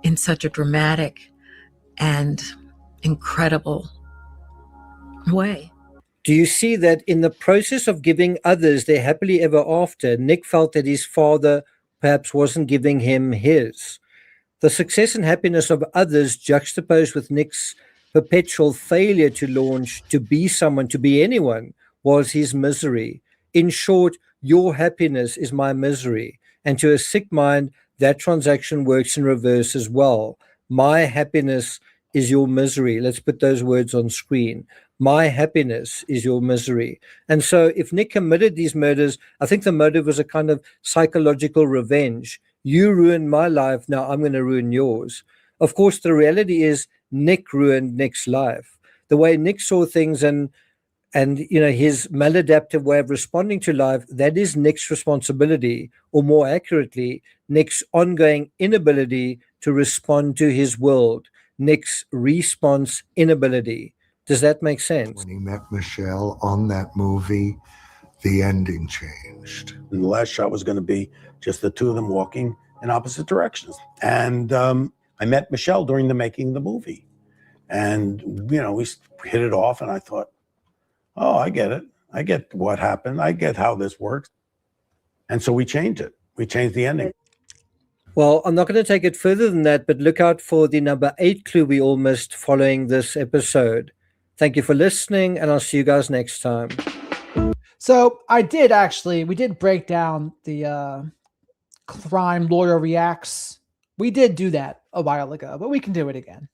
in such a dramatic and incredible way. Do you see that in the process of giving others their happily ever after, Nick felt that his father perhaps wasn't giving him his? The success and happiness of others juxtaposed with Nick's perpetual failure to launch, to be someone, to be anyone, was his misery. In short, your happiness is my misery. And to a sick mind, that transaction works in reverse as well. My happiness is your misery. Let's put those words on screen. My happiness is your misery. And so if Nick committed these murders, I think the motive was a kind of psychological revenge. You ruined my life, now I'm going to ruin yours. Of course, the reality is Nick ruined Nick's life. The way Nick saw things and his maladaptive way of responding to life, that is Nick's responsibility, or more accurately, Nick's ongoing inability to respond to his world, Nick's response inability. Does that make sense? When he met Michelle on that movie, the ending changed. And the last shot was going to be just the two of them walking in opposite directions. And I met Michelle during the making of the movie. And, we hit it off, and I thought, oh, I get it. I get what happened. I get how this works. And so we changed it. We changed the ending. Well, I'm not going to take it further than that, but look out for the number 8 clue we all missed following this episode. Thank you for listening, and I'll see you guys next time. So we did break down the crime lawyer reacts. We did do that a while ago, but we can do it again.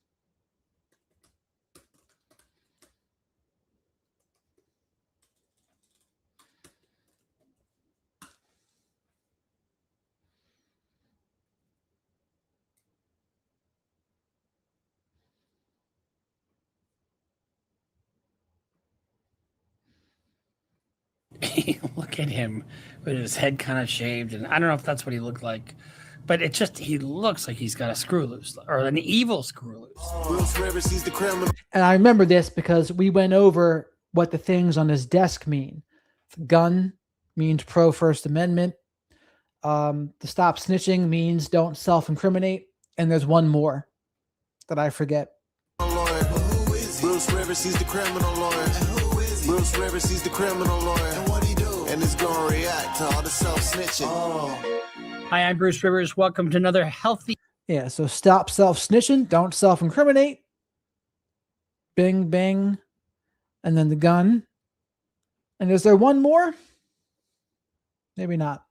Look at him with his head kind of shaved, and I don't know if that's what he looked like, but he looks like he's got a screw loose or an evil screw loose. And I remember this because we went over what the things on his desk mean. The gun means pro First Amendment. The stop snitching means don't self-incriminate. And there's one more that I forget. Bruce Rivers, he's the criminal lawyer. Bruce Rivers, he's the criminal lawyer. And what he do? And it's gonna react to all the self-snitching. Hi, I'm Bruce Rivers. Welcome to another healthy. Yeah, so stop self-snitching, don't self-incriminate. Bing, bing. And then the gun. And is there one more? Maybe not.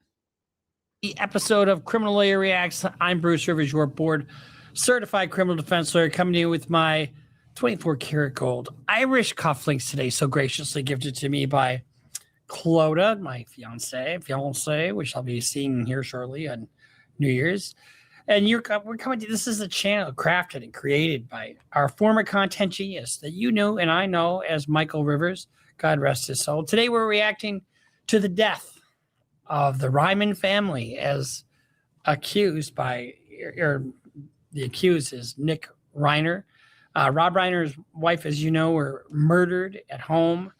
The episode of Criminal Lawyer Reacts. I'm Bruce Rivers, your board certified criminal defense lawyer, coming to you with my 24 karat gold Irish cufflinks today, so graciously gifted to me by Clodagh, my fiance, which I'll be seeing here shortly on New Year's. And we're coming to, this is a channel crafted and created by our former content genius that you know and I know as Michael Rivers, God rest his soul. Today we're reacting to the death of the Ryman family as accused by, or the accused is Nick Reiner. Rob Reiner's wife, as you know, were murdered at home.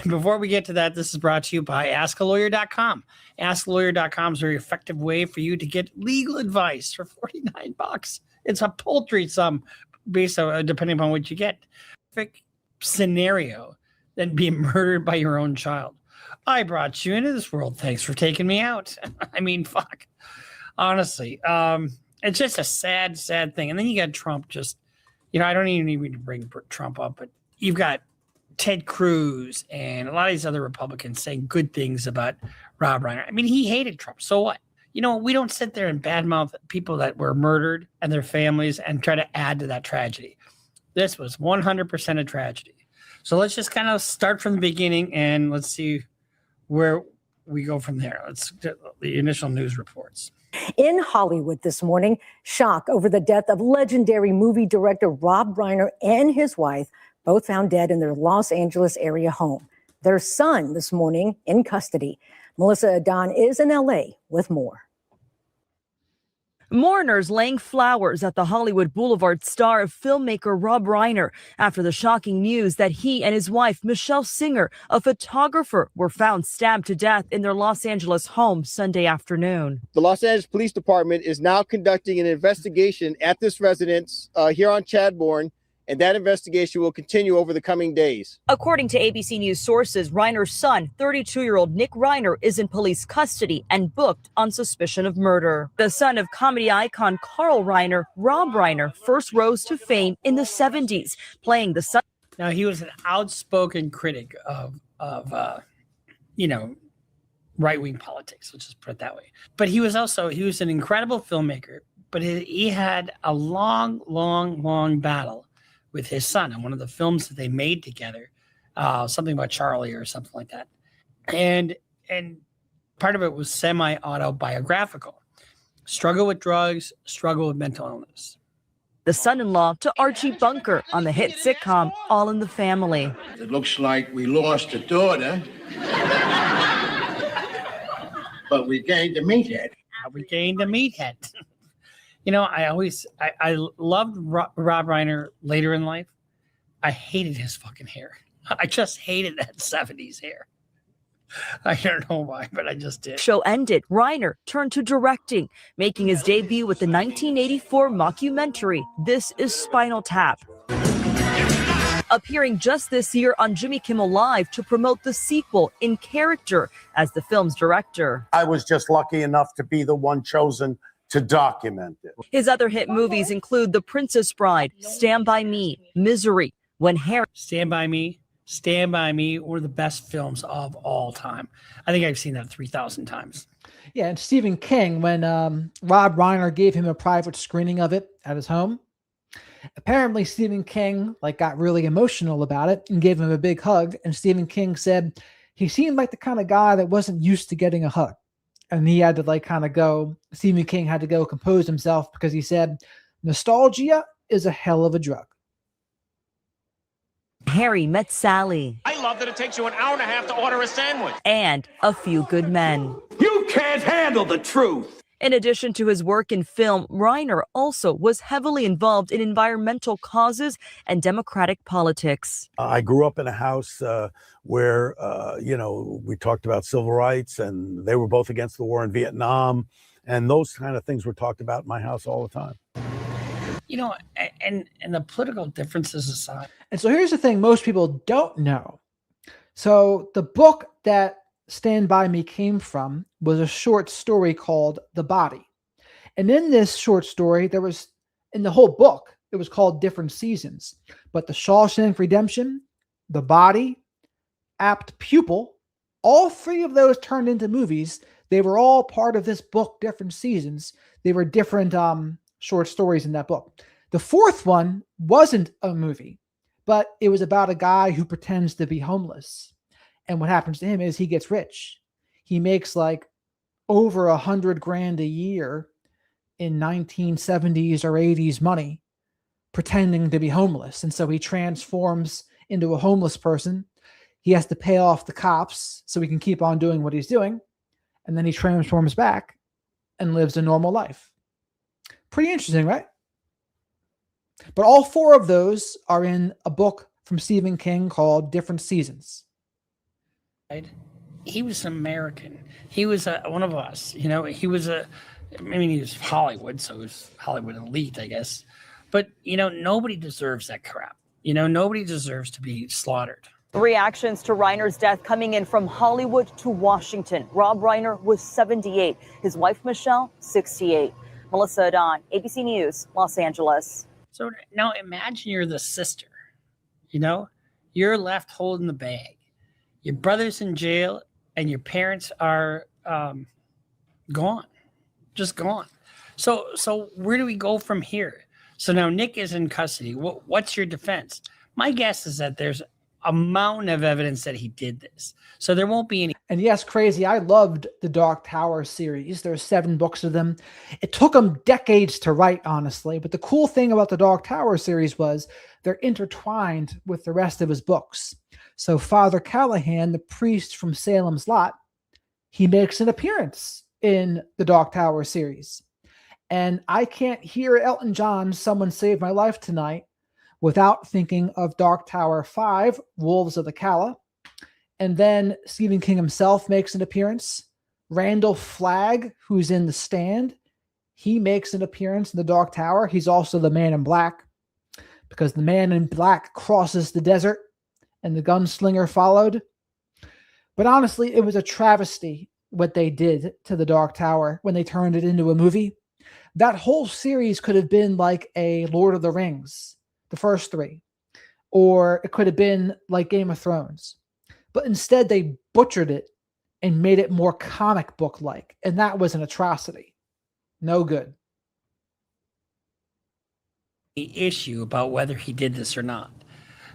Before we get to that, this is brought to you by AskALawyer.com. AskALawyer.com is a very effective way for you to get legal advice for $49. It's a paltry sum based on, depending upon what you get. Perfect scenario than being murdered by your own child. I brought you into this world. Thanks for taking me out. I mean, fuck. Honestly, it's just a sad, sad thing. And then you got Trump just, I don't even need to bring Trump up, but you've got Ted Cruz and a lot of these other Republicans saying good things about Rob Reiner. I mean, he hated Trump. So what? We don't sit there and badmouth people that were murdered and their families and try to add to that tragedy. This was 100% a tragedy. So let's just kind of start from the beginning and let's see where we go from there. Let's get the initial news reports. In Hollywood this morning, shock over the death of legendary movie director Rob Reiner and his wife, both found dead in their Los Angeles area home. Their son this morning in custody. Melissa Adon is in LA with more. Mourners laying flowers at the Hollywood Boulevard star of filmmaker Rob Reiner after the shocking news that he and his wife, Michelle Singer, a photographer, were found stabbed to death in their Los Angeles home Sunday afternoon. The Los Angeles Police Department is now conducting an investigation at this residence here on Chadbourne, and that investigation will continue over the coming days. According to ABC News sources, Reiner's son, 32-year-old Nick Reiner, is in police custody and booked on suspicion of murder. The son of comedy icon Carl Reiner, Rob Reiner, first rose to fame in the 70s, playing the son. Now, he was an outspoken critic of right-wing politics, let's just put it that way. But he was an incredible filmmaker, but he had a long battle with his son on one of the films that they made together, something about Charlie or something like that. And part of it was semi-autobiographical. Struggle with drugs, struggle with mental illness. The son-in-law to Archie Bunker on the hit sitcom All in the Family. It looks like we lost a daughter, but we gained a meathead. We gained a meathead. I loved Rob Reiner later in life. I hated his fucking hair. I just hated that 70s hair. I don't know why, but I just did. Show ended, Reiner turned to directing, making his debut with the 1984 mockumentary, This is Spinal Tap. Appearing just this year on Jimmy Kimmel Live to promote the sequel in character as the film's director. I was just lucky enough to be the one chosen to document it. His other hit movies include The Princess Bride, Stand By Me, Misery, When Harry... Stand By Me, one of the best films of all time. I think I've seen that 3,000 times. Yeah, and Stephen King, when Rob Reiner gave him a private screening of it at his home, apparently Stephen King got really emotional about it and gave him a big hug. And Stephen King said he seemed like the kind of guy that wasn't used to getting a hug. And he had to Stephen King had to go compose himself because he said, nostalgia is a hell of a drug. Harry Met Sally. I love that it takes you an hour and a half to order a sandwich. And A Few Good Men. You can't handle the truth. In addition to his work in film, Reiner also was heavily involved in environmental causes and democratic politics. I grew up in a house where, we talked about civil rights, and they were both against the war in Vietnam. And those kind of things were talked about in my house all the time. And the political differences aside. And so here's the thing most people don't know. So the book that Stand By Me came from was a short story called The Body. And in this short story, in the whole book, it was called Different Seasons. But The Shawshank Redemption, The Body, Apt Pupil, all three of those turned into movies. They were all part of this book, Different Seasons. They were different short stories in that book. The fourth one wasn't a movie, but it was about a guy who pretends to be homeless. And what happens to him is he gets rich. He makes like over $100,000 a year in 1970s or 80s money, pretending to be homeless. And so he transforms into a homeless person. He has to pay off the cops so he can keep on doing what he's doing. And then he transforms back and lives a normal life. Pretty interesting, right? But all four of those are in a book from Stephen King called Different Seasons. He was an American. He was one of us. He was he was Hollywood, so he was Hollywood elite, I guess. But, nobody deserves that crap. Nobody deserves to be slaughtered. Reactions to Reiner's death coming in from Hollywood to Washington. Rob Reiner was 78. His wife, Michelle, 68. Melissa Adon, ABC News, Los Angeles. So now imagine you're the sister. You're left holding the bag. Your brother's in jail and your parents are gone, just gone. So where do we go from here? So now Nick is in custody. What's your defense? My guess is that there's a mountain of evidence that he did this. So there won't be any. And yes, crazy. I loved the Dark Tower series. There's 7 books of them. It took them decades to write, honestly. But the cool thing about the Dark Tower series was they're intertwined with the rest of his books. So Father Callahan, the priest from Salem's Lot, he makes an appearance in the Dark Tower series. And I can't hear Elton John's Someone Save My Life Tonight without thinking of Dark Tower 5, Wolves of the Calla. And then Stephen King himself makes an appearance. Randall Flagg, who's in The Stand, he makes an appearance in the Dark Tower. He's also the Man in Black, because the Man in Black crosses the desert and the gunslinger followed. But honestly, it was a travesty what they did to the Dark Tower when they turned it into a movie. That whole series could have been like a Lord of the Rings, the first 3, or it could have been like Game of Thrones. But instead, they butchered it and made it more comic book-like, and that was an atrocity. No good. The issue about whether he did this or not.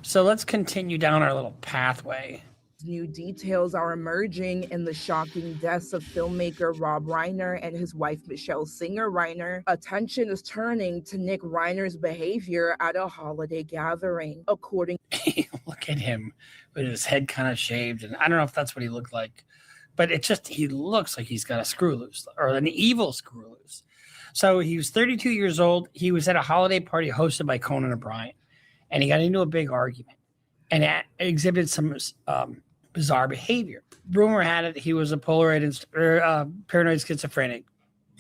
So let's continue down our little pathway. New details are emerging in the shocking deaths of filmmaker Rob Reiner and his wife Michelle Singer Reiner. Attention is turning to Nick Reiner's behavior at a holiday gathering. According Look at him with his head kind of shaved, and I don't know if that's what he looked like, but he looks like he's got a screw loose, or an evil screw loose. So he was 32 years old. He was at a holiday party hosted by Conan O'Brien, and he got into a big argument and exhibited some bizarre behavior. Rumor had it he was a paranoid schizophrenic.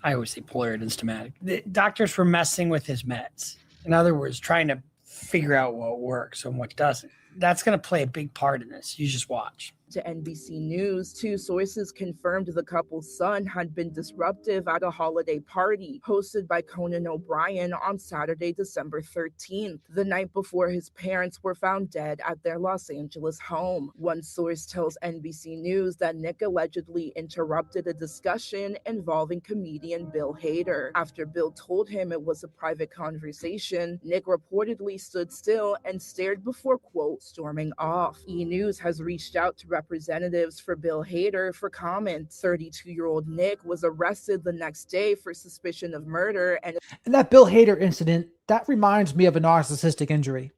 I always say paranoid and schematic. The doctors were messing with his meds. In other words, trying to figure out what works and what doesn't. That's going to play a big part in this. You just watch. to NBC News, 2 sources confirmed the couple's son had been disruptive at a holiday party hosted by Conan O'Brien on Saturday, December 13th, the night before his parents were found dead at their Los Angeles home. One source tells NBC News that Nick allegedly interrupted a discussion involving comedian Bill Hader. After Bill told him it was a private conversation, Nick reportedly stood still and stared before, quote, storming off. E! News has reached out to representatives for Bill Hader for comment. 32-year-old Nick was arrested the next day for suspicion of murder. And that Bill Hader incident, that reminds me of a narcissistic injury.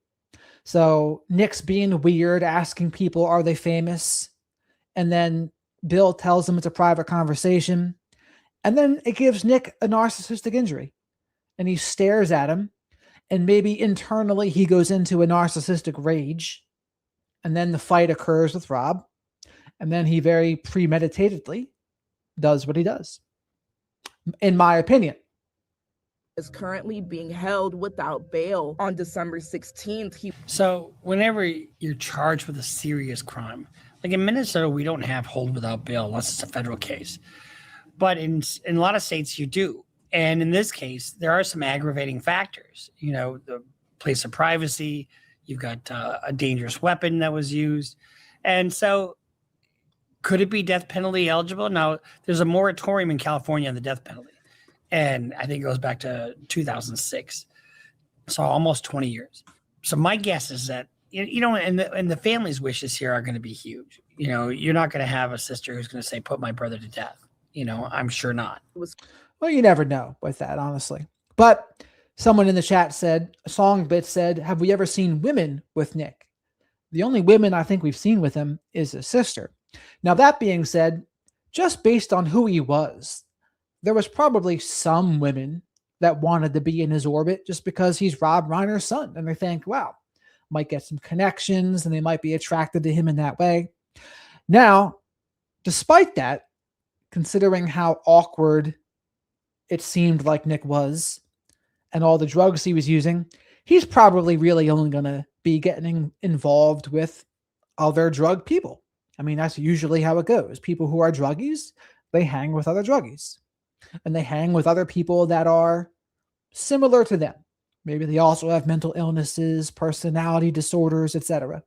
So Nick's being weird, asking people, are they famous? And then Bill tells him it's a private conversation. And then it gives Nick a narcissistic injury. And he stares at him. And maybe internally he goes into a narcissistic rage. And then the fight occurs with Rob. And then he very premeditatedly does what he does. In my opinion. Is currently being held without bail. On December 16th, So whenever you're charged with a serious crime, like in Minnesota, we don't have hold without bail unless it's a federal case. But in a lot of states, you do. And in this case, there are some aggravating factors. You know, the place of privacy, you've got a dangerous weapon that was used. And so could it be death penalty eligible? Now, there's a moratorium in California on the death penalty. And I think it goes back to 2006. So almost 20 years. So my guess is that, you know, and the family's wishes here are going to be huge. You know, you're not going to have a sister who's going to say, put my brother to death. You know, I'm sure not. Well, you never know with that, honestly. But someone in the chat said, a song bit said, have we ever seen women with Nick? The only women I think we've seen with him is his sister. Now, that being said, just based on who he was, there was probably some women that wanted to be in his orbit just because he's Rob Reiner's son. And they think, wow, might get some connections and they might be attracted to him in that way. Now, despite that, considering how awkward it seemed like Nick was and all the drugs he was using, he's probably really only going to be getting involved with other drug people. I mean, that's usually how it goes. People who are druggies, they hang with other druggies. And they hang with other people that are similar to them. Maybe they also have mental illnesses, personality disorders, etc.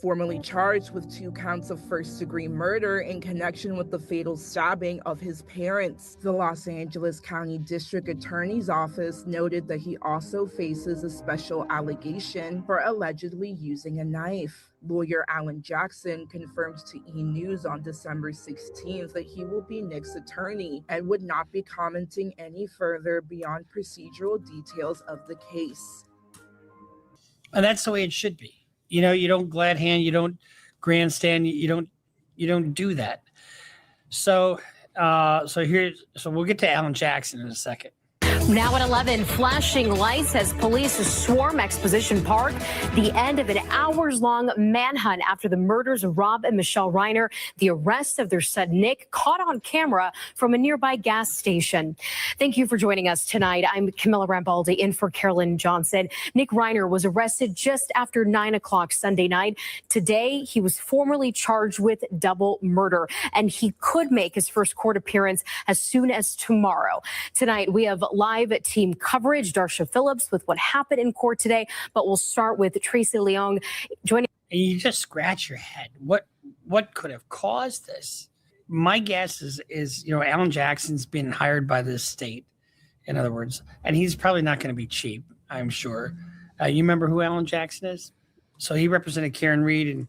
Formally charged with 2 counts of first-degree murder in connection with the fatal stabbing of his parents. The Los Angeles County District Attorney's Office noted that he also faces a special allegation for allegedly using a knife. Lawyer Alan Jackson confirmed to E! News on December 16th that he will be Nick's attorney and would not be commenting any further beyond procedural details of the case. And that's the way it should be. You know, you don't glad hand, you don't grandstand, you don't do that. So we'll get to Alan Jackson in a second. Now at 11, flashing lights as police swarm Exposition Park. The end of an hours-long manhunt after the murders of Rob and Michelle Reiner. The arrest of their son Nick caught on camera from a nearby gas station. Thank you for joining us tonight. I'm Camilla Rambaldi in for Carolyn Johnson. Nick Reiner was arrested just after 9 o'clock Sunday night. Today, he was formally charged with double murder, and he could make his first court appearance as soon as tomorrow. Tonight, we have live team coverage, Darsha Phillips, with what happened in court today. But we'll start with Tracy Leong joining. And you just scratch your head. What could have caused this? My guess is you know, Alan Jackson's been hired by this state, in other words, and he's probably not going to be cheap, I'm sure. You remember who Alan Jackson is? So he represented Karen Reed, and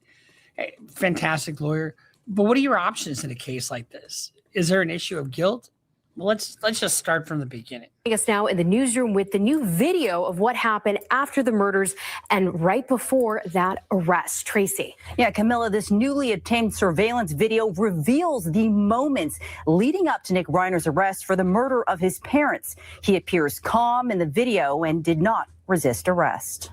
fantastic lawyer. But what are your options in a case like this? Is there an issue of guilt? Well, let's just start from the beginning. Us now in the newsroom with the new video of what happened after the murders and right before that arrest. Tracy. Yeah, Camilla, this newly obtained surveillance video reveals the moments leading up to Nick Reiner's arrest for the murder of his parents. He appears calm in the video and did not resist arrest.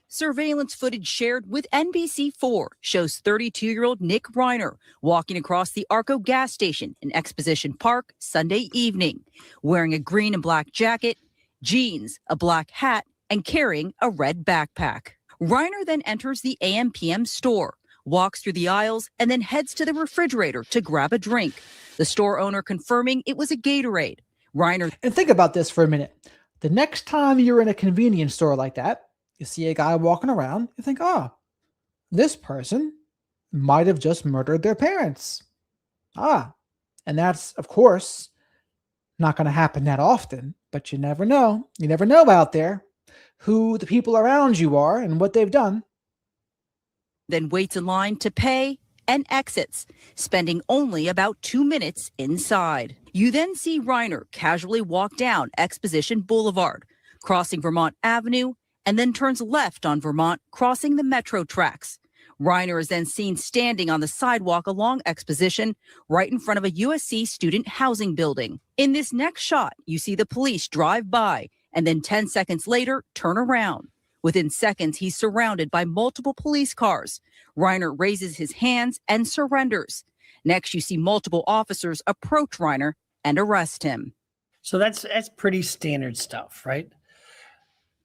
Surveillance footage shared with NBC4 shows 32-year-old Nick Reiner walking across the Arco gas station in Exposition Park Sunday evening, wearing a green and black jacket, jeans, a black hat, and carrying a red backpack. Reiner then enters the AM/PM store, walks through the aisles, and then heads to the refrigerator to grab a drink. The store owner confirming it was a Gatorade. Reiner. And think about this for a minute. The next time you're in a convenience store like that, you see a guy walking around, you think, oh, this person might have just murdered their parents. And that's, of course, not going to happen that often, but you never know. You never know out there who the people around you are and what they've done. Then waits in line to pay and exits, spending only about 2 minutes inside. You then see Reiner casually walk down Exposition Boulevard, crossing Vermont Avenue, and then turns left on Vermont, crossing the metro tracks. Reiner is then seen standing on the sidewalk along Exposition, right in front of a USC student housing building. In this next shot, you see the police drive by and then 10 seconds later, turn around. Within seconds, he's surrounded by multiple police cars. Reiner raises his hands and surrenders. Next, you see multiple officers approach Reiner and arrest him. So that's pretty standard stuff, right?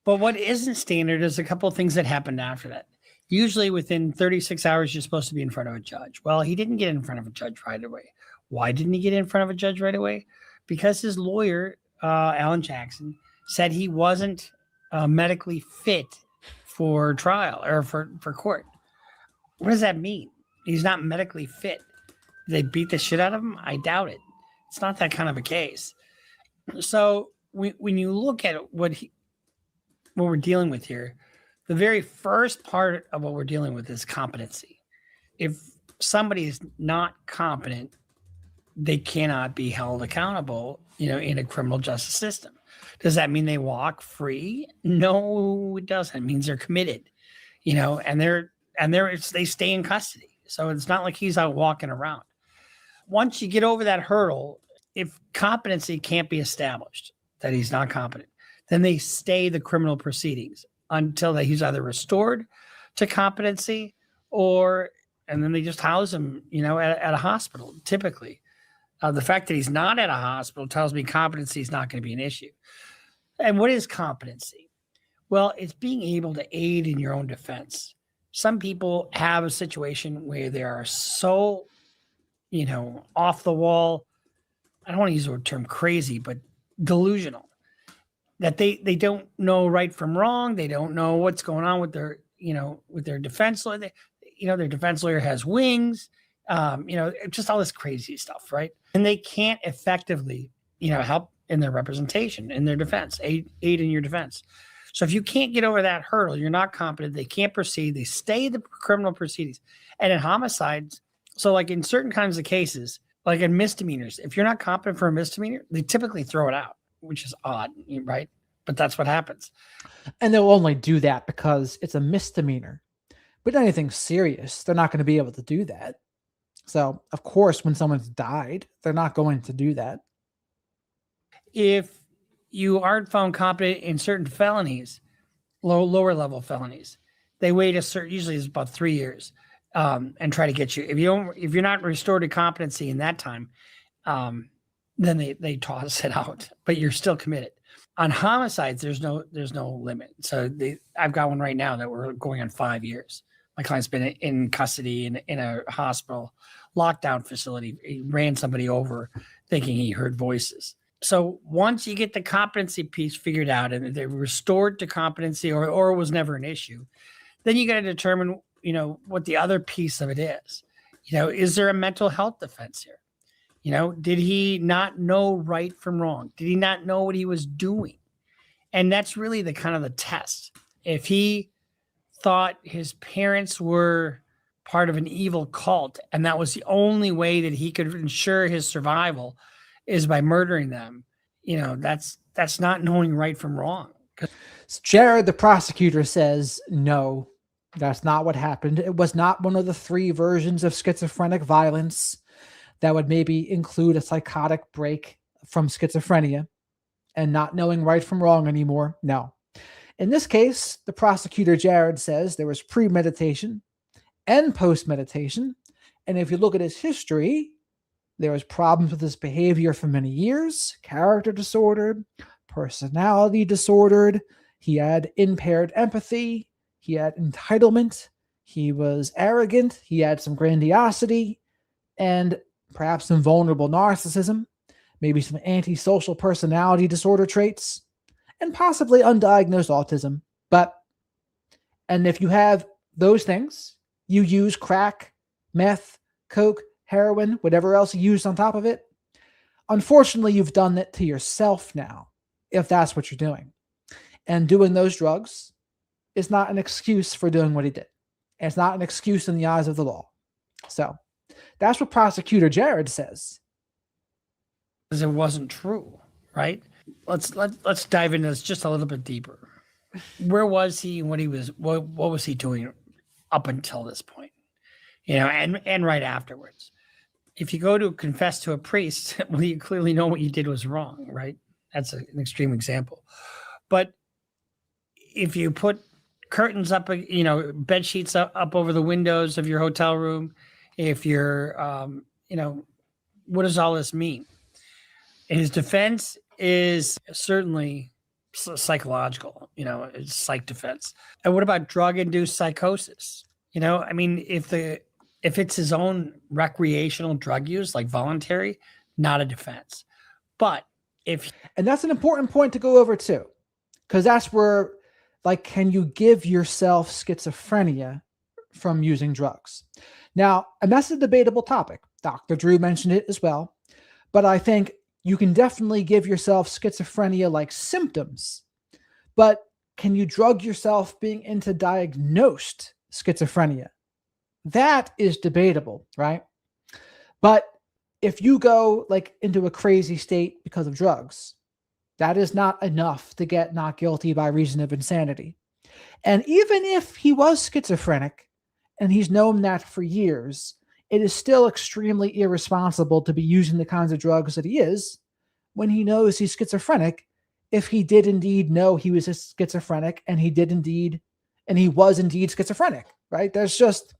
But what isn't standard is a couple of things that happened after that. Usually within 36 hours, you're supposed to be in front of a judge. Well, he didn't get in front of a judge right away. Why didn't he get in front of a judge right away? Because his lawyer, Alan Jackson, said he wasn't medically fit for trial or for court. What does that mean? He's not medically fit. Did they beat the shit out of him? I doubt it. It's not that kind of a case. So when you look at what we're dealing with here, the very first part of what we're dealing with is competency. If somebody is not competent, they cannot be held accountable, in a criminal justice system. Does that mean they walk free? No, it doesn't. It means they're committed, and they stay in custody. So it's not like he's out walking around. Once you get over that hurdle, if competency can't be established, that he's not competent, then they stay the criminal proceedings until he's either restored to competency and then they just house him, at a hospital, typically. The fact that he's not at a hospital tells me competency is not going to be an issue. And what is competency? Well, it's being able to aid in your own defense. Some people have a situation where they are so, off the wall. I don't want to use the term crazy, but delusional, that they don't know right from wrong. They don't know what's going on with their, with their defense lawyer. Their defense lawyer has wings, just all this crazy stuff, right? And they can't effectively, help in their representation, in their defense, aid in your defense. So if you can't get over that hurdle, you're not competent, they can't proceed, they stay the criminal proceedings. And in homicides, so like in certain kinds of cases, like in misdemeanors, if you're not competent for a misdemeanor, they typically throw it out, which is odd, right? But that's what happens. And they'll only do that because it's a misdemeanor. But anything serious, they're not going to be able to do that. So, of course, when someone's died, they're not going to do that. If you aren't found competent in certain felonies, lower level felonies, they wait usually it's about 3 years, and try to get you. If you're not restored to competency in that time, then they toss it out, but you're still committed. On homicides, there's no limit. So I've got one right now that we're going on 5 years. My client's been in custody in a hospital lockdown facility. He ran somebody over thinking he heard voices. So once you get the competency piece figured out and they're restored to competency or it was never an issue, then you got to determine, what the other piece of it is. Is there a mental health defense here? Did he not know right from wrong? Did he not know what he was doing? And that's really the kind of the test. If he thought his parents were part of an evil cult and that was the only way that he could ensure his survival is by murdering them, that's not knowing right from wrong. Jared, the prosecutor, says, no, that's not what happened. It was not one of the 3 versions of schizophrenic violence that would maybe include a psychotic break from schizophrenia and not knowing right from wrong anymore. No. In this case, the prosecutor, Jared, says there was premeditation and post-meditation. And if you look at his history, there was problems with his behavior for many years, character disordered, personality disordered. He had impaired empathy. He had entitlement. He was arrogant. He had some grandiosity and perhaps some vulnerable narcissism, maybe some antisocial personality disorder traits, and possibly undiagnosed autism. And if you have those things, you use crack, meth, coke, heroin, whatever else you use on top of it, unfortunately, you've done that to yourself now, if that's what you're doing. And doing those drugs is not an excuse for doing what he did. And it's not an excuse in the eyes of the law. So that's what Prosecutor Jared says. Because it wasn't true, right? Let's dive into this just a little bit deeper. Where was he when what was he doing up until this point? and right afterwards. If you go to confess to a priest, well, you clearly know what you did was wrong, right? That's an extreme example. But if you put curtains up, bed sheets up over the windows of your hotel room, if you're, what does all this mean? His defense is certainly psychological, it's psych defense. And what about drug-induced psychosis? If it's his own recreational drug use, like voluntary, not a defense. But and that's an important point to go over too, because that's where, like, can you give yourself schizophrenia from using drugs? Now, and that's a debatable topic. Dr. Drew mentioned it as well, but I think you can definitely give yourself schizophrenia-like symptoms, but can you drug yourself being into diagnosed schizophrenia? That is debatable, right? But if you go like into a crazy state because of drugs, that is not enough to get not guilty by reason of insanity. And even if he was schizophrenic and he's known that for years, it is still extremely irresponsible to be using the kinds of drugs that he is when he knows he's schizophrenic, if he did indeed know he was a schizophrenic and he was indeed schizophrenic, right? There's just,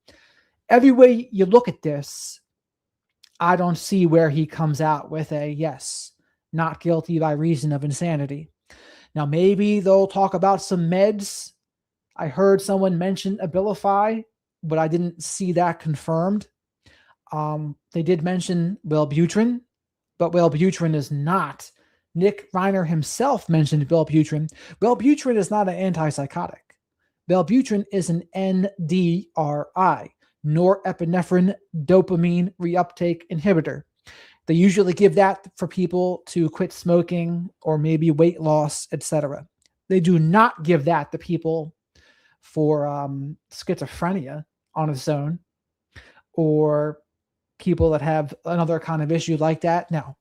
every way you look at this, I don't see where he comes out with a yes, not guilty by reason of insanity. Now, maybe they'll talk about some meds. I heard someone mention Abilify, but I didn't see that confirmed. They did mention Wellbutrin, but Wellbutrin is not. Nick Reiner himself mentioned Wellbutrin. Wellbutrin is not an antipsychotic. Wellbutrin is an NDRI, norepinephrine dopamine reuptake inhibitor. They usually give that for people to quit smoking or maybe weight loss, etc. They do not give that to people for schizophrenia on its own, or people that have another kind of issue like that. No.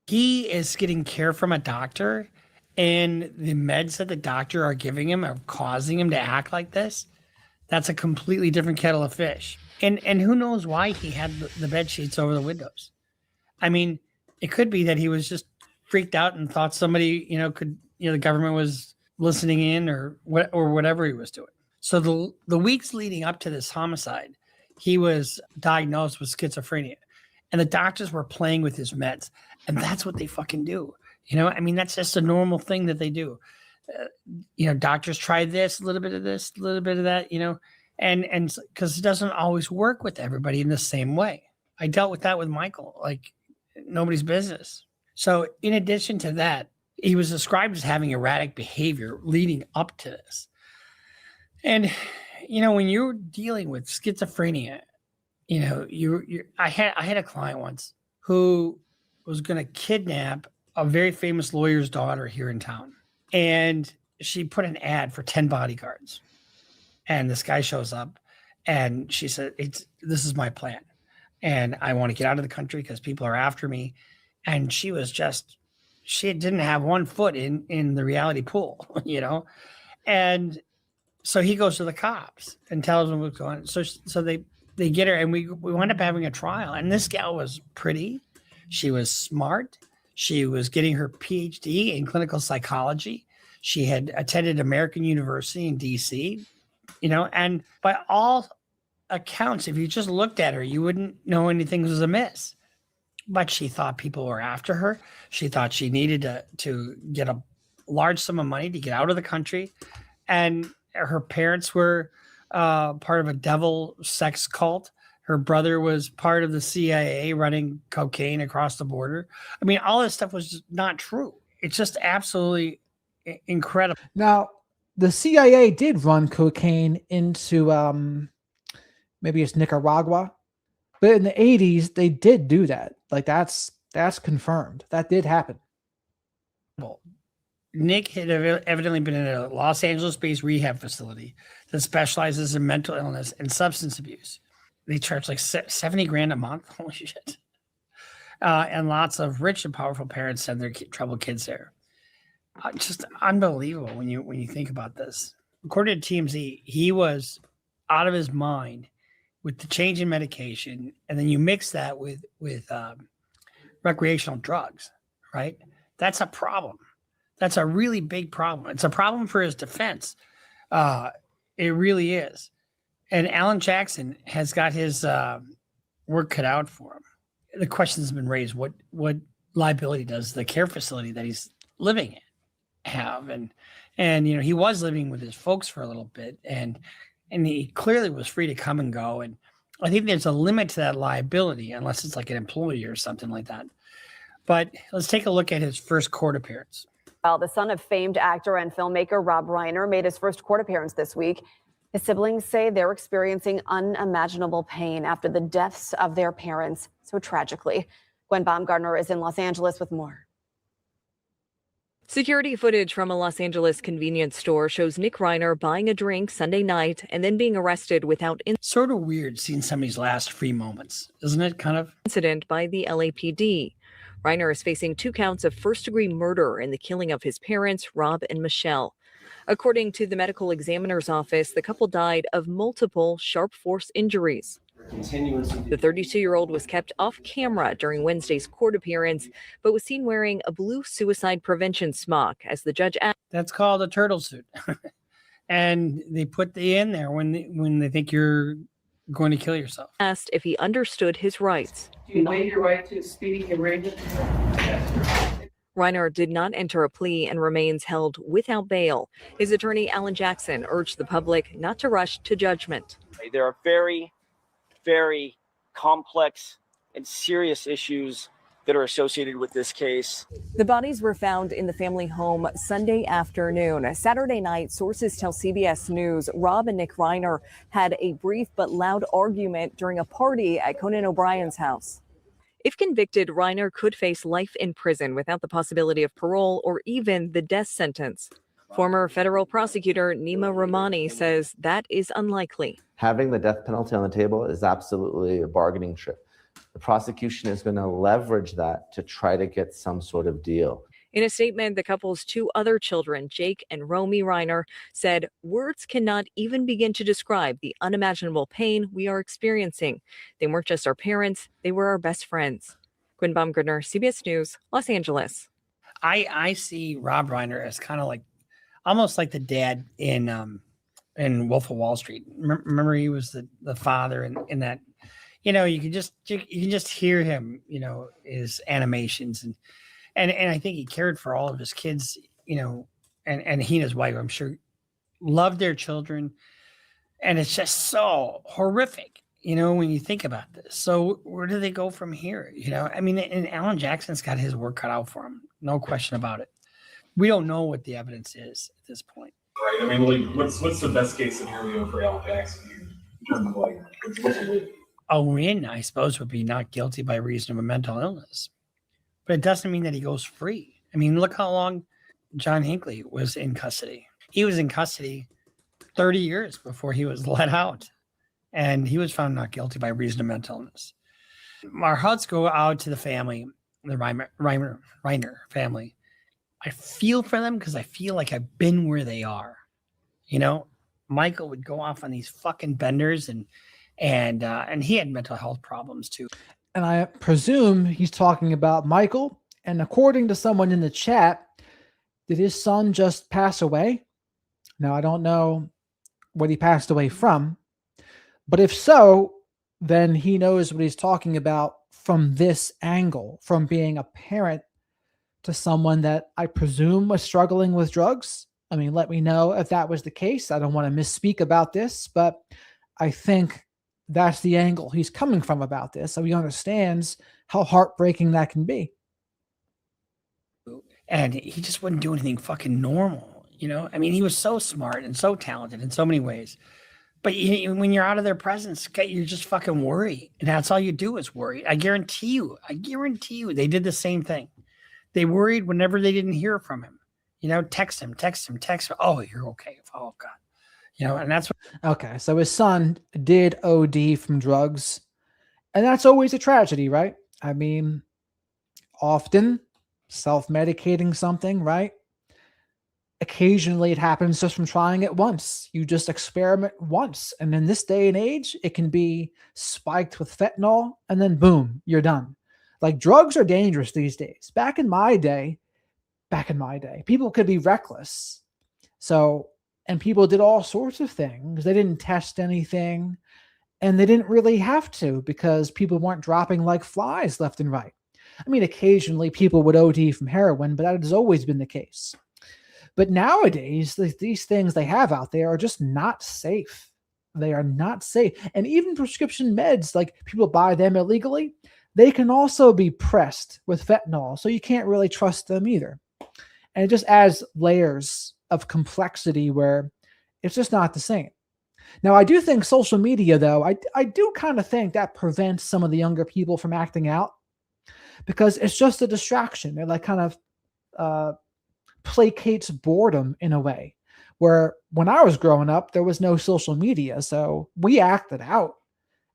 He is getting care from a doctor, and the meds that the doctor are giving him are causing him to act like this. That's a completely different kettle of fish. And who knows why he had the bed sheets over the windows. I mean, it could be that he was just freaked out and thought somebody, the government was listening in or whatever he was doing. So the weeks leading up to this homicide, he was diagnosed with schizophrenia, and the doctors were playing with his meds, and that's what they fucking do. That's just a normal thing that they do. Doctors try this, a little bit of this, a little bit of that, and because it doesn't always work with everybody in the same way. I dealt with that with Michael, like nobody's business. So in addition to that, he was described as having erratic behavior leading up to this. And, when you're dealing with schizophrenia, I had a client once who was going to kidnap a very famous lawyer's daughter here in town. And she put an ad for 10 bodyguards. And this guy shows up and she said, this is my plan. And I want to get out of the country because people are after me. And she didn't have one foot in the reality pool, And so he goes to the cops and tells them what's going on. So they get her, and we wound up having a trial. And this gal was pretty. She was smart. She was getting her PhD in clinical psychology. She had attended American University in DC, and by all accounts, if you just looked at her, you wouldn't know anything was amiss. But she thought people were after her. She thought she needed to get a large sum of money to get out of the country. And her parents were part of a devil sex cult. Her brother was part of the CIA running cocaine across the border. I mean, all this stuff was just not true. It's just absolutely incredible. Now, the CIA did run cocaine into maybe it's Nicaragua, but in the 80s they did do that. Like that's confirmed. That did happen. Nick had evidently been in a Los Angeles-based rehab facility that specializes in mental illness and substance abuse. They charge like 70 grand a month. Holy shit. And lots of rich and powerful parents send their troubled kids there. Just unbelievable when you think about this. According to TMZ, he was out of his mind with the change in medication, and then you mix that with recreational drugs, right? That's a problem. That's a really big problem. It's a problem for his defense. It really is. And Alan Jackson has got his work cut out for him. The question has been raised: what liability does the care facility that he's living in have? And he was living with his folks for a little bit, and he clearly was free to come and go. And I think there's a limit to that liability, unless it's like an employee or something like that. But let's take a look at his first court appearance. Well, the son of famed actor and filmmaker Rob Reiner made his first court appearance this week. His siblings say they're experiencing unimaginable pain after the deaths of their parents so tragically. Gwen Baumgartner is in Los Angeles with more. Security footage from a Los Angeles convenience store shows Nick Reiner buying a drink Sunday night and then being arrested without Sort of weird seeing somebody's last free moments, isn't it? Kind of incident by the LAPD. Reiner is facing 2 counts of first-degree murder in the killing of his parents, Rob and Michelle. According to the medical examiner's office, the couple died of multiple sharp force injuries. The 32-year-old was kept off camera during Wednesday's court appearance, but was seen wearing a blue suicide prevention smock as the judge asked. That's called a turtle suit. And they put the in there when they think you're going to kill yourself. Asked if he understood his rights. Do you waive your right to speedy arraignment? Reiner did not enter a plea and remains held without bail. His attorney, Alan Jackson, urged the public not to rush to judgment. There are very, very complex and serious issues that are associated with this case. The bodies were found in the family home Sunday afternoon. Saturday night, sources tell CBS News Rob and Nick Reiner had a brief but loud argument during a party at Conan O'Brien's house. If convicted, Reiner could face life in prison without the possibility of parole or even the death sentence. Former federal prosecutor Nima Rahmani says that is unlikely. Having the death penalty on the table is absolutely a bargaining chip. The prosecution is going to leverage that to try to get some sort of deal. In a statement, the couple's 2 other children, Jake and Romy Reiner, said, "Words cannot even begin to describe the unimaginable pain we are experiencing. They weren't just our parents, they were our best friends." Gwen Baumgartner, CBS News, Los Angeles. I see Rob Reiner as kind of like, almost like the dad in Wolf of Wall Street. Remember, he was the father in that. You can just hear him. His animations and I think he cared for all of his kids. And he and his wife, I'm sure, loved their children. And it's just so horrific, when you think about this. So where do they go from here? And Alan Jackson's got his work cut out for him. No question about it. We don't know what the evidence is at this point. Right. What's the best case scenario for Alan Jackson in terms of what's the A win, I suppose, would be not guilty by reason of a mental illness. But it doesn't mean that he goes free. Look how long John Hinckley was in custody. He was in custody 30 years before he was let out. And he was found not guilty by reason of mental illness. Our hearts go out to the family, the Reiner family. I feel for them because I feel like I've been where they are. Michael would go off on these fucking benders and he had mental health problems too. And I presume he's talking about Michael. And according to someone in the chat, did his son just pass away? Now, I don't know what he passed away from. But if so, then he knows what he's talking about from this angle, from being a parent to someone that I presume was struggling with drugs. Let me know if that was the case. I don't want to misspeak about this, but I think that's the angle he's coming from about this. So he understands how heartbreaking that can be. And he just wouldn't do anything fucking normal. He was so smart and so talented in so many ways. But when you're out of their presence, you're just fucking worried. And that's all you do is worry. I guarantee you, they did the same thing. They worried whenever they didn't hear from him. Text him. Oh, you're okay. Oh, God. And that's what. Okay, so his son did OD from drugs. And that's always a tragedy, right? Often self-medicating something, right? Occasionally it happens just from trying it once. You just experiment once. And in this day and age, it can be spiked with fentanyl and then boom, you're done. Like drugs are dangerous these days. Back in my day, people could be reckless. So, and people did all sorts of things. They didn't test anything and they didn't really have to because people weren't dropping like flies left and right. I mean, occasionally people would OD from heroin, but that has always been the case. But nowadays, these things they have out there are just not safe. They are not safe. And even prescription meds, like people buy them illegally, they can also be pressed with fentanyl. So you can't really trust them either. And it just adds layers of complexity where it's just not the same. Now, I do think social media, though, I do kind of think that prevents some of the younger people from acting out because it's just a distraction. It like kind of placates boredom in a way where when I was growing up, there was no social media. So we acted out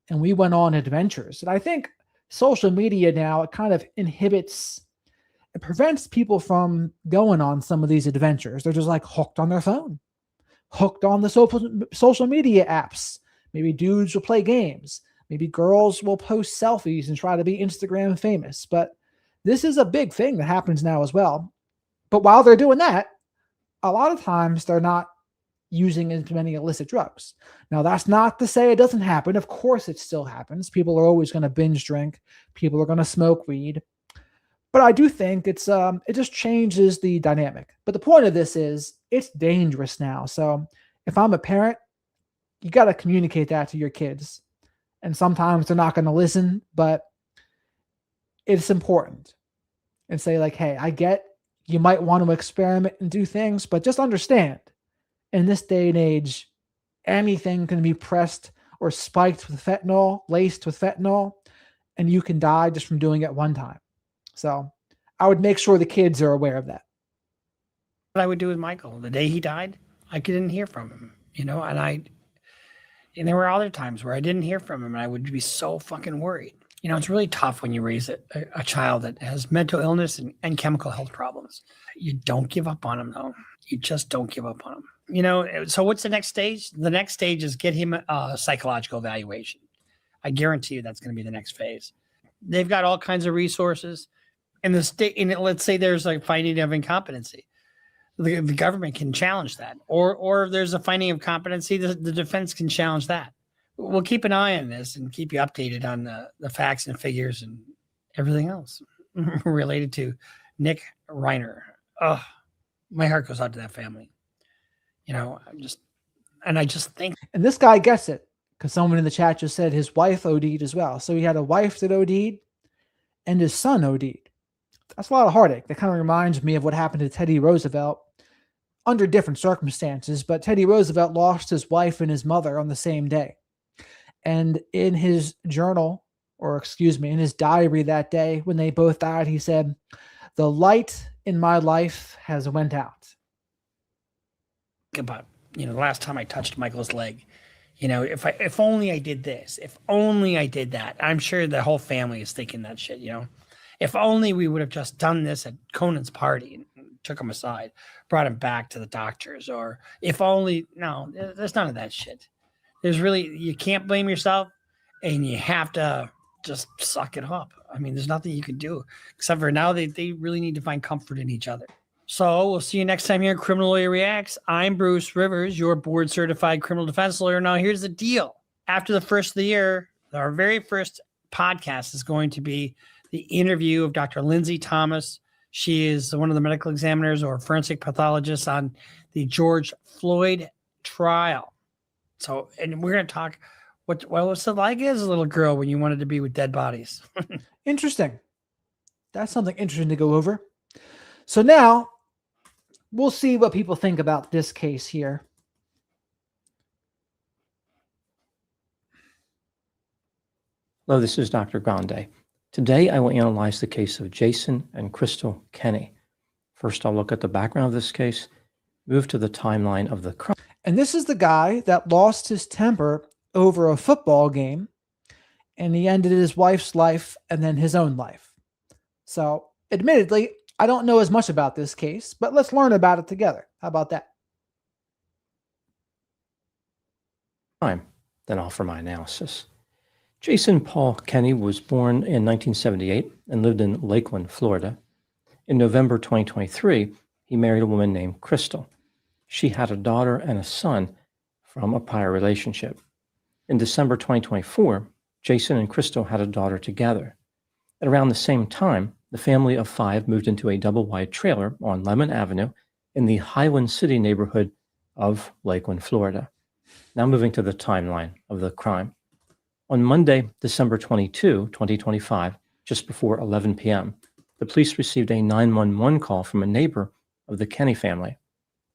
and we went on adventures. And I think social media now, it kind of it prevents people from going on some of these adventures. They're just like hooked on their phone, hooked on the social media apps. Maybe dudes will play games. Maybe girls will post selfies and try to be Instagram famous. But this is a big thing that happens now as well. But while they're doing that, a lot of times they're not using as many illicit drugs. Now, that's not to say it doesn't happen. Of course, it still happens. People are always going to binge drink. People are going to smoke weed. But I do think it just changes the dynamic. But the point of this is it's dangerous now. So if I'm a parent, you got to communicate that to your kids. And sometimes they're not going to listen, but it's important. And say like, hey, I get you might want to experiment and do things, but just understand in this day and age, anything can be pressed or spiked with fentanyl, laced with fentanyl, and you can die just from doing it one time. So I would make sure the kids are aware of that. What I would do with Michael, the day he died, I didn't hear from him, and there were other times where I didn't hear from him and I would be so fucking worried. It's really tough when you raise a child that has mental illness and chemical health problems. You don't give up on him, though. You just don't give up on him. So what's the next stage? The next stage is get him a psychological evaluation. I guarantee you that's going to be the next phase. They've got all kinds of resources. In the state, let's say there's a finding of incompetency. The government can challenge that. Or if there's a finding of competency, the defense can challenge that. We'll keep an eye on this and keep you updated on the facts and figures and everything else related to Nick Reiner. Oh, my heart goes out to that family. I just think. And this guy gets it because someone in the chat just said his wife OD'd as well. So he had a wife that OD'd and his son OD'd. That's a lot of heartache. That kind of reminds me of what happened to Teddy Roosevelt under different circumstances, but Teddy Roosevelt lost his wife and his mother on the same day. And in his journal, in his diary that day when they both died, he said, "The light in my life has went out." About, the last time I touched Michael's leg, if only I did this, if only I did that. I'm sure the whole family is thinking that shit, If only we would have just done this at Conan's party and took him aside, brought him back to the doctors, or if only, no, there's none of that shit. You can't blame yourself and you have to just suck it up. I mean, there's nothing you can do except for now they really need to find comfort in each other. So we'll see you next time here on Criminal Lawyer Reacts. I'm Bruce Rivers, your board certified criminal defense lawyer. Now here's the deal. After the first of the year, our very first podcast is going to be the interview of Dr. Lindsay Thomas. She is one of the medical examiners or forensic pathologists on the George Floyd trial. So, and we're going to talk what's it like as a little girl when you wanted to be with dead bodies. Interesting. That's something interesting to go over. So now we'll see what people think about this case here. Hello, this is Dr. Grande. Today, I will analyze the case of Jason and Crystal Kenny. First, I'll look at the background of this case, move to the timeline of the crime. And this is the guy that lost his temper over a football game, and he ended his wife's life and then his own life. So, admittedly, I don't know as much about this case, but let's learn about it together. How about that? Then offer my analysis. Jason Paul Kenney was born in 1978 and lived in Lakeland, Florida. In November 2023, he married a woman named Crystal. She had a daughter and a son from a prior relationship. In December 2024, Jason and Crystal had a daughter together. At around the same time, the family of 5 moved into a double-wide trailer on Lemon Avenue in the Highland City neighborhood of Lakeland, Florida. Now moving to the timeline of the crime. On Monday, December 22, 2025, just before 11 p.m., the police received a 911 call from a neighbor of the Kenney family.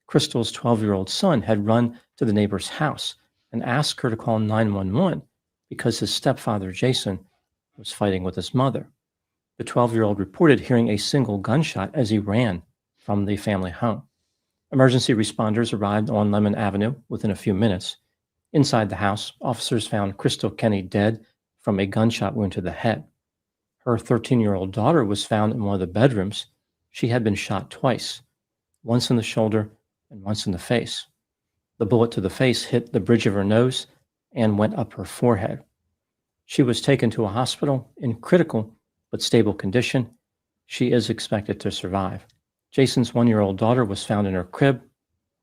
Crystal's 12-year-old son had run to the neighbor's house and asked her to call 911 because his stepfather, Jason, was fighting with his mother. The 12-year-old reported hearing a single gunshot as he ran from the family home. Emergency responders arrived on Lemon Avenue within a few minutes. Inside the house, officers found Crystal Kenney dead from a gunshot wound to the head. Her 13-year-old daughter was found in one of the bedrooms. She had been shot twice, once in the shoulder and once in the face. The bullet to the face hit the bridge of her nose and went up her forehead. She was taken to a hospital in critical but stable condition. She is expected to survive. Jason's 1-year-old daughter was found in her crib,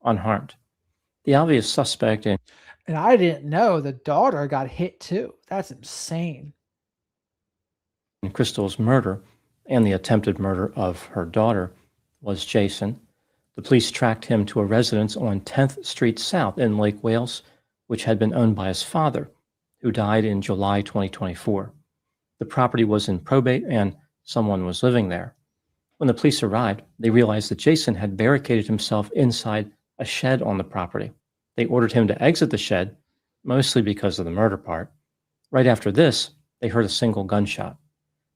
unharmed. The obvious suspect in And I didn't know the daughter got hit too. That's insane. Crystal's murder and the attempted murder of her daughter was Jason. The police tracked him to a residence on 10th Street South in Lake Wales, which had been owned by his father, who died in July 2024. The property was in probate and someone was living there. When the police arrived, they realized that Jason had barricaded himself inside a shed on the property. They ordered him to exit the shed, mostly because of the murder part. Right after this, they heard a single gunshot.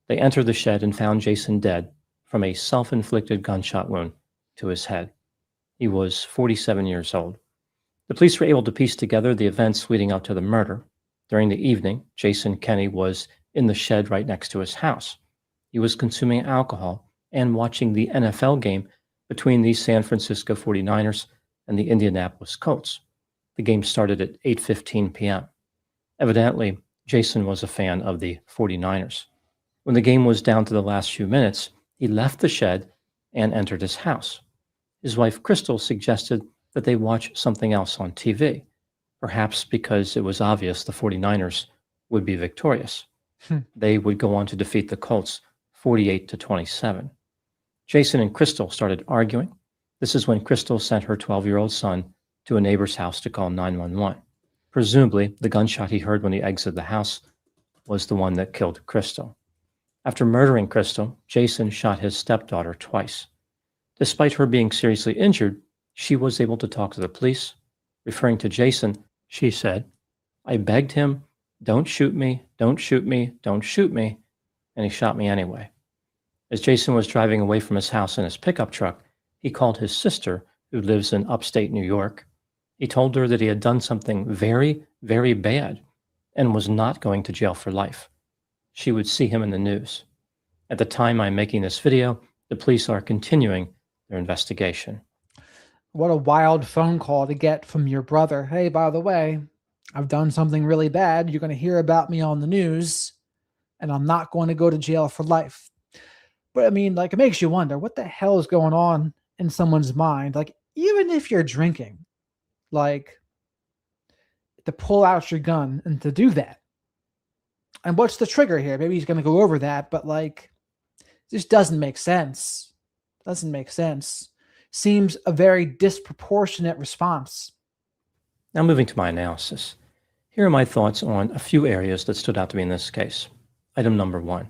They entered the shed and found Jason dead from a self-inflicted gunshot wound to his head. He was 47 years old. The police were able to piece together the events leading up to the murder. During the evening, Jason Kenney was in the shed right next to his house. He was consuming alcohol and watching the NFL game between the San Francisco 49ers and the Indianapolis Colts. The game started at 8:15 p.m. Evidently, Jason was a fan of the 49ers. When the game was down to the last few minutes, he left the shed and entered his house. His wife, Crystal, suggested that they watch something else on TV, perhaps because it was obvious the 49ers would be victorious. They would go on to defeat the Colts 48-27. Jason and Crystal started arguing. This is when Crystal sent her 12-year-old son to a neighbor's house to call 911. Presumably, the gunshot he heard when he exited the house was the one that killed Crystal. After murdering Crystal, Jason shot his stepdaughter twice. Despite her being seriously injured, she was able to talk to the police. Referring to Jason, she said, "I begged him, don't shoot me, don't shoot me, don't shoot me," and he shot me anyway. As Jason was driving away from his house in his pickup truck, he called his sister, who lives in upstate New York. He told her that he had done something very, very bad and was not going to jail for life. She would see him in the news. At the time I'm making this video, the police are continuing their investigation. What a wild phone call to get from your brother. Hey, by the way, I've done something really bad. You're going to hear about me on the news, and I'm not going to go to jail for life. But I mean, like, it makes you wonder what the hell is going on in someone's mind. Like, even if you're drinking, like, to pull out your gun and to do that. And what's the trigger here? Maybe he's going to go over that, but like, this doesn't make sense. Doesn't make sense. Seems a very disproportionate response. Now moving to my analysis. Here are my thoughts on a few areas that stood out to me in this case. Item number 1.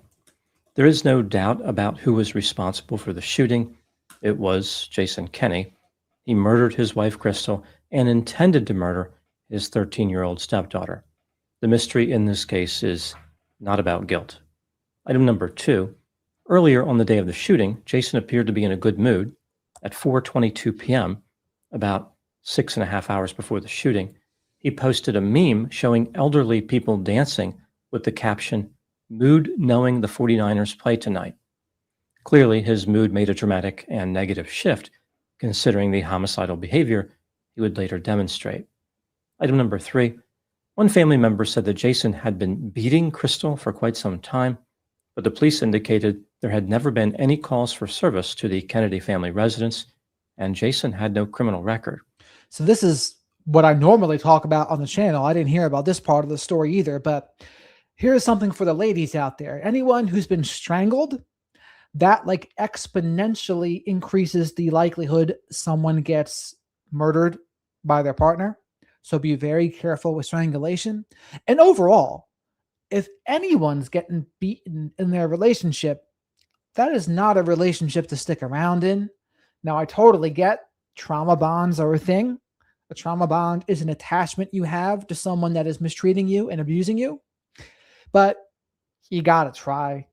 There is no doubt about who was responsible for the shooting. It was Jason Kenney. He murdered his wife, Crystal, and intended to murder his 13-year-old stepdaughter. The mystery in this case is not about guilt. Item number 2. Earlier on the day of the shooting, Jason appeared to be in a good mood. At 4:22 p.m., about 6.5 hours before the shooting, he posted a meme showing elderly people dancing with the caption, "Mood knowing the 49ers play tonight." Clearly, his mood made a dramatic and negative shift, considering the homicidal behavior he would later demonstrate. Item number 3. One family member said that Jason had been beating Crystal for quite some time, but the police indicated there had never been any calls for service to the Kennedy family residence, and Jason had no criminal record. So this is what I normally talk about on the channel. I didn't hear about this part of the story either, but here's something for the ladies out there. Anyone who's been strangled, that like exponentially increases the likelihood someone gets murdered by their partner. So be very careful with strangulation. And overall, if anyone's getting beaten in their relationship, that is not a relationship to stick around in. Now, I totally get trauma bonds are a thing. A trauma bond is an attachment you have to someone that is mistreating you and abusing you. But you got to try,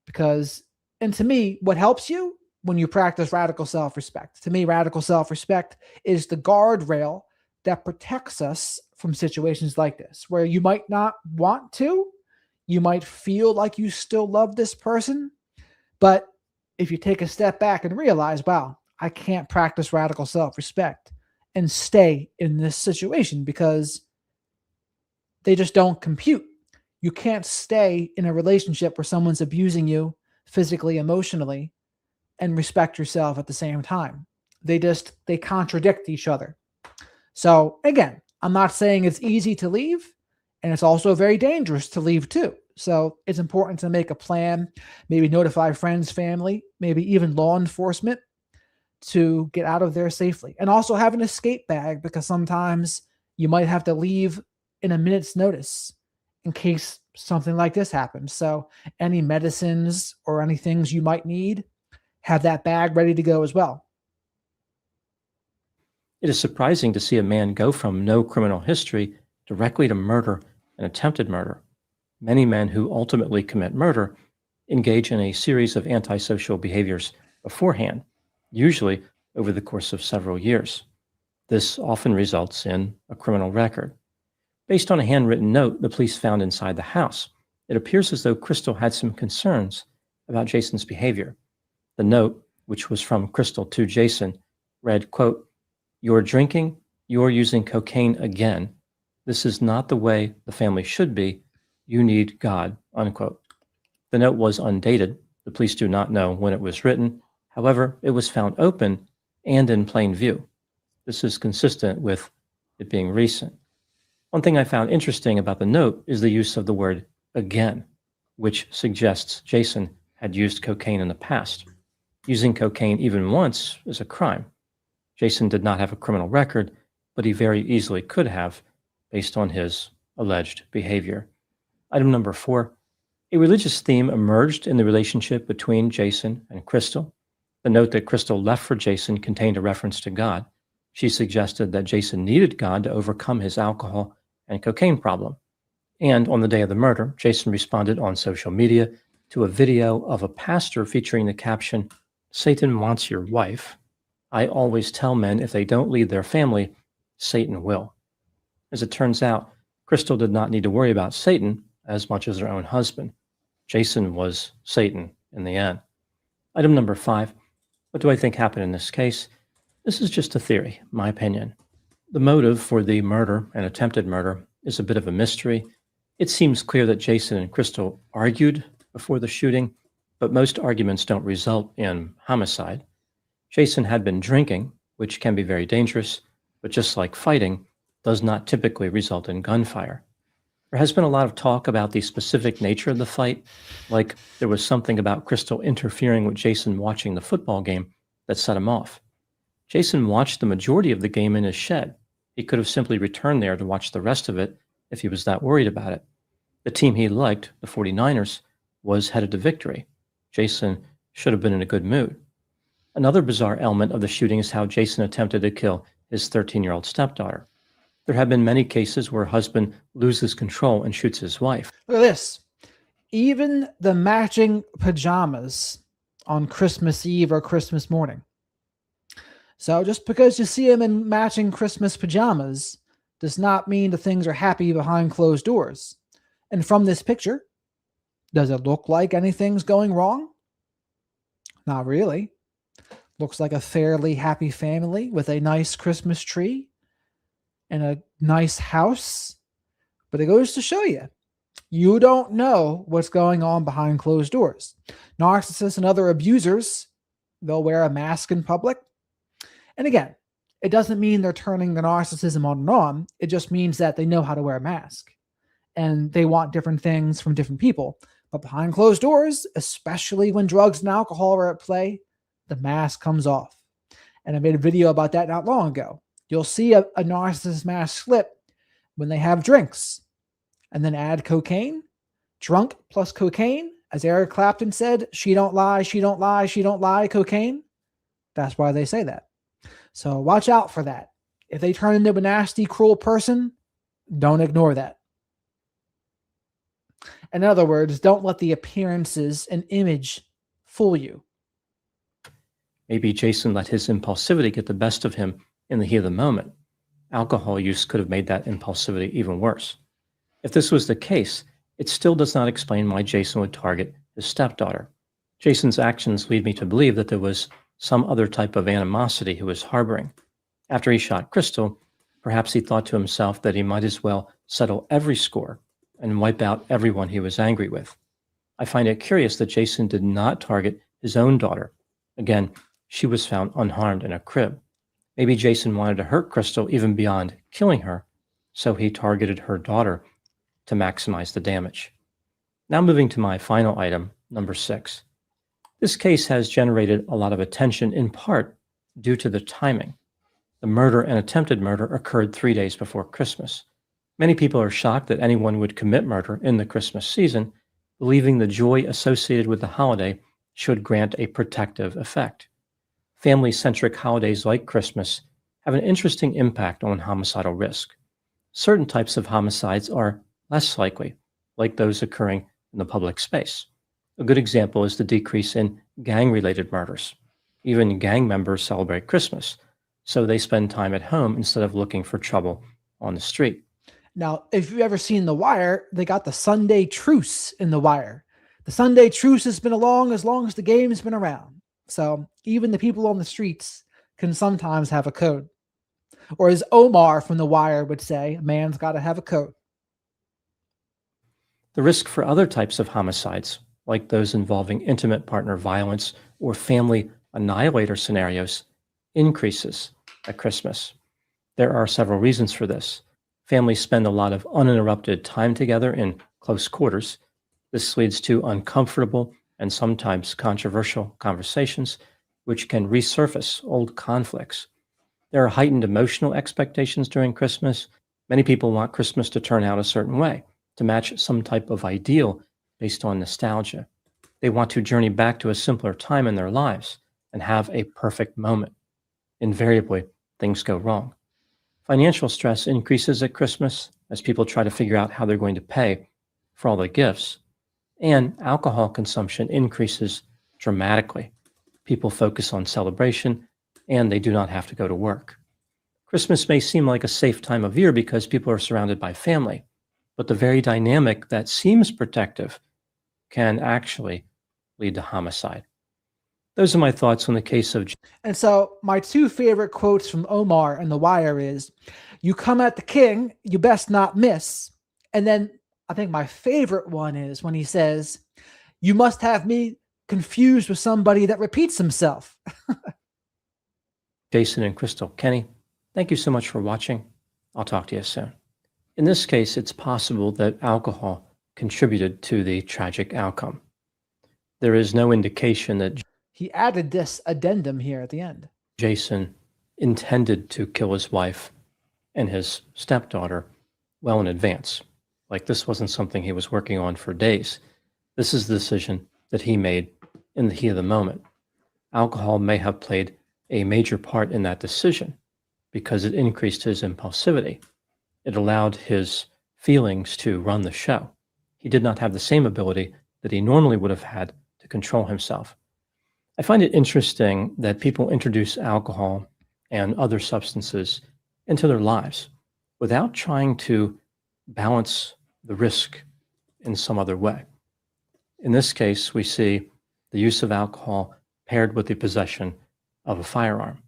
because, and to me, what helps you when you practice radical self-respect, to me, radical self-respect is the guardrail that protects us from situations like this, where you might not want to, you might feel like you still love this person, but if you take a step back and realize, wow, I can't practice radical self-respect and stay in this situation because they just don't compute. You can't stay in a relationship where someone's abusing you physically, emotionally, and respect yourself at the same time. They contradict each other. So again, I'm not saying it's easy to leave, and it's also very dangerous to leave too. So it's important to make a plan, maybe notify friends, family, maybe even law enforcement to get out of there safely. And also have an escape bag, because sometimes you might have to leave in a minute's notice in case something like this happens. So any medicines or any things you might need, have that bag ready to go as well. It is surprising to see a man go from no criminal history directly to murder and attempted murder. Many men who ultimately commit murder engage in a series of antisocial behaviors beforehand, usually over the course of several years. This often results in a criminal record. Based on a handwritten note the police found inside the house, it appears as though Crystal had some concerns about Jason's behavior. The note, which was from Crystal to Jason, read, quote, "You're drinking, you're using cocaine again. This is not the way the family should be. You need God," unquote. The note was undated. The police do not know when it was written. However, it was found open and in plain view. This is consistent with it being recent. One thing I found interesting about the note is the use of the word again, which suggests Jason had used cocaine in the past. Using cocaine even once is a crime. Jason did not have a criminal record, but he very easily could have, based on his alleged behavior. Item number 4, a religious theme emerged in the relationship between Jason and Crystal. The note that Crystal left for Jason contained a reference to God. She suggested that Jason needed God to overcome his alcohol and cocaine problem. And on the day of the murder, Jason responded on social media to a video of a pastor featuring the caption, "Satan wants your wife. I always tell men if they don't lead their family, Satan will." As it turns out, Crystal did not need to worry about Satan as much as her own husband. Jason was Satan in the end. Item number 5, what do I think happened in this case? This is just a theory, my opinion. The motive for the murder and attempted murder is a bit of a mystery. It seems clear that Jason and Crystal argued before the shooting, but most arguments don't result in homicide. Jason had been drinking, which can be very dangerous, but just like fighting, does not typically result in gunfire. There has been a lot of talk about the specific nature of the fight, like there was something about Crystal interfering with Jason watching the football game that set him off. Jason watched the majority of the game in his shed. He could have simply returned there to watch the rest of it if he was that worried about it. The team he liked, the 49ers, was headed to victory. Jason should have been in a good mood. Another bizarre element of the shooting is how Jason attempted to kill his 13-year-old stepdaughter. There have been many cases where a husband loses control and shoots his wife. Look at this. Even the matching pajamas on Christmas Eve or Christmas morning. So just because you see him in matching Christmas pajamas does not mean that things are happy behind closed doors. And from this picture, does it look like anything's going wrong? Not really. Looks like a fairly happy family with a nice Christmas tree and a nice house. But it goes to show you, you don't know what's going on behind closed doors. Narcissists and other abusers, they'll wear a mask in public. And again, it doesn't mean they're turning the narcissism on and on. It just means that they know how to wear a mask and they want different things from different people. But behind closed doors, especially when drugs and alcohol are at play, the mask comes off. And I made a video about that not long ago. You'll see a narcissist mask slip when they have drinks and then add cocaine. Drunk plus cocaine, as Eric Clapton said, she don't lie, she don't lie, she don't lie, cocaine. That's why they say that. So watch out for that. If they turn into a nasty, cruel person, don't ignore that. In other words, don't let the appearances and image fool you. Maybe Jason let his impulsivity get the best of him in the heat of the moment. Alcohol use could have made that impulsivity even worse. If this was the case, it still does not explain why Jason would target his stepdaughter. Jason's actions lead me to believe that there was some other type of animosity he was harboring. After he shot Crystal, perhaps he thought to himself that he might as well settle every score and wipe out everyone he was angry with. I find it curious that Jason did not target his own daughter. Again, she was found unharmed in a crib. Maybe Jason wanted to hurt Crystal even beyond killing her, so he targeted her daughter to maximize the damage. Now moving to my final item, number 6. This case has generated a lot of attention in part due to the timing. The murder and attempted murder occurred 3 days before Christmas. Many people are shocked that anyone would commit murder in the Christmas season, believing the joy associated with the holiday should grant a protective effect. Family-centric holidays like Christmas have an interesting impact on homicidal risk. Certain types of homicides are less likely, like those occurring in the public space. A good example is the decrease in gang-related murders. Even gang members celebrate Christmas, so they spend time at home instead of looking for trouble on the street. Now, if you've ever seen The Wire, they got the Sunday truce in The Wire. The Sunday truce has been along as the game's been around. So even the people on the streets can sometimes have a code. Or as Omar from The Wire would say, a man's got to have a code. The risk for other types of homicides, like those involving intimate partner violence or family annihilator scenarios, increases at Christmas. There are several reasons for this. Families spend a lot of uninterrupted time together in close quarters. This leads to uncomfortable and sometimes controversial conversations, which can resurface old conflicts. There are heightened emotional expectations during Christmas. Many people want Christmas to turn out a certain way, to match some type of ideal based on nostalgia. They want to journey back to a simpler time in their lives and have a perfect moment. Invariably, things go wrong. Financial stress increases at Christmas as people try to figure out how they're going to pay for all the gifts. And alcohol consumption increases dramatically. People focus on celebration, and they do not have to go to work. Christmas may seem like a safe time of year because people are surrounded by family, but the very dynamic that seems protective can actually lead to homicide. Those are my thoughts on the case of... And so my two favorite quotes from Omar and The Wire is, "You come at the king, you best not miss." And then I think my favorite one is when he says, "You must have me confused with somebody that repeats himself." Jason and Crystal Kenny, thank you so much for watching. I'll talk to you soon. In this case, it's possible that alcohol contributed to the tragic outcome. There is no indication that He added this addendum here at the end. Jason intended to kill his wife and his stepdaughter well in advance. Like this wasn't something he was working on for days. This is the decision that he made in the heat of the moment. Alcohol may have played a major part in that decision because it increased his impulsivity. It allowed his feelings to run the show. He did not have the same ability that he normally would have had to control himself. I find it interesting that people introduce alcohol and other substances into their lives without trying to balance the risk in some other way. In this case, we see the use of alcohol paired with the possession of a firearm.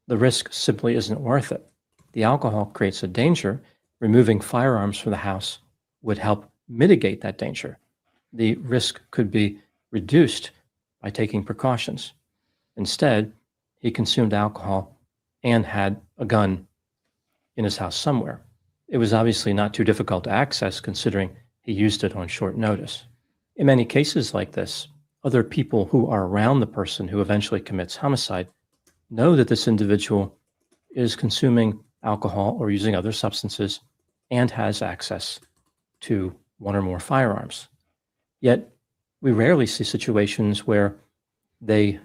The risk simply isn't worth it. The alcohol creates a danger. Removing firearms from the house would help mitigate that danger. The risk could be reduced by taking precautions. Instead, he consumed alcohol and had a gun in his house somewhere. It was obviously not too difficult to access considering he used it on short notice. In many cases like this, other people who are around the person who eventually commits homicide know that this individual is consuming alcohol or using other substances and has access to one or more firearms. Yet, we rarely see situations where they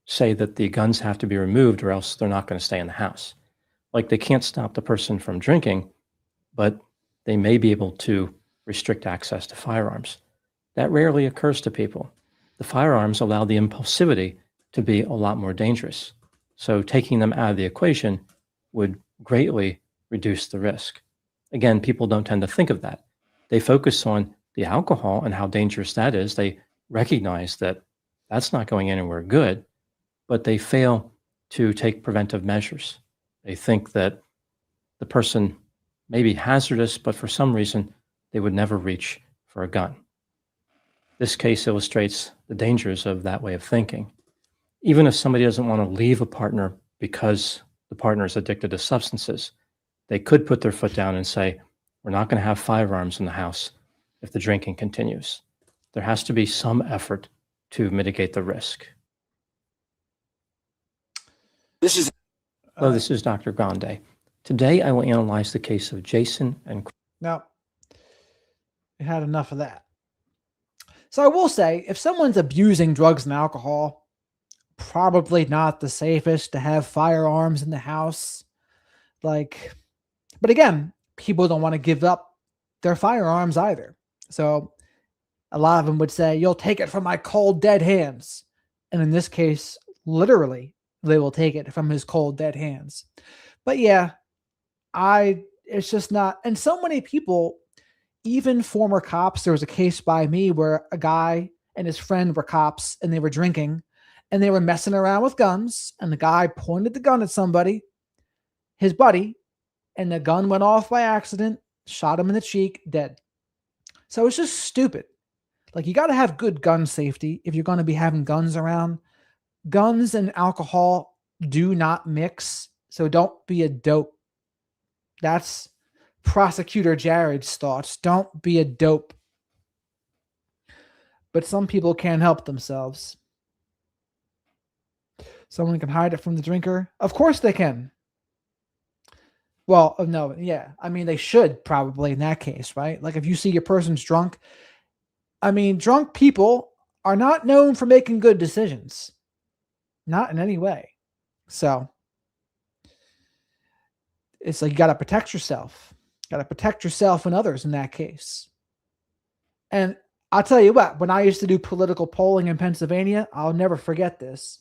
say that the guns have to be removed or else they're not going to stay in the house. Like they can't stop the person from drinking, but they may be able to restrict access to firearms. That rarely occurs to people. The firearms allow the impulsivity to be a lot more dangerous. So taking them out of the equation would greatly reduce the risk. Again, people don't tend to think of that. They focus on the alcohol and how dangerous that is. They recognize that that's not going anywhere good, but they fail to take preventive measures. They think that the person may be hazardous, but for some reason, they would never reach for a gun. This case illustrates the dangers of that way of thinking. Even if somebody doesn't want to leave a partner because the partner is addicted to substances, they could put their foot down and say, we're not going to have firearms in the house if the drinking continues. There has to be some effort to mitigate the risk. Hello, this is Dr. Grande. Today, I will analyze the case of Jason and... No, we had enough of that. So I will say, if someone's abusing drugs and alcohol, probably not the safest to have firearms in the house. But again, people don't want to give up their firearms either. So a lot of them would say, you'll take it from my cold, dead hands. And in this case, literally, they will take it from his cold, dead hands. But yeah, it's just not. And so many people, even former cops, there was a case by me where a guy and his friend were cops and they were drinking and they were messing around with guns. And the guy pointed the gun at somebody, his buddy, and the gun went off by accident, shot him in the cheek, dead. So it's just stupid. You got to have good gun safety if you're going to be having guns around. Guns and alcohol do not mix, so don't be a dope. That's Prosecutor Jared's thoughts. Don't be a dope. But some people can't help themselves. Someone can hide it from the drinker. Of course they can. Well, no, yeah. I mean, they should probably in that case, right? If you see your person's drunk, drunk people are not known for making good decisions. Not in any way. So it's you got to protect yourself. Got to protect yourself and others in that case. And I'll tell you what, when I used to do political polling in Pennsylvania, I'll never forget this.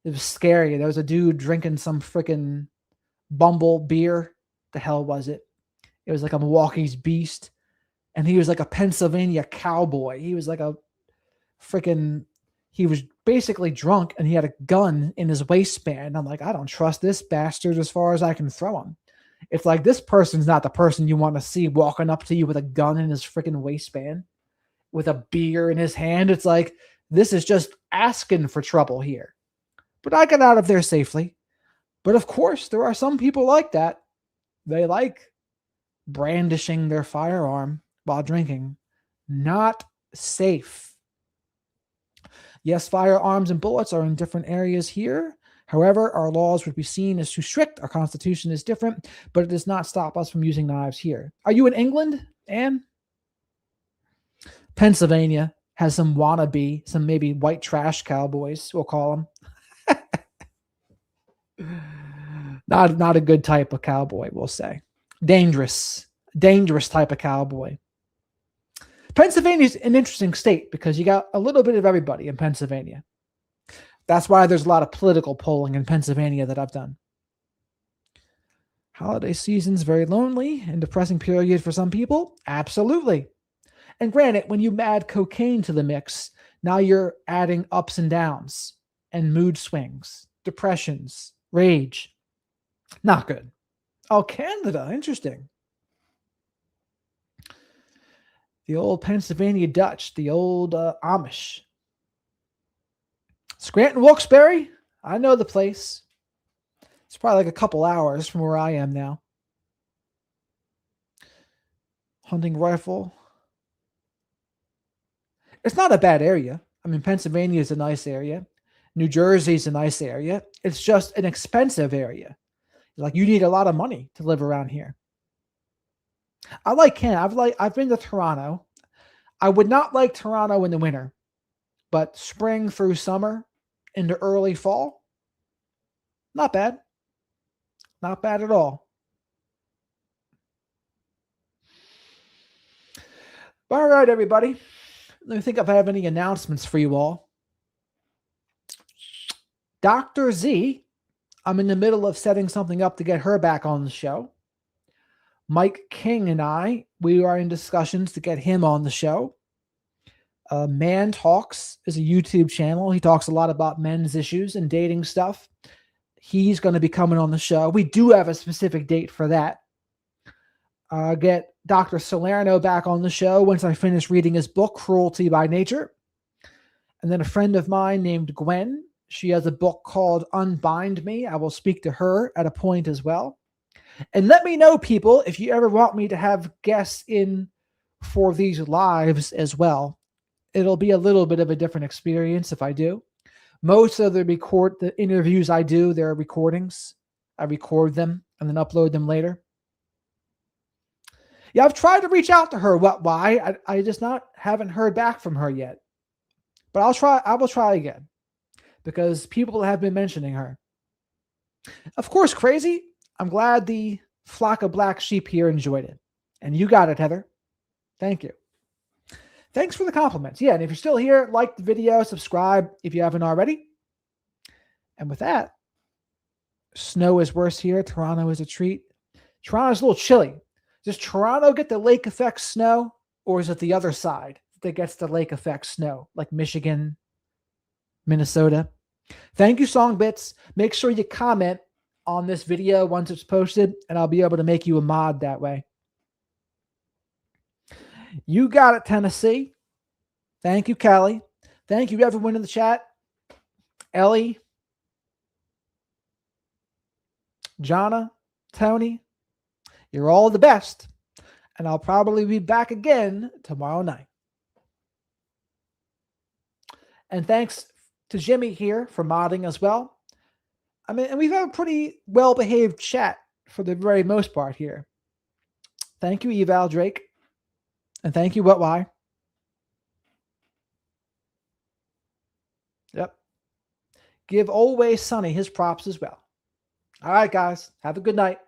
It was scary. There was a dude drinking some freaking Bumble beer. The hell was it? It was like a Milwaukee's Beast. And he was like a Pennsylvania cowboy. He was he was basically drunk and he had a gun in his waistband. I'm like, I don't trust this bastard as far as I can throw him. It's this person's not the person you want to see walking up to you with a gun in his freaking waistband with a beer in his hand. It's this is just asking for trouble here. But I got out of there safely. But of course, there are some people like that. They like brandishing their firearm while drinking. Not safe. Yes, firearms and bullets are in different areas here. However, our laws would be seen as too strict. Our Constitution is different, but it does not stop us from using knives here. Are you in England, Anne? Pennsylvania has some wannabe, some maybe white trash cowboys, we'll call them. Not a good type of cowboy, we'll say. Dangerous type of cowboy. Pennsylvania is an interesting state because you got a little bit of everybody in Pennsylvania. That's why there's a lot of political polling in Pennsylvania that I've done. Holiday season's very lonely and depressing period for some people. Absolutely. And granted, when you add cocaine to the mix, now you're adding ups and downs and mood swings, depressions, rage. Not good. Oh, Canada. Interesting. The old Pennsylvania Dutch, the old Amish. Scranton Wilkes-Barre. I know the place. It's probably like a couple hours from where I am now. Hunting rifle. It's not a bad area. I mean, Pennsylvania is a nice area. New Jersey is a nice area. It's just an expensive area. Like, you need a lot of money to live around here. I like Canada. I've been to Toronto. I would not like Toronto in the winter, but spring through summer into early fall, not bad. Not bad at all. All right, everybody. Let me think if I have any announcements for you all. Dr. Z, I'm in the middle of setting something up to get her back on the show. Mike King and I, we are in discussions to get him on the show. Man Talks is a YouTube channel. He talks a lot about men's issues and dating stuff. He's going to be coming on the show. We do have a specific date for that. Get Dr. Salerno back on the show once I finish reading his book, Cruelty by Nature. And then a friend of mine named Gwen, she has a book called Unbind Me. I will speak to her at a point as well. And let me know, people, if you ever want me to have guests in for these lives as well. It'll be a little bit of a different experience if I do. Most of the interviews I do, they're recordings. I record them and then upload them later. Yeah, I've tried to reach out to her. Why? I just haven't heard back from her yet. But I will try again because people have been mentioning her. Of course, crazy. I'm glad the flock of black sheep here enjoyed it. And you got it, Heather. Thank you. Thanks for the compliments. Yeah, and if you're still here, like the video, subscribe if you haven't already. And with that, snow is worse here. Toronto is a treat. Toronto's a little chilly. Does Toronto get the lake effect snow, or is it the other side that gets the lake effect snow, like Michigan, Minnesota? Thank you, Songbits. Make sure you comment on this video once it's posted, and I'll be able to make you a mod that way. You got it, Tennessee. Thank you, Kelly. Thank you, everyone in the chat. Ellie, Jonna, Tony, you're all the best. And I'll probably be back again tomorrow night. And thanks to Jimmy here for modding as well. I mean, and we've had a pretty well-behaved chat for the very most part here. Thank you, Eval Drake. And thank you, What Why. Yep. Give Always Sunny his props as well. All right, guys. Have a good night.